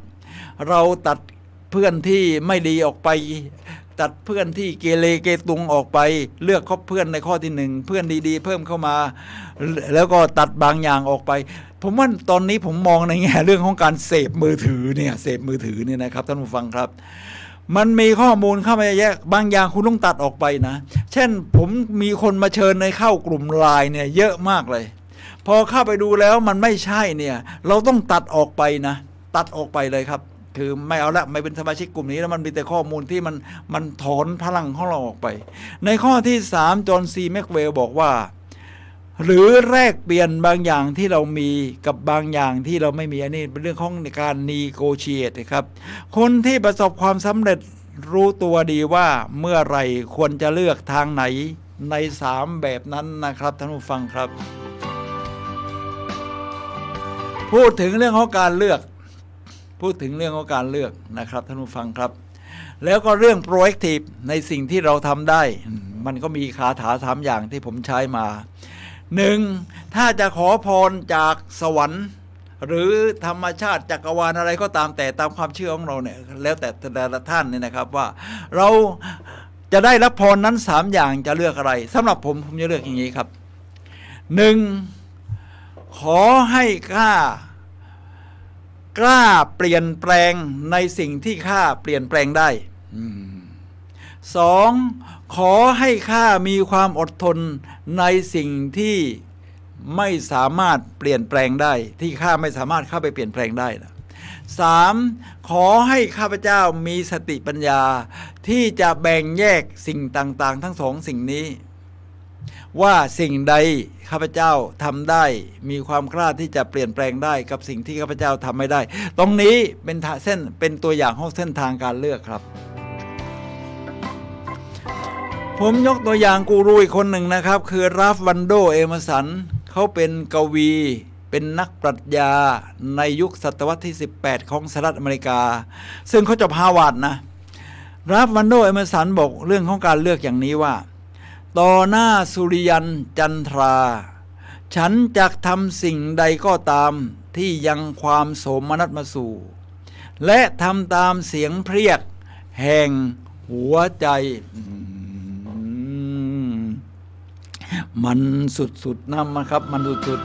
เราตัดเพื่อนที่ไม่ดีออกไปตัดเพื่อนที่เกเรเกตุงออกไปเลือกคบเพื่อนในข้อที่1เพื่อนดีๆเพิ่มเข้ามาแล้วก็ตัดบางอย่างออกไปผมว่าตอนนี้ผมมองในแง่เรื่องของการเสพมือถือเนี่ยนะครับท่านผู้ฟังครับมันมีข้อมูลเข้ามาแยกบางอย่างคุณต้องตัดออกไปนะเช่นผมมีคนมาเชิญในเข้ากลุ่มไลน์เนี่ยเยอะมากเลยพอเข้าไปดูแล้วมันไม่ใช่เนี่ยเราต้องตัดออกไปนะตัดออกไปเลยครับ คือไม่เอาละไม่เป็นสมาชิกกลุ่มนี้แล้วมันมีแต่ข้อมูลที่มันถอนพลังของเราออกไปในข้อที่3จอห์นซีแม็กเวลบอกว่าหรือแลกเปลี่ยนบางอย่างที่เรามีกับบางอย่างที่เราไม่มีอันนี้เป็นเรื่องของการnegotiate ครับคนที่ประสบความสำเร็จรู้ตัวดีว่าเมื่อไหร่ควรจะเลือกทางไหนใน3แบบนั้นนะครับท่านผู้ฟังครับพูดถึงเรื่องของการเลือกนะครับท่านผู้ฟังครับแล้วก็เรื่อง proactive ในสิ่งที่เราทำได้มันก็มีคาถา3อย่างที่ผมใช้มา1ถ้าจะขอพรจากสวรรค์หรือธรรมชาติจักรวาลอะไรก็ตามแต่ตามความเชื่อของเราเนี่ยแล้วแต่ละท่านเนี่ยนะครับว่าเราจะได้รับพรนั้น3อย่างจะเลือกอะไรสำหรับผมจะเลือกอย่างนี้ครับ1ขอให้ข้ากล้าเปลี่ยนแปลงในสิ่งที่ข้าเปลี่ยนแปลงได้2ขอให้ข้ามีความอดทนในสิ่งที่ไม่สามารถเปลี่ยนแปลงได้ที่ข้าไม่สามารถเข้าไปเปลี่ยนแปลงได้นะ3ขอให้ข้าพเจ้ามีสติปัญญาที่จะแบ่งแยกสิ่งต่างๆทั้ง2สิ่งนี้ว่าสิ่งใดข้าพเจ้าทำได้มีความกล้าที่จะเปลี่ยนแปลงได้กับสิ่งที่ข้าพเจ้าทำไม่ได้ตรงนี้เป็นตัวอย่างของเส้นทางการเลือกครับผมยกตัวอย่างกูรูอีกคนหนึ่งนะครับคือราฟวันโดเอเมอร์สันเขาเป็นกวีเป็นนักปรัชญาในยุคศตวรรษที่18ของสหรัฐอเมริกาซึ่งเขาจบฮาร์วาร์ดนะราฟวันโดเอเมอร์สันบอกเรื่องของการเลือกอย่างนี้ว่าต่อหน้าสุริยันจันทราฉันจะทำสิ่งใดก็ตามที่ยังความโสมนัสมาสู่และทำตามเสียงเพรียกแห่งหัวใจมันสุดๆนะมันครับมันสุด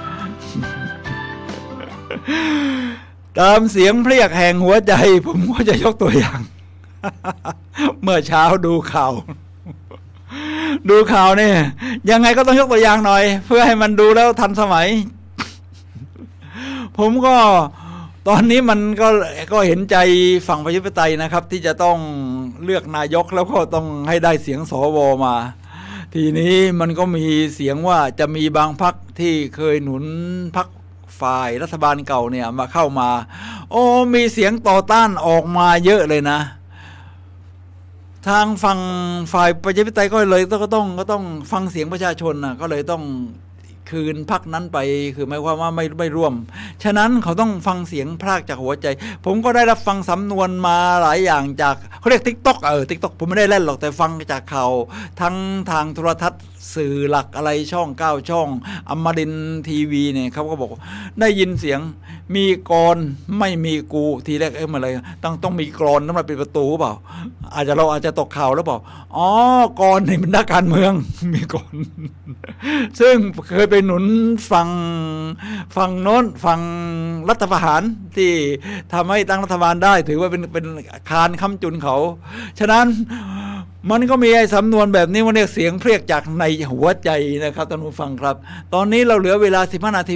ๆตามเสียงเพรียกแห่งหัวใจผมก็จะยกตัวอย่าง เมื่อเช้าดูข่าวเนี่ยยังไงก็ต้องยกตัวอย่างหน่อยเพื่อให้มันดูแล้วทันสมัย ผมก็ตอนนี้มันก็เห็นใจฝั่งประชาธิปไตยนะครับที่จะต้องเลือกนายกแล้วก็ต้องให้ได้เสียงสวมาทีนี้มันก็มีเสียงว่าจะมีบางพรรคที่เคยหนุนพรรคฝ่ายรัฐบาลเก่าเนี่ยมาเข้ามามีเสียงต่อต้านออกมาเยอะเลยนะทางฝั่งฝ่ายประชาธิปไตยก็เลยก็ต้องฟังเสียงประชาชนนะก็เลยต้องคืนพรรคนั้นไปคือหมายความว่าไม่ร่วมฉะนั้นเขาต้องฟังเสียงพรากจากหัวใจผมก็ได้รับฟังสำนวนมาหลายอย่างจากเขาเรียก TikTok TikTok ผมไม่ได้เล่นหรอกแต่ฟังจากข่าวทั้งทางโทรทัศน์สื่อหลักอะไรช่อง9ช่องอมรินทร์ทีวีเนี่ยเขาก็บอกได้ยินเสียงมีกรไม่มีกูทีแรกมาเลยต้องมีกรสำหรับปิดประตูเปล่าเราอาจจะตกข่าวแล้วเปล่ากรนี่เป็นนักการเมืองมีกรซึ่งเคยไปหนุนฝั่งโน้นฝั่งรัฐประหารที่ทำให้ตั้งรัฐบาลได้ถือว่าเป็นคานค้ำจุนเขาฉะนั้นมันก็มีไอ้สำนวนแบบนี้ว่าเรียกเสียงเพรียกจากในหัวใจนะครับท่านผู้ฟังครับตอนนี้เราเหลือเวลา10 นาที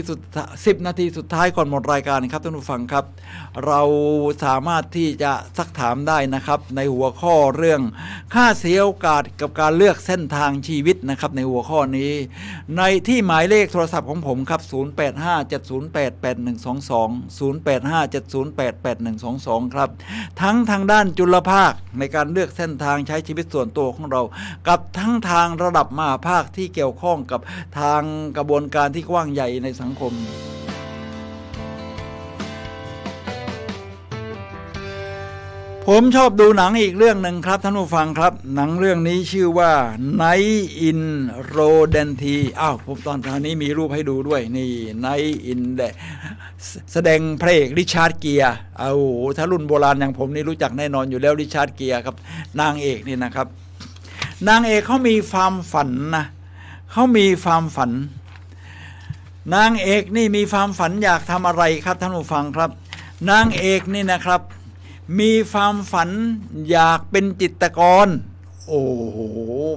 สุดท้ายก่อนหมดรายการครับท่านผู้ฟังครับเราสามารถที่จะซักถามได้นะครับในหัวข้อเรื่องค่าเสียโอกาสกับการเลือกเส้นทางชีวิตนะครับในหัวข้อนี้ในที่หมายเลขโทรศัพท์ของผมครับ0857088122 ครับทั้งทางด้านจุลภาคในการเลือกเส้นทางใช้ชีวิตส่วนตัวของเรากับทั้งทางระดับมหาภาคที่เกี่ยวข้องกับทางกระบวนการที่กว้างใหญ่ในสังคมผมชอบดูหนังอีกเรื่องหนึ่งครับท่านผู้ฟังครับหนังเรื่องนี้ชื่อว่า Night in Rodenthe ผมตอนนี้มีรูปให้ดูด้วยนี่ Night in แสดงพระเอกริชาร์ดเกียร์ถ้ารุ่นโบราณอย่างผมนี่รู้จักแน่นอนอยู่แล้วริชาร์ดเกียร์ครับนางเอกนี่นะครับนางเอกเขามีความฝันนะเขามีความฝันนางเอกนี่มีความฝันอยากทำอะไรครับท่านผู้ฟังครับนางเอกนี่นะครับมีความฝันอยากเป็นจิตรกรโอ้โห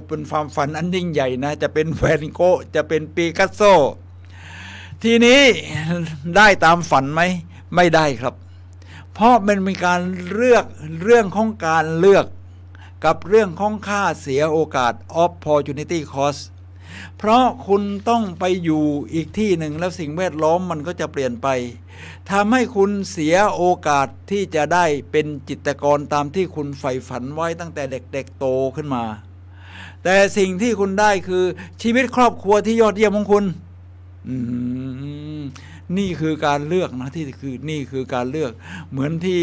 เป็นความฝันอันยิ่งใหญ่นะจะเป็นแวนโกะจะเป็นปิกัสโซทีนี้ได้ตามฝันไหมไม่ได้ครับ เพราะมันมีการเลือกเรื่องของการเลือกกับเรื่องของค่าเสียโอกาส opportunity cost เพราะคุณต้องไปอยู่อีกที่หนึ่งแล้วสิ่งแวดล้อมมันก็จะเปลี่ยนไปทำให้คุณเสียโอกาสที่จะได้เป็นจิตรกรตามที่คุณใฝ่ฝันไว้ตั้งแต่เด็กๆโตขึ้นมาแต่สิ่งที่คุณได้คือชีวิตครอบครัวที่ยอดเยี่ยมของคุณนี่คือการเลือกนะนี่คือการเลือกเหมือนที่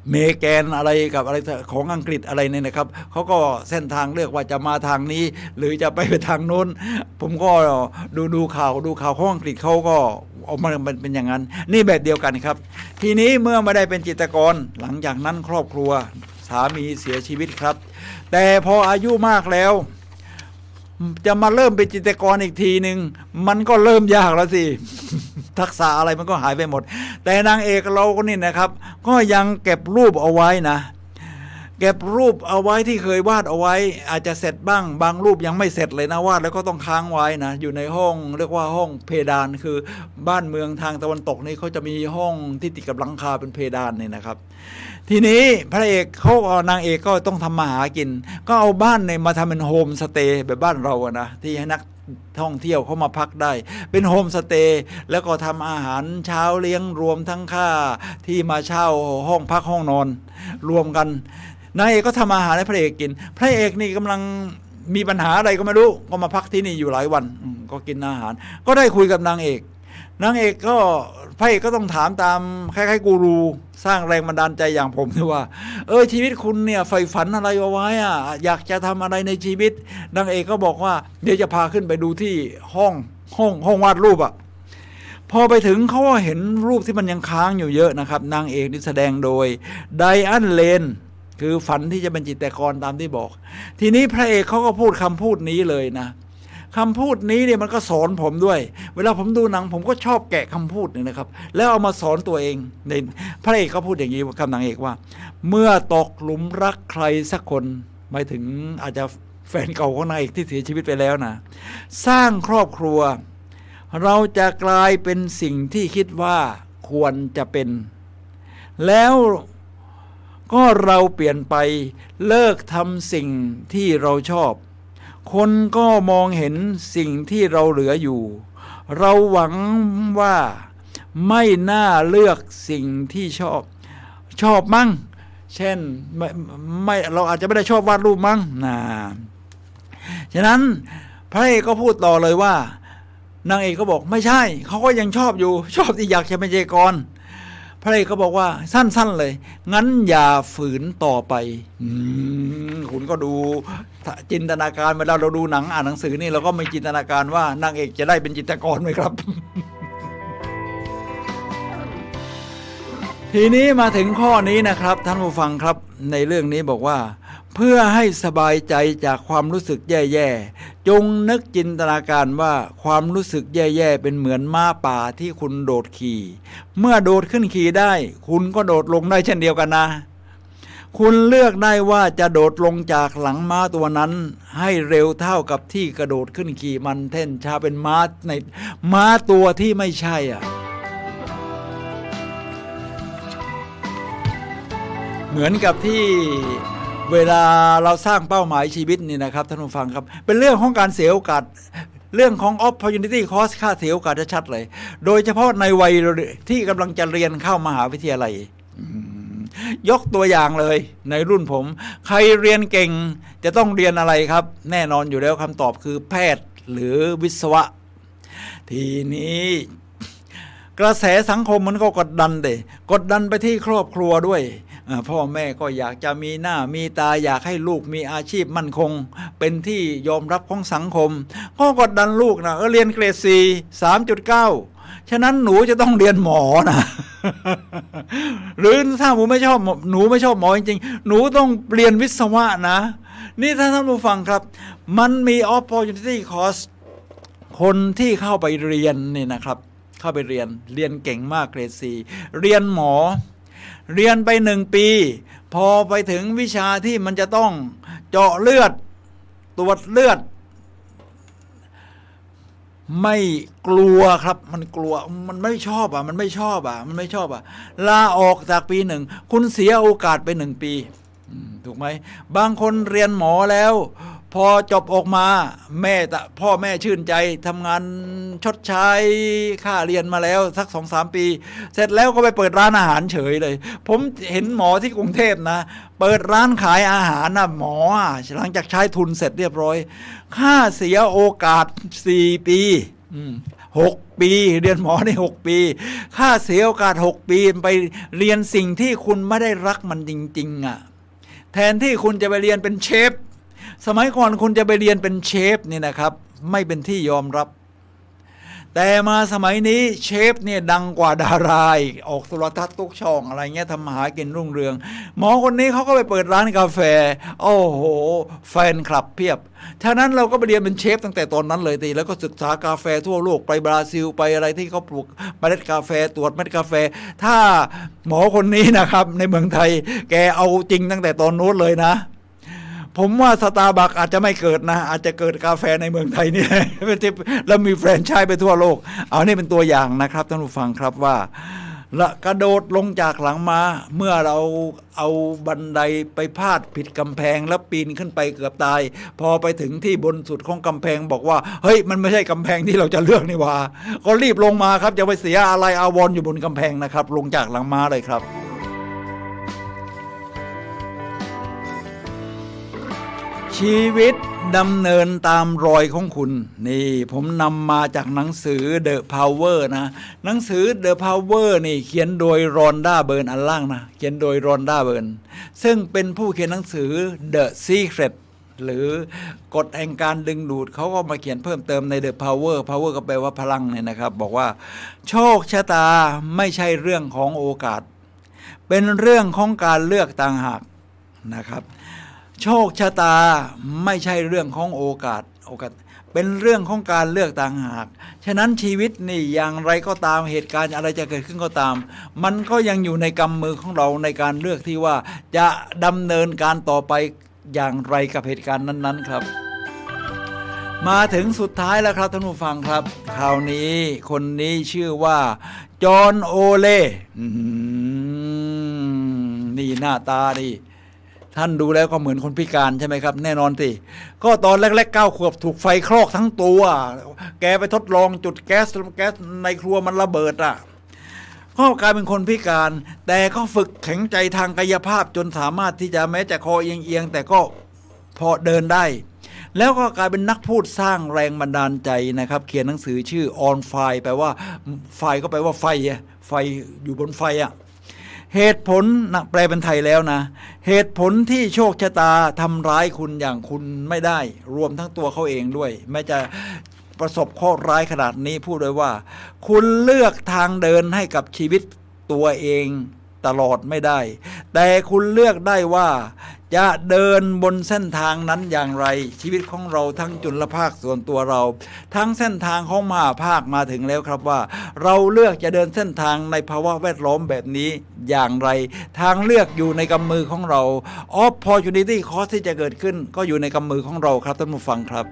เมแกนอะไรกับอะไรของอังกฤษอะไรเนี่ยนะครับเขาก็เส้นทางเลือกว่าจะมาทางนี้หรือจะไปทางโน้นผมก็ดูข่าวของอังกฤษเขาก็ออกมาเป็นอย่างนั้นนี่แบบเดียวกันครับทีนี้เมื่อไม่ได้เป็นจิตรกรหลังจากนั้นครอบครัวสามีเสียชีวิตครับแต่พออายุมากแล้วจะมาเริ่มเป็นจิตรกรอีกทีหนึ่งมันก็เริ่มยากแล้วสิ ทักษะอะไรมันก็หายไปหมดแต่นางเอกเราก็นี่นะครับก็ยังเก็บรูปเอาไว้นะเก็บรูปเอาไว้ที่เคยวาดเอาไว้อาจจะเสร็จบ้างบางรูปยังไม่เสร็จเลยนะวาดแล้วก็ต้องค้างไว้นะอยู่ในห้องเรียกว่าห้องเพดานคือบ้านเมืองทางตะวันตกนี่เขาจะมีห้องที่ติดกับหลังคาเป็นเพดานนี่นะครับทีนี้พระเอกเขานางเอกก็ต้องทำมาหากินก็เอาบ้านในมาทำเป็นโฮมสเตย์แบบบ้านเราอะนะที่ให้นักท่องเที่ยวเขามาพักได้เป็นโฮมสเตย์แล้วก็ทำอาหารเช้าเลี้ยงรวมทั้งค่าที่มาเช่าห้องพักห้องนอนรวมกันนางเอกก็ทำอาหารให้พระเอกกินพระเอกนี่กำลังมีปัญหาอะไรก็ไม่รู้ก็มาพักที่นี่อยู่หลายวันก็กินอาหารก็ได้คุยกับนางเอกก็พระเอกก็ต้องถามตามคล้ายๆกูรูสร้างแรงบันดาลใจอย่างผมที่ว่าชีวิตคุณเนี่ยใฝ่ฝันอะไรเอาไว้อะอยากจะทำอะไรในชีวิตนางเอกก็บอกว่าเดี๋ยวจะพาขึ้นไปดูที่ห้องวาดรูปอะพอไปถึงเขาก็เห็นรูปที่มันยังค้างอยู่เยอะนะครับนางเอกนี่แสดงโดยไดอันเลนคือฝันที่จะเป็นจิตรกรตามที่บอกทีนี้พระเอกเขาก็พูดคำพูดนี้เลยนะคำพูดนี้เนี่ยมันก็สอนผมด้วยเวลาผมดูหนังผมก็ชอบแกะคำพูดนี่นะครับแล้วเอามาสอนตัวเองในพระเอกก็พูดอย่างนี้กับนางเอกว่าเมื่อตกหลุมรักใครสักคนหมายถึงอาจจะแฟนเก่าของนางเอกที่เสียชีวิตไปแล้วนะสร้างครอบครัวเราจะกลายเป็นสิ่งที่คิดว่าควรจะเป็นแล้วก็เราเปลี่ยนไปเลิกทำสิ่งที่เราชอบคนก็มองเห็นสิ่งที่เราเหลืออยู่เราหวังว่าไม่น่าเลือกสิ่งที่ชอบมั้งเช่นไม่เราอาจจะไม่ได้ชอบวาดรูปมั้งฉะนั้นพระเอกก็พูดต่อเลยว่านางเอกก็บอกไม่ใช่เขาก็ยังชอบอยู่ชอบที่อยากจะเป็นจิตรกรพระเอกก็บอกว่าสั้นๆเลยงั้นอย่าฝืนต่อไปคุณก็ดูจินตนาการเวลาเราดูหนังอ่านหนังสือนี่เราก็มีจินตนาการว่านางเอกจะได้เป็นจิตรกรไหมครับ ทีนี้มาถึงข้อนี้นะครับท่านผู้ฟังครับในเรื่องนี้บอกว่าเพื่อให้สบายใจจากความรู้สึกแย่ๆจงนึกจินตนาการว่าความรู้สึกแย่ๆเป็นเหมือนม้าป่าที่คุณโดดขี่เมื่อโดดขึ้นขี่ได้คุณก็โดดลงได้เช่นเดียวกันนะคุณเลือกได้ว่าจะโดดลงจากหลังม้าตัวนั้นให้เร็วเท่ากับที่กระโดดขึ้นขี่มันเท่นช้าเป็นม้าตัวที่ไม่ใช่เหมือนกับที่เวลาเราสร้างเป้าหมายชีวิตนี่นะครับท่านผู้ฟังครับเป็นเรื่องของการเสียโอกาสเรื่องของ opportunity cost ค่าเสียโอกาสชัดเลยโดยเฉพาะในวัยที่กำลังจะเรียนเข้ามหาวิทยาลัยยกตัวอย่างเลยในรุ่นผมใครเรียนเก่งจะต้องเรียนอะไรครับแน่นอนอยู่แล้วคำตอบคือแพทย์หรือวิศวะทีนี้กระแสสังคมมันก็กดดันไปที่ครอบครัวด้วยพ่อแม่ก็อยากจะมีหน้ามีตาอยากให้ลูกมีอาชีพมั่นคงเป็นที่ยอมรับของสังคมก็กดดันลูกนะเรียนเกรด 4 3.9 ฉะนั้นหนูจะต้องเรียนหมอนะหรือถ้าหนูไม่ชอบหมอจริงๆหนูต้องเรียนวิศวะนะนี่ถ้าท่านผู้ฟังครับมันมี opportunity cost คนที่เข้าไปเรียนนี่นะครับเข้าไปเรียนเก่งมากเกรด 4เรียนหมอเรียนไป1 ปีพอไปถึงวิชาที่มันจะต้องเจาะเลือดตรวจเลือด ไม่กลัวครับมันกลัวมันไม่ชอบมันไม่ชอบมันไม่ชอบลาออกจากปีหนึ่งคุณเสียโอกาสไป1 ปีถูกไหมบางคนเรียนหมอแล้วพอจบออกมาพ่อแม่ชื่นใจทำงานชดใช้ค่าเรียนมาแล้วสัก 2-3 ปี เสร็จแล้วก็ไปเปิดร้านอาหารเฉยเลยผมเห็นหมอที่กรุงเทพนะเปิดร้านขายอาหารนะหมอหลังจากใช้ทุนเสร็จเรียบร้อยค่าเสียโอกาส4 ปี6 ปีเรียนหมอใน6 ปีค่าเสียโอกาส6 ปีไปเรียนสิ่งที่คุณไม่ได้รักมันจริงๆแทนที่คุณจะไปเรียนเป็นเชฟสมัยก่อนคุณจะไปเรียนเป็นเชฟนี่นะครับไม่เป็นที่ยอมรับแต่มาสมัยนี้เชฟเนี่ยดังกว่าดาราออกโทรทัศน์ทุกช่องอะไรเงี้ยทำหากินรุ่งเรืองหมอคนนี้เขาก็ไปเปิดร้านกาแฟโอ้โหแฟนคลับเพียบฉะนั้นเราก็ไปเรียนเป็นเชฟตั้งแต่ตอนนั้นเลยทีแล้วก็ศึกษากาแฟทั่วโลกไปบราซิลไปอะไรที่เขาปลูกเมล็ดกาแฟตรวจเมล็ดกาแฟถ้าหมอคนนี้นะครับในเมืองไทยแกเอาจริงตั้งแต่ตอนนู้นเลยนะผมว่าสตาร์บัคอาจจะไม่เกิดนะอาจจะเกิดกาแฟในเมืองไทยนี่ แล้วมีแฟรนไชส์ไปทั่วโลกเอานี่เป็นตัวอย่างนะครับท่านผู้ฟังครับว่าละกระโดดลงจากหลังม้าเมื่อเราเอาบันไดไปพาดผิดกำแพงแล้วปีนขึ้นไปเกือบตายพอไปถึงที่บนสุดของกำแพงบอกว่าเฮ้ยมันไม่ใช่กำแพงที่เราจะเลือกนี่หว่าก็รีบลงมาครับอย่าไปเสียอะไรอาวรณ์อยู่บนกำแพงนะครับลงจากหลังม้าเลยครับชีวิตดำเนินตามรอยของคุณนี่ผมนำมาจากหนังสือ The Power นะหนังสือ The Power นี่เขียนโดยรอนด้าเบิร์นอันล่างนะเขียนโดยรอนด้าเบิร์นซึ่งเป็นผู้เขียนหนังสือ The Secret หรือกฎแห่งการดึงดูดเขาก็มาเขียนเพิ่มเติมใน The Power ก็แปลว่าพลังเนี่ยนะครับบอกว่าโชคชะตาไม่ใช่เรื่องของโอกาสเป็นเรื่องของการเลือกต่างหากนะครับโชคชะตาไม่ใช่เรื่องของโอกาสเป็นเรื่องของการเลือกต่างหากฉะนั้นชีวิตนี่อย่างไรก็ตามเหตุการณ์อะไรจะเกิดขึ้นก็ตามมันก็ยังอยู่ในกำมือของเราในการเลือกที่ว่าจะดำเนินการต่อไปอย่างไรกับเหตุการณ์นั้นๆครับมาถึงสุดท้ายแล้วครับท่านผู้ฟังครับคราวนี้คนนี้ชื่อว่าจอห์นโอเล่นี่หน้าตาดิท่านดูแล้วก็เหมือนคนพิการใช่ไหมครับแน่นอนสิก็ตอนแรกๆ9 ขวบถูกไฟคลอกทั้งตัวแกไปทดลองจุดแก๊สในครัวมันระเบิดก็กลายเป็นคนพิการแต่ก็ฝึกแข็งใจทางกายภาพจนสามารถที่จะแม้จะคอเอียงๆแต่ก็พอเดินได้แล้วก็กลายเป็นนักพูดสร้างแรงบันดาลใจนะครับเขียนหนังสือชื่อ On Fire แปลว่าไฟก็แปลว่าไฟอยู่บนไฟเหตุผลนะแปลเป็นไทยแล้วนะเหตุผลที่โชคชะตาทำร้ายคุณอย่างคุณไม่ได้รวมทั้งตัวเขาเองด้วยแม้จะประสบข้อร้ายขนาดนี้พูดเลยว่าคุณเลือกทางเดินให้กับชีวิตตัวเองตลอดไม่ได้แต่คุณเลือกได้ว่าจะเดินบนเส้นทางนั้นอย่างไรชีวิตของเราทั้งจุลภาคส่วนตัวเราทั้งเส้นทางของมหาภาคมาถึงแล้วครับว่าเราเลือกจะเดินเส้นทางในภาวะแวดล้อมแบบนี้อย่างไรทางเลือกอยู่ในกำมือของเรา Opportunity Cost ที่จะเกิดขึ้นก็อยู่ในกำมือของเราครับท่านผู้ฟังครับ